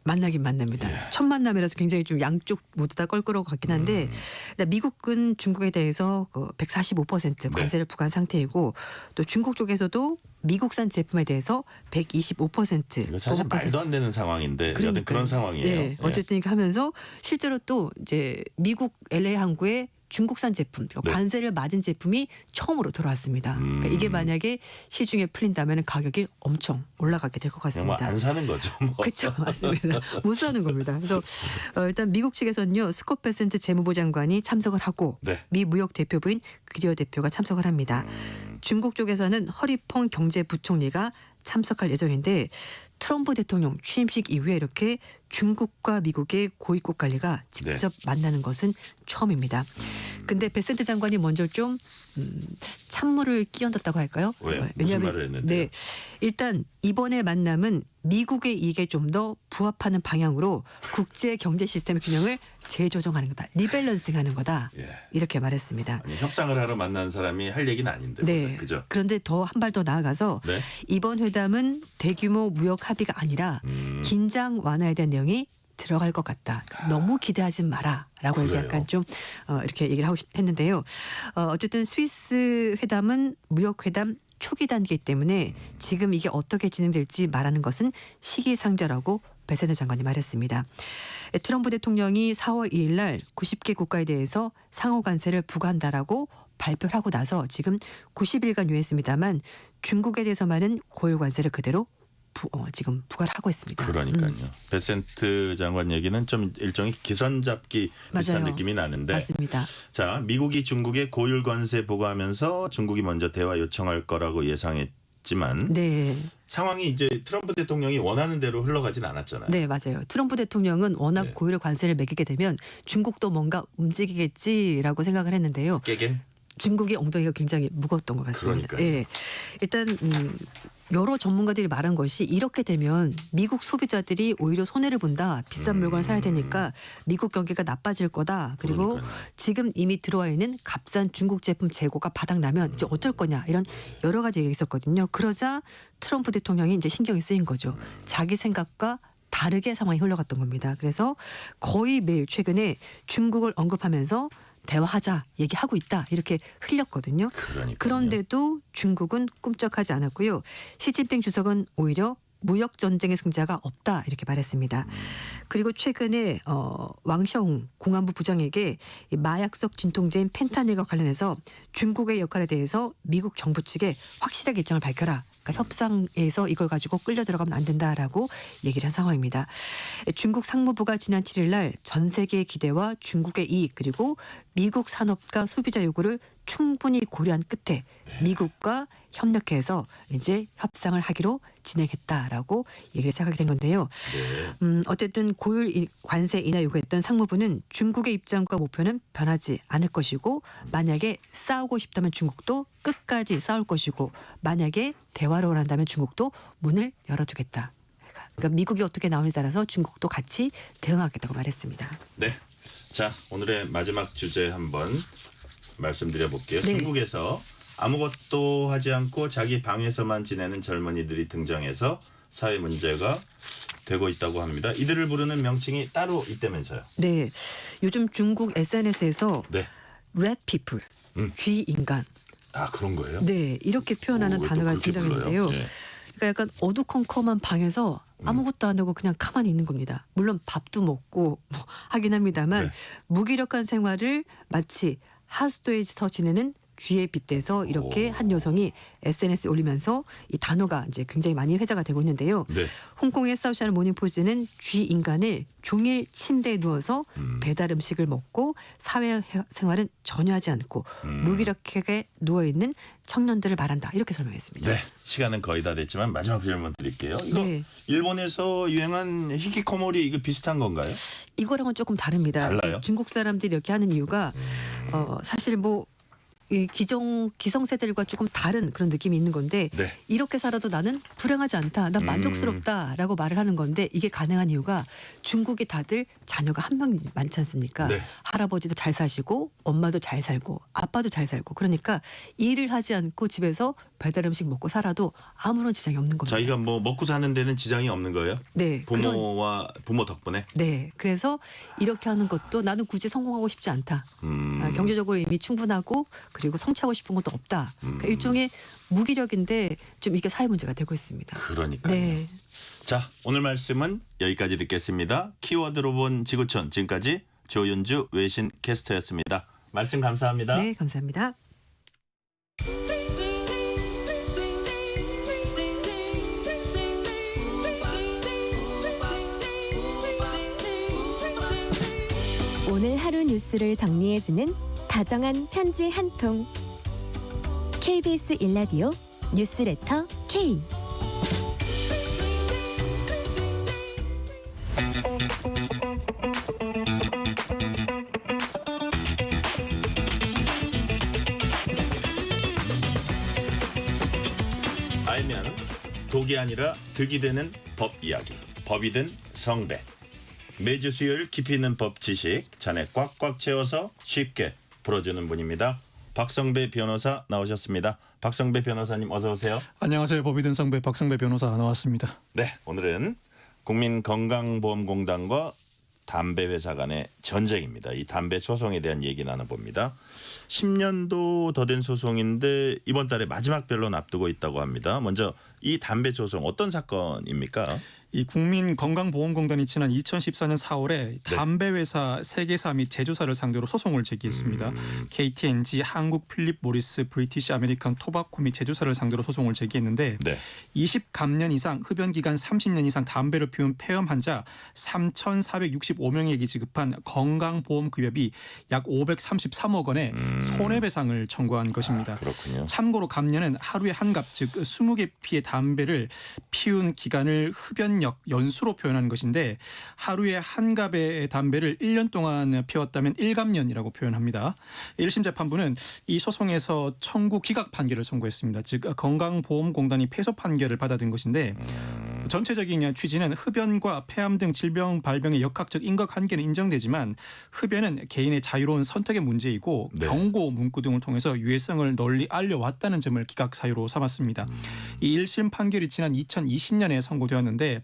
만나긴 만납니다. 첫 만남이라서 굉장히 좀 양쪽 모두 다 껄끄러울 것 같긴 한데 일단 미국은 중국에 대해서 145% 관세를 부과한 상태이고 또 중국 쪽에서도 미국산 제품에 대해서 125% 이거 사실 말도 안 되는 상황인데 여튼 그런 상황이에요. 예, 어쨌든 이렇게 하면서 실제로 또 이제 미국 LA 항구에 중국산 제품, 그러니까 관세를 맞은 제품이 처음으로 들어왔습니다. 그러니까 이게 만약에 시중에 풀린다면 가격이 엄청 올라가게 될 것 같습니다. 안 사는 거죠. 뭐. 그렇죠, 맞습니다. 못 사는 겁니다. 그래서 일단 미국 측에서는요, 스콧 베센트 재무부 장관이 참석을 하고 미 무역 대표부인 그리어 대표가 참석을 합니다. 중국 쪽에서는 허리펑 경제부총리가 참석할 예정인데 트럼프 대통령 취임식 이후에 이렇게 중국과 미국의 고위급 관리가 직접 만나는 것은 처음입니다. 근데 베센트 장관이 먼저 좀 찬물을 끼얹었다고 할까요? 왜요? 무슨 말을 했는데요? 일단 이번에 만남은 미국의 이익에 좀 더 부합하는 방향으로 국제 경제 시스템의 균형을 재조정하는 거다. 리밸런싱하는 거다. 이렇게 말했습니다. 아니, 협상을 하러 만난 사람이 할 얘기는 아닌데. 네. 그죠? 그런데 더 한 발 더 나아가서 이번 회담은 대규모 무역 합의가 아니라 긴장 완화에 대한 내용이 들어갈 것 같다. 너무 기대하지 마라라고 이렇게 약간 좀 이렇게 얘기를 하고 했는데요. 어쨌든 스위스 회담은 무역 회담 초기 단계이기 때문에 지금 이게 어떻게 진행될지 말하는 것은 시기상조라고 베센트 장관이 말했습니다. 트럼프 대통령이 4월 2일 날 90개 국가에 대해서 상호 관세를 부과한다라고 발표를 하고 나서 지금 90일간 유예했습니다만 중국에 대해서만은 고율 관세를 그대로 지금 부과를 하고 있습니다. 그러니까요. 베센트 장관 얘기는 좀 일종의 기선잡기 비슷한 맞아요. 느낌이 나는데. 맞습니다. 자, 미국이 중국에 고율 관세 부과하면서 중국이 먼저 대화 요청할 거라고 예상했지만 상황이 이제 트럼프 대통령이 원하는 대로 흘러가진 않았잖아요. 네, 맞아요. 트럼프 대통령은 워낙 고율 관세를 매기게 되면 중국도 뭔가 움직이겠지라고 생각을 했는데요. 깨겐? 중국의 엉덩이가 굉장히 무거웠던 것 같습니다. 그러니까요. 예. 일단 여러 전문가들이 말한 것이 이렇게 되면 미국 소비자들이 오히려 손해를 본다. 비싼 물건을 사야 되니까 미국 경기가 나빠질 거다. 그리고 지금 이미 들어와 있는 값싼 중국 제품 재고가 바닥나면 이제 어쩔 거냐 이런 여러 가지 얘기가 있었거든요. 그러자 트럼프 대통령이 이제 신경이 쓰인 거죠. 자기 생각과 다르게 상황이 흘러갔던 겁니다. 그래서 거의 매일 최근에 중국을 언급하면서 대화하자 얘기하고 있다 이렇게 흘렸거든요. 그런데도 중국은 꿈쩍하지 않았고요. 시진핑 주석은 오히려 무역 전쟁의 승자가 없다 이렇게 말했습니다. 그리고 최근에 왕샤홍 공안부 부장에게 이 마약성 진통제인 펜타닐과 관련해서 중국의 역할에 대해서 미국 정부 측에 확실하게 입장을 밝혀라. 그러니까 협상에서 이걸 가지고 끌려 들어가면 안 된다라고 얘기를 한 상황입니다. 중국 상무부가 지난 7일 날 전 세계의 기대와 중국의 이익 그리고 미국 산업과 소비자 요구를 충분히 고려한 끝에 미국과 협력해서 이제 협상을 하기로 진행했다라고 얘기를 시작하게 된 건데요. 어쨌든 고율 관세 인하 요구했던 상무부는 중국의 입장과 목표는 변하지 않을 것이고 만약에 싸우고 싶다면 중국도 끝까지 싸울 것이고 만약에 대화로 한다면 중국도 문을 열어두겠다. 그러니까 미국이 어떻게 나오느냐에 따라서 중국도 같이 대응하겠다고 말했습니다. 네. 자, 오늘의 마지막 주제 한번 말씀드려 볼게요. 중국에서 아무것도 하지 않고 자기 방에서만 지내는 젊은이들이 등장해서 사회 문제가 되고 있다고 합니다. 이들을 부르는 명칭이 따로 있다면서요. 네. 요즘 중국 SNS에서 red people, 쥐 인간. 아, 그런 거예요? 네. 이렇게 표현하는 단어가 등장했는데요. 그러니까 약간 어두컴컴한 방에서 아무것도 안 하고 그냥 가만히 있는 겁니다. 물론 밥도 먹고 하긴 합니다만 무기력한 생활을 마치 하수도에서 지내는 쥐에 빗대서 이렇게 한 여성이 SNS에 올리면서 이 단어가 이제 굉장히 많이 회자가 되고 있는데요. 홍콩의 사우시아는 모닝포즈는 쥐 인간을 종일 침대에 누워서 배달 음식을 먹고 사회 생활은 전혀 하지 않고 무기력하게 누워 있는 청년들을 말한다. 이렇게 설명했습니다. 네, 시간은 거의 다 됐지만 마지막 질문 드릴게요. 이거 일본에서 유행한 히키코모리 이거 비슷한 건가요? 이거랑은 조금 다릅니다. 달라요? 중국 사람들이 이렇게 하는 이유가 사실 이 기성세대들과 조금 다른 그런 느낌이 있는 건데 이렇게 살아도 나는 불행하지 않다. 난 만족스럽다라고 말을 하는 건데 이게 가능한 이유가 중국이 다들 자녀가 한 명 많지 않습니까? 할아버지도 잘 사시고 엄마도 잘 살고 아빠도 잘 살고 그러니까 일을 하지 않고 집에서 배달 음식 먹고 살아도 아무런 지장이 없는 겁니다. 자기가 뭐 먹고 사는 데는 지장이 없는 거예요? 네. 부모 덕분에? 네. 그래서 이렇게 하는 것도 나는 굳이 성공하고 싶지 않다. 경제적으로 이미 충분하고 그리고 성취하고 싶은 것도 없다. 그러니까 일종의 무기력인데 좀 이게 사회 문제가 되고 있습니다. 그러니까요. 네. 자, 오늘 말씀은 여기까지 듣겠습니다. 키워드로 본 지구촌, 지금까지 조윤주 외신 캐스터였습니다. 말씀 감사합니다. 네, 감사합니다. 오늘 하루 뉴스를 정리해주는 다정한 편지 한 통. KBS 일라디오 뉴스레터 K. 알면 독이 아니라 득이 되는 법 이야기. 법이든 성배. 매주 수요일 깊이 있는 법 지식 잔에 꽉꽉 채워서 쉽게 풀어주는 분입니다. 박성배 변호사 나오셨습니다. 박성배 변호사님 어서 오세요. 안녕하세요. 법이든 성배 박성배 변호사 나왔습니다. 네, 오늘은 국민건강보험공단과 담배회사 간의 전쟁입니다. 이 담배 소송에 대한 얘기 나눠봅니다. 10년도 더 된 소송인데 이번 달에 마지막 변론 앞두고 있다고 합니다. 먼저 이 담배 소송 어떤 사건입니까? 이 국민건강보험공단이 지난 2014년 4월에 담배회사 3개사 및 제조사를 상대로 소송을 제기했습니다. KT&G, 한국 필립 모리스, 브리티시 아메리칸 토바코 및 제조사를 상대로 소송을 제기했는데 20감년 이상, 흡연기간 30년 이상 담배를 피운 폐암 환자 3,465명에게 지급한 건강보험급여비 약 533억 원의 손해배상을 청구한 것입니다. 그렇군요. 참고로 감년은 하루에 한 갑, 즉 20개 피의 담배를 피운 기간을 흡연력, 연수로 표현하는 것인데 하루에 한 갑의 담배를 1년 동안 피웠다면 1감년이라고 표현합니다. 1심 재판부는 이 소송에서 청구 기각 판결을 선고했습니다. 즉 건강보험공단이 패소 판결을 받아든 것인데 전체적인 취지는 흡연과 폐암 등 질병 발병의 역학적 인과관계는 인정되지만 흡연은 개인의 자유로운 선택의 문제이고 경고 문구 등을 통해서 유해성을 널리 알려왔다는 점을 기각 사유로 삼았습니다. 이 1심 판결이 지난 2020년에 선고되었는데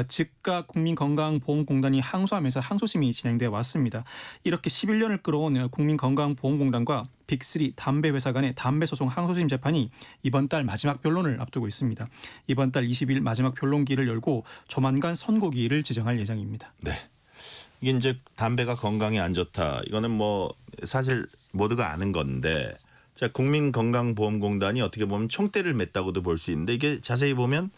즉각 국민건강보험공단이 항소하면서 항소심이 진행돼 왔습니다. 이렇게 11년을 끌어온 국민건강보험공단과 빅3 담배회사 간의 담배소송 항소심 재판이 이번 달 마지막 변론을 앞두고 있습니다. 이번 달 20일 마지막 변론기를 열고 조만간 선고기일을 지정할 예정입니다. 네. 이게 이제 담배가 건강에 안 좋다. 이거는 뭐 사실 모두가 아는 건데 자, 국민건강보험공단이 어떻게 보면 총대를 맸다고도 볼 수 있는데 이게 자세히 보면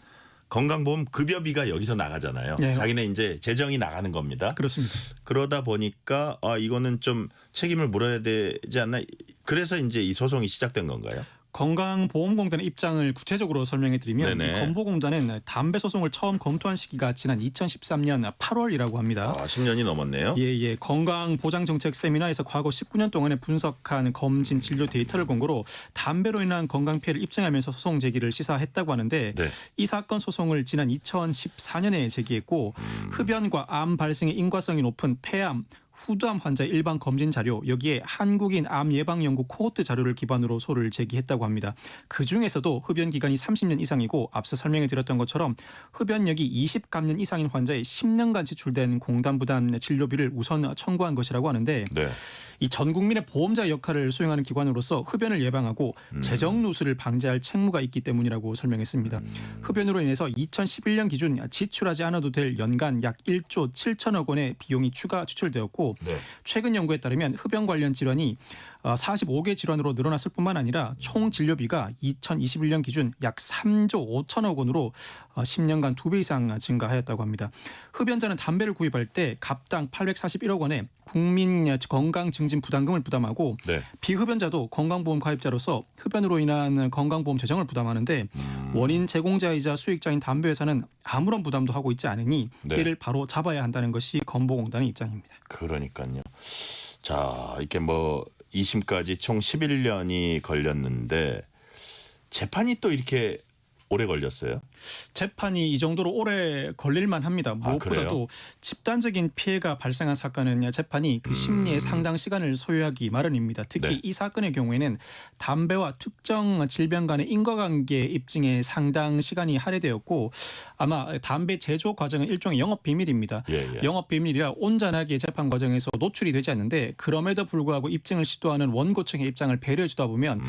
건강보험 급여비가 여기서 나가잖아요. 네. 자기네 이제 재정이 나가는 겁니다. 그렇습니다. 그러다 보니까 이거는 좀 책임을 물어야 되지 않나. 그래서 이제 이 소송이 시작된 건가요? 건강보험공단의 입장을 구체적으로 설명해 드리면 네네. 건보공단은 담배 소송을 처음 검토한 시기가 지난 2013년 8월이라고 합니다. 10년이 넘었네요. 예. 건강보장정책 세미나에서 과거 19년 동안에 분석한 검진 진료 데이터를 근거로 담배로 인한 건강피해를 입증하면서 소송 제기를 시사했다고 하는데 이 사건 소송을 지난 2014년에 제기했고 흡연과 암 발생의 인과성이 높은 폐암, 후두암 환자의 일반 검진 자료 여기에 한국인 암 예방 연구 코호트 자료를 기반으로 소를 제기했다고 합니다. 그중에서도 흡연 기간이 30년 이상이고 앞서 설명해 드렸던 것처럼 흡연력이 20감년 이상인 환자의 10년간 지출된 공단 부담 진료비를 우선 청구한 것이라고 하는데 이 전 국민의 보험자 역할을 수행하는 기관으로서 흡연을 예방하고 재정 누수를 방지할 책무가 있기 때문이라고 설명했습니다. 흡연으로 인해서 2011년 기준 지출하지 않아도 될 연간 약 1조 7천억 원의 비용이 추가 추출되었고 최근 연구에 따르면 흡연 관련 질환이 45개 질환으로 늘어났을 뿐만 아니라 총 진료비가 2021년 기준 약 3조 5천억 원으로 10년간 2배 이상 증가하였다고 합니다. 흡연자는 담배를 구입할 때 갑당 841억 원의 국민 건강 증진 부담금을 부담하고 비흡연자도 건강보험 가입자로서 흡연으로 인한 건강보험 재정을 부담하는데 원인 제공자이자 수익자인 담배회사는 아무런 부담도 하고 있지 않으니 이를 바로 잡아야 한다는 것이 건보공단의 입장입니다. 그러니까요. 자, 이렇게 뭐 2심까지 총 11년이 걸렸는데 재판이 또 이렇게 오래 걸렸어요? 재판이 이 정도로 오래 걸릴만 합니다. 무엇보다도 집단적인 피해가 발생한 사건은 재판이 그 심리에 상당 시간을 소요하기 마련입니다. 특히 네. 이 사건의 경우에는 담배와 특정 질병 간의 인과관계 입증에 상당 시간이 할애되었고 아마 담배 제조 과정은 일종의 영업 비밀입니다. 예. 영업 비밀이라 온전하게 재판 과정에서 노출이 되지 않는데 그럼에도 불구하고 입증을 시도하는 원고 측의 입장을 배려해 주다 보면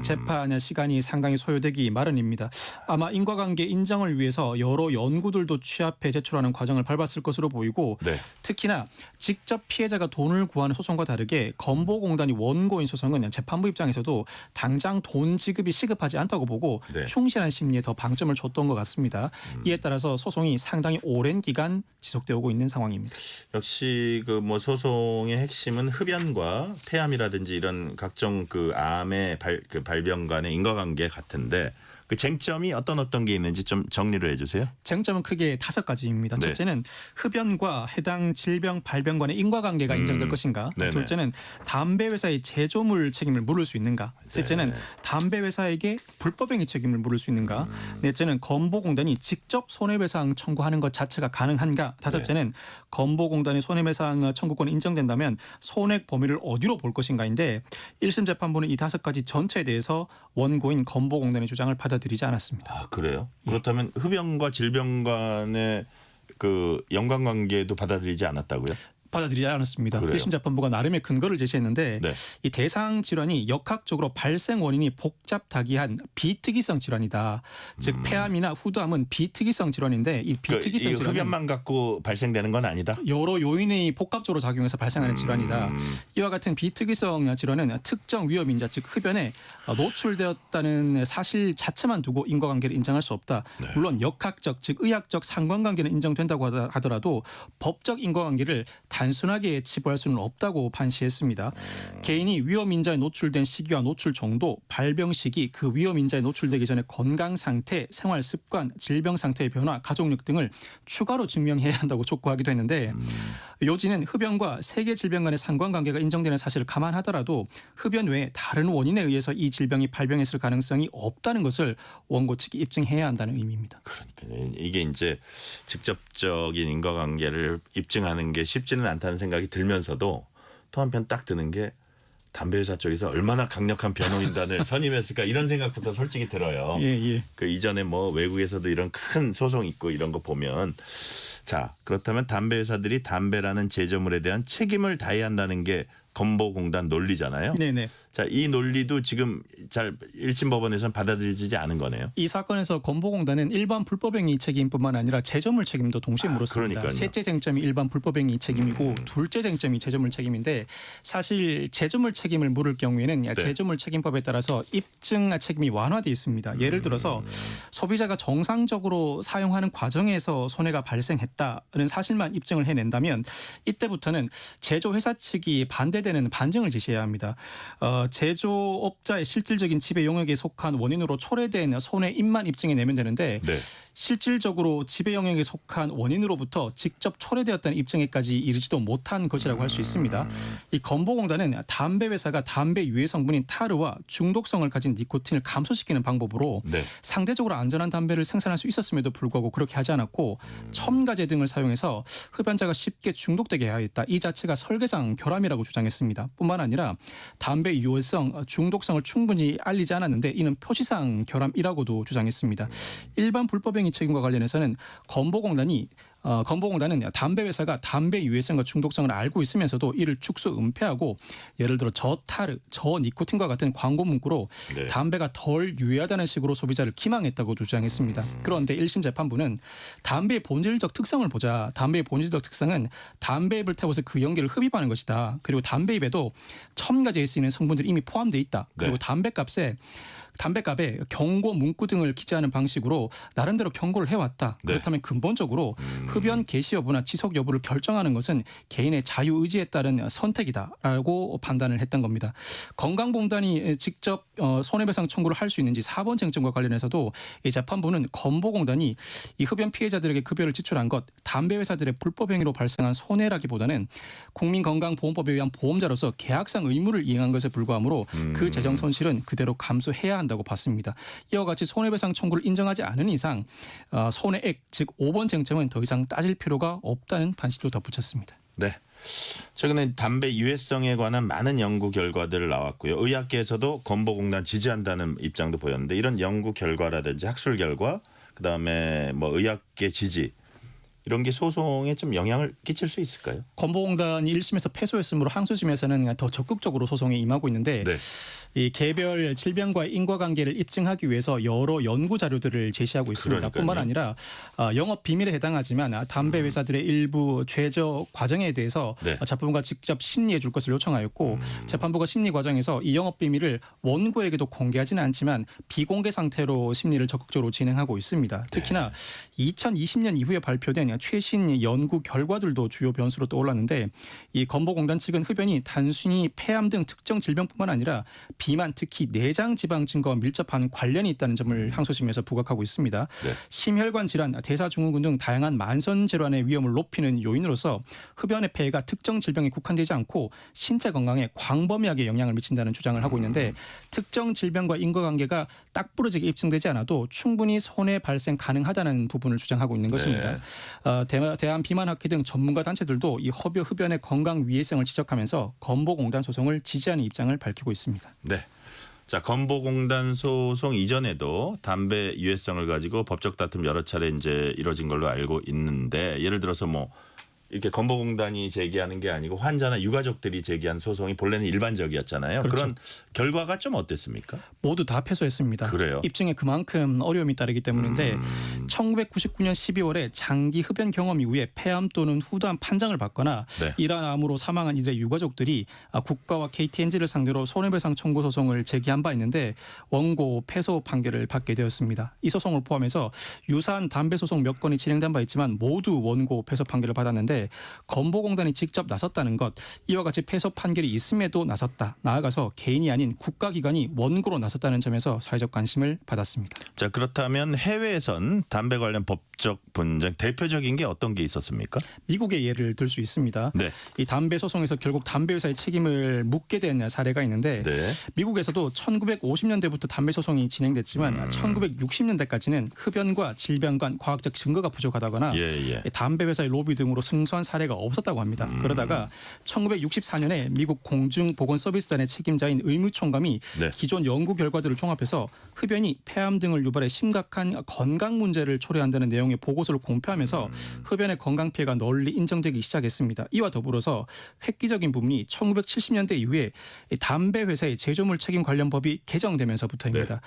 재판 시간이 상당히 소요되기 마련입니다. 아마 인과관계 인정을 위해서 여러 연구들도 취합해 제출하는 과정을 밟았을 것으로 보이고 네. 특히나 직접 피해자가 돈을 구하는 소송과 다르게 건보공단이 원고인 소송은 재판부 입장에서도 당장 돈 지급이 시급하지 않다고 보고 네. 충실한 심리에 더 방점을 줬던 것 같습니다. 이에 따라서 소송이 상당히 오랜 기간 지속되어 오고 있는 상황입니다. 역시 그 뭐 소송의 핵심은 흡연과 폐암이라든지 이런 각종 그 암의 발병 간의 인과관계 같은데 그 쟁점이 어떤 게 있는지 좀 정리를 해주세요. 쟁점은 크게 5가지입니다. 네. 첫째는 흡연과 해당 질병 발병 간의 인과관계가 인정될 것인가. 네네. 둘째는 담배 회사의 제조물 책임을 물을 수 있는가. 셋째는 네. 담배 회사에게 불법행위 책임을 물을 수 있는가. 넷째는 건보공단이 직접 손해배상 청구하는 것 자체가 가능한가. 다섯째는 건보공단의 손해배상 청구권이 인정된다면 손해 범위를 어디로 볼 것인가인데 1심 재판부는 이 5가지 전체에 대해서 원고인 건보공단의 주장을 받아들이지 않았습니다. 아, 그래요? 그렇다면 흡연과 질병 간의 그 연관관계도 받아들이지 않았다고요? 받아들이지 않았습니다. 그래요? 1심 재판부가 나름의 근거를 제시했는데 네. 이 대상 질환이 역학적으로 발생 원인이 복잡다기한 비특이성 질환이다. 즉 폐암이나 후두암은 비특이성 질환인데 이 비특이성 이 질환은 흡연만 갖고 발생되는 건 아니다? 여러 요인이 복합적으로 작용해서 발생하는 질환이다. 이와 같은 비특이성 질환은 특정 위험인자 즉 흡연에 노출되었다는 사실 자체만 두고 인과관계를 인정할 수 없다. 네. 물론 역학적 즉 의학적 상관관계는 인정된다고 하더라도 법적 인과관계를 단순하게 치부할 수는 없다고 판시했습니다. 개인이 위험인자에 노출된 시기와 노출 정도, 발병 시기, 그 위험인자에 노출되기 전에 건강 상태, 생활 습관, 질병 상태의 변화, 가족력 등을 추가로 증명해야 한다고 촉구하기도 했는데 요지는 흡연과 세계 질병 간의 상관관계가 인정되는 사실을 감안하더라도 흡연 외에 다른 원인에 의해서 이 질병이 발병했을 가능성이 없다는 것을 원고 측이 입증해야 한다는 의미입니다. 그러니까 이게 이제 직접적인 인과관계를 입증하는 게 쉽지는 않다는 생각이 들면서도 또 한편 딱 드는 게 담배 회사 쪽에서 얼마나 강력한 변호인단을 선임했을까 이런 생각부터 솔직히 들어요. 예. 그 이전에 뭐 외국에서도 이런 큰 소송 있고 이런 거 보면 자 그렇다면 담배 회사들이 담배라는 제조물에 대한 책임을 다해야 한다는 게 건보공단 논리잖아요. 네네. 자, 이 논리도 지금 잘 1심 법원에서는 받아들여지지 않은 거네요. 이 사건에서 건보공단은 일반 불법행위 책임뿐만 아니라 제조물 책임도 동시에 물었습니다. 그러니까요. 셋째 쟁점이 일반 불법행위 책임이고 둘째 쟁점이 제조물 책임인데 사실 제조물 책임을 물을 경우에는 제조물 책임법에 따라서 입증 책임이 완화되어 있습니다. 예를 들어서 소비자가 정상적으로 사용하는 과정에서 손해가 발생했다는 사실만 입증을 해낸다면 이때부터는 제조회사 측이 반대되는 반증을 제시해야 합니다. 제조업자의 실질적인 지배 영역에 속한 원인으로 초래된 손해인만 입증해내면 되는데 실질적으로 지배 영역에 속한 원인으로부터 직접 초래되었다는 입증에까지 이르지도 못한 것이라고 할 수 있습니다. 이 건보공단은 담배 회사가 담배 유해 성분인 타르와 중독성을 가진 니코틴을 감소시키는 방법으로 상대적으로 안전한 담배를 생산할 수 있었음에도 불구하고 그렇게 하지 않았고 첨가제 등을 사용해서 흡연자가 쉽게 중독되게 하였다. 이 자체가 설계상 결함이라고 주장했습니다. 뿐만 아니라 담배 유해성, 중독성을 충분히 알리지 않았는데 이는 표시상 결함이라고도 주장했습니다. 일반 불법행위 책임과 관련해서는 건보공단은 담배 회사가 담배 유해성과 중독성을 알고 있으면서도 이를 축소 은폐하고 예를 들어 저타르, 저니코틴과 같은 광고 문구로 담배가 덜 유해하다는 식으로 소비자를 기망했다고 주장했습니다. 그런데 1심 재판부는 담배의 본질적 특성을 보자. 담배의 본질적 특성은 담배잎을 태워서 그 연기를 흡입하는 것이다. 그리고 담배잎에도 첨가제에 쓰이는 성분들이 이미 포함되어 있다. 그리고 담배값에 경고 문구 등을 기재하는 방식으로 나름대로 경고를 해왔다. 그렇다면 근본적으로 흡연 개시 여부나 지속 여부를 결정하는 것은 개인의 자유의지에 따른 선택이다라고 판단을 했던 겁니다. 건강공단이 직접 손해배상 청구를 할 수 있는지 4번 쟁점과 관련해서도 이 재판부는 건보공단이 이 흡연 피해자들에게 급여를 지출한 것 담배 회사들의 불법 행위로 발생한 손해라기보다는 국민건강보험법에 의한 보험자로서 계약상 의무를 이행한 것에 불과하므로 그 재정 손실은 그대로 감수해야 한다. 한다고 봤습니다. 이와 같이 손해배상 청구를 인정하지 않은 이상 손해액 즉 5번 쟁점은 더 이상 따질 필요가 없다는 판시도 덧붙였습니다. 네. 최근에 담배 유해성에 관한 많은 연구 결과들 나왔고요. 의학계에서도 건보공단 지지한다는 입장도 보였는데 이런 연구 결과라든지 학술 결과 그다음에 뭐 의학계 지지 이런 게 소송에 좀 영향을 끼칠 수 있을까요? 건보공단이 1심에서 패소했으므로 항소심에서는 더 적극적으로 소송에 임하고 있는데 네. 이 개별 질병과의 인과관계를 입증하기 위해서 여러 연구 자료들을 제시하고 있습니다. 그러니까요. 뿐만 아니라 영업 비밀에 해당하지만 담배 회사들의 일부 죄저 과정에 대해서 네. 재판부가 직접 심리해 줄 것을 요청하였고 재판부가 심리 과정에서 이 영업 비밀을 원고에게도 공개하지는 않지만 비공개 상태로 심리를 적극적으로 진행하고 있습니다. 특히나 2020년 이후에 발표된 최신 연구 결과들도 주요 변수로 떠올랐는데 이 건보공단 측은 흡연이 단순히 폐암 등 특정 질병뿐만 아니라 비만 특히 내장 지방 증가와 밀접한 관련이 있다는 점을 항소심에서 부각하고 있습니다. 네. 심혈관 질환, 대사증후군 등 다양한 만성 질환의 위험을 높이는 요인으로서 흡연의 폐해가 특정 질병에 국한되지 않고 신체 건강에 광범위하게 영향을 미친다는 주장을 하고 있는데 특정 질병과 인과관계가 딱 부러지게 입증되지 않아도 충분히 손해 발생 가능하다는 부분을 주장하고 있는 것입니다. 대한비만학회 등 전문가 단체들도 이 흡연의 건강 위해성을 지적하면서 건보공단 소송을 지지하는 입장을 밝히고 있습니다. 네. 자, 건보공단 소송 이전에도 담배 유해성을 가지고 법적 다툼 여러 차례 이제 이뤄진 걸로 알고 있는데 예를 들어서 뭐 이렇게 건보공단이 제기하는 게 아니고 환자나 유가족들이 제기한 소송이 본래는 일반적이었잖아요. 그렇죠. 그런 결과가 좀 어땠습니까? 모두 다 패소했습니다. 그래요? 입증에 그만큼 어려움이 따르기 때문인데 1999년 12월에 장기 흡연 경험 이후에 폐암 또는 후두암 판정을 받거나 네. 이러한 암으로 사망한 이들의 유가족들이 국가와 KTNG를 상대로 손해배상 청구 소송을 제기한 바 있는데 원고 패소 판결을 받게 되었습니다. 이 소송을 포함해서 유사한 담배 소송 몇 건이 진행된 바 있지만 모두 원고 패소 판결을 받았는데 건보공단이 직접 나섰다는 것 이와 같이 패소 판결이 있음에도 나섰다. 나아가서 개인이 아닌 국가기관이 원고로 나섰다는 점에서 사회적 관심을 받았습니다. 자, 그렇다면 해외에선 담배 관련 법적 분쟁 대표적인 게 어떤 게 있었습니까? 미국의 예를 들 수 있습니다. 네. 이 담배 소송에서 결국 담배 회사의 책임을 묻게 된 사례가 있는데 네. 미국에서도 1950년대부터 담배 소송이 진행됐지만 1960년대까지는 흡연과 질병 간 과학적 증거가 부족하다거나 담배 회사의 로비 등으로 승소한 사례가 없었다고 합니다. 그러다가 1964년에 미국 공중보건서비스단의 책임자인 의무총감이 네. 기존 연구 결과들을 종합해서 흡연이 폐암 등을 유발해 심각한 건강 문제를 초래한다는 내용의 보고서를 공표하면서 흡연의 건강 피해가 널리 인정되기 시작했습니다. 이와 더불어서 획기적인 부분이 1970년대 이후에 담배 회사의 제조물 책임 관련 법이 개정되면서부터입니다.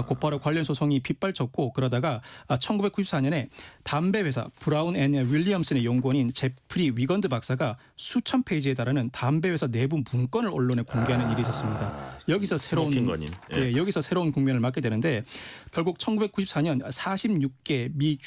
곧바로 관련 소송이 빗발쳤고 그러다가 1994년에 담배 회사 브라운 앤 윌리엄슨의 연구원인 제프리 위건드 박사가 수천 페이지에 달하는 담배 회사 내부 문건을 언론에 공개하는 일이 있었습니다. 여기서 여기서 새로운 국면을 맞게 되는데 결국 1994년 46개 미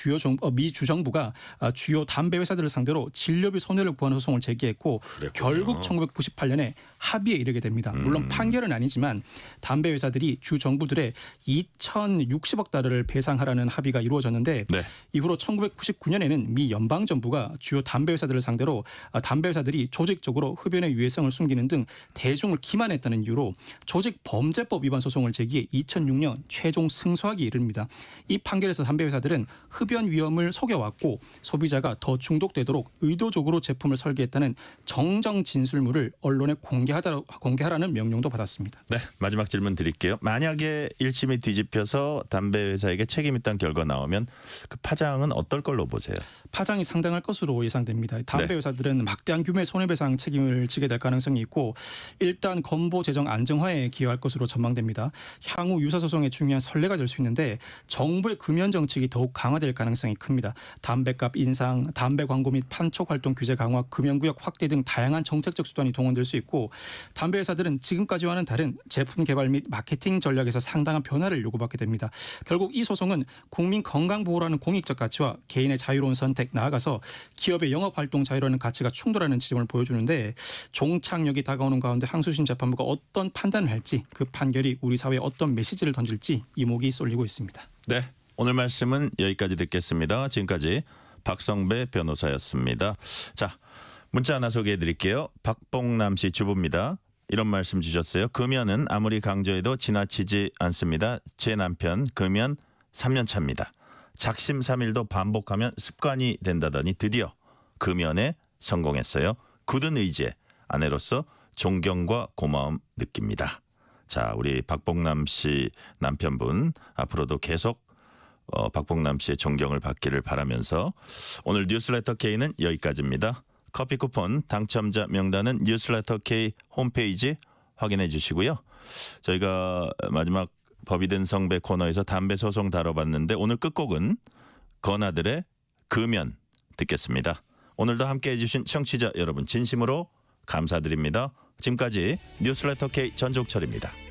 주정부가 주요 담배 회사들을 상대로 진료비 손해를 구하는 소송을 제기했고 결국 1998년에 합의에 이르게 됩니다. 물론 판결은 아니지만 담배 회사들이 주 정부들의 2,060억 달러를 배상하라는 합의가 이루어졌는데 이후로 1999년에는 미 연방정부가 주요 담배 회사들을 상대로 담배 회사들이 조직적으로 흡연의 유해성을 숨기는 등 대중을 기만했다는 이유로 조직범죄법 위반 소송을 제기해 2006년 최종 승소하기 이릅니다. 이 판결에서 담배 회사들은 흡연 위험을 속여왔고 소비자가 더 중독되도록 의도적으로 제품을 설계했다는 정정 진술물을 언론에 공개하라는 명령도 받았습니다. 네, 마지막 질문 드릴게요. 만약에 1심이 뒤집혀서 담배 회사에게 책임 있다는 결과 나오면 그 파장은 어떨 걸로 보세요? 파장이 상당할 것으로 예상됩니다. 담배 회사들은 막대한 규모의 손해배상 책임을 지게 될 가능성이 있고 일단 건보 재정 안정화에 기여할 것으로 전망됩니다. 향후 유사 소송의 중요한 선례가 될 수 있는데 정부의 금연 정책이 더욱 강화될 가능성이 큽니다. 담배값 인상, 담배 광고 및 판촉 활동 규제 강화, 금연구역 확대 등 다양한 정책적 수단이 동원될 수 있고 담배 회사들은 지금까지와는 다른 제품 개발 및 마케팅 전략에서 상당한 변화를 요구받게 됩니다. 결국 이 소송은 국민 건강 보호라는 공익적 가치와 개인의 자유로운 선택 나아가서 기업의 영업 활동 자유라는 가치가 충돌하는 지점을 보여주는데 종착역이 다가오는 가운데 항소심 재판부가 어떤 판단을 할지 그 판결이 우리 사회에 어떤 메시지를 던질지 이목이 쏠리고 있습니다. 네, 오늘 말씀은 여기까지 듣겠습니다. 지금까지 박성배 변호사였습니다. 자, 문자 하나 소개해 드릴게요. 박봉남 씨 주부입니다. 이런 말씀 주셨어요. 금연은 아무리 강조해도 지나치지 않습니다. 제 남편 금연 3년 차입니다. 작심삼일도 반복하면 습관이 된다더니 드디어 금연에 성공했어요. 굳은 의지에 아내로서 존경과 고마움 느낍니다. 자, 우리 박복남 씨 남편분 앞으로도 계속 박복남 씨의 존경을 받기를 바라면서 오늘 뉴스레터 K는 여기까지입니다. 커피 쿠폰 당첨자 명단은 뉴스레터 K 홈페이지 확인해 주시고요. 저희가 마지막 법이 된 성배 코너에서 담배 소송 다뤄봤는데 오늘 끝곡은 건아들의 금연 듣겠습니다. 오늘도 함께해 주신 청취자 여러분 진심으로 감사드립니다. 지금까지 뉴스레터 K 전종철입니다.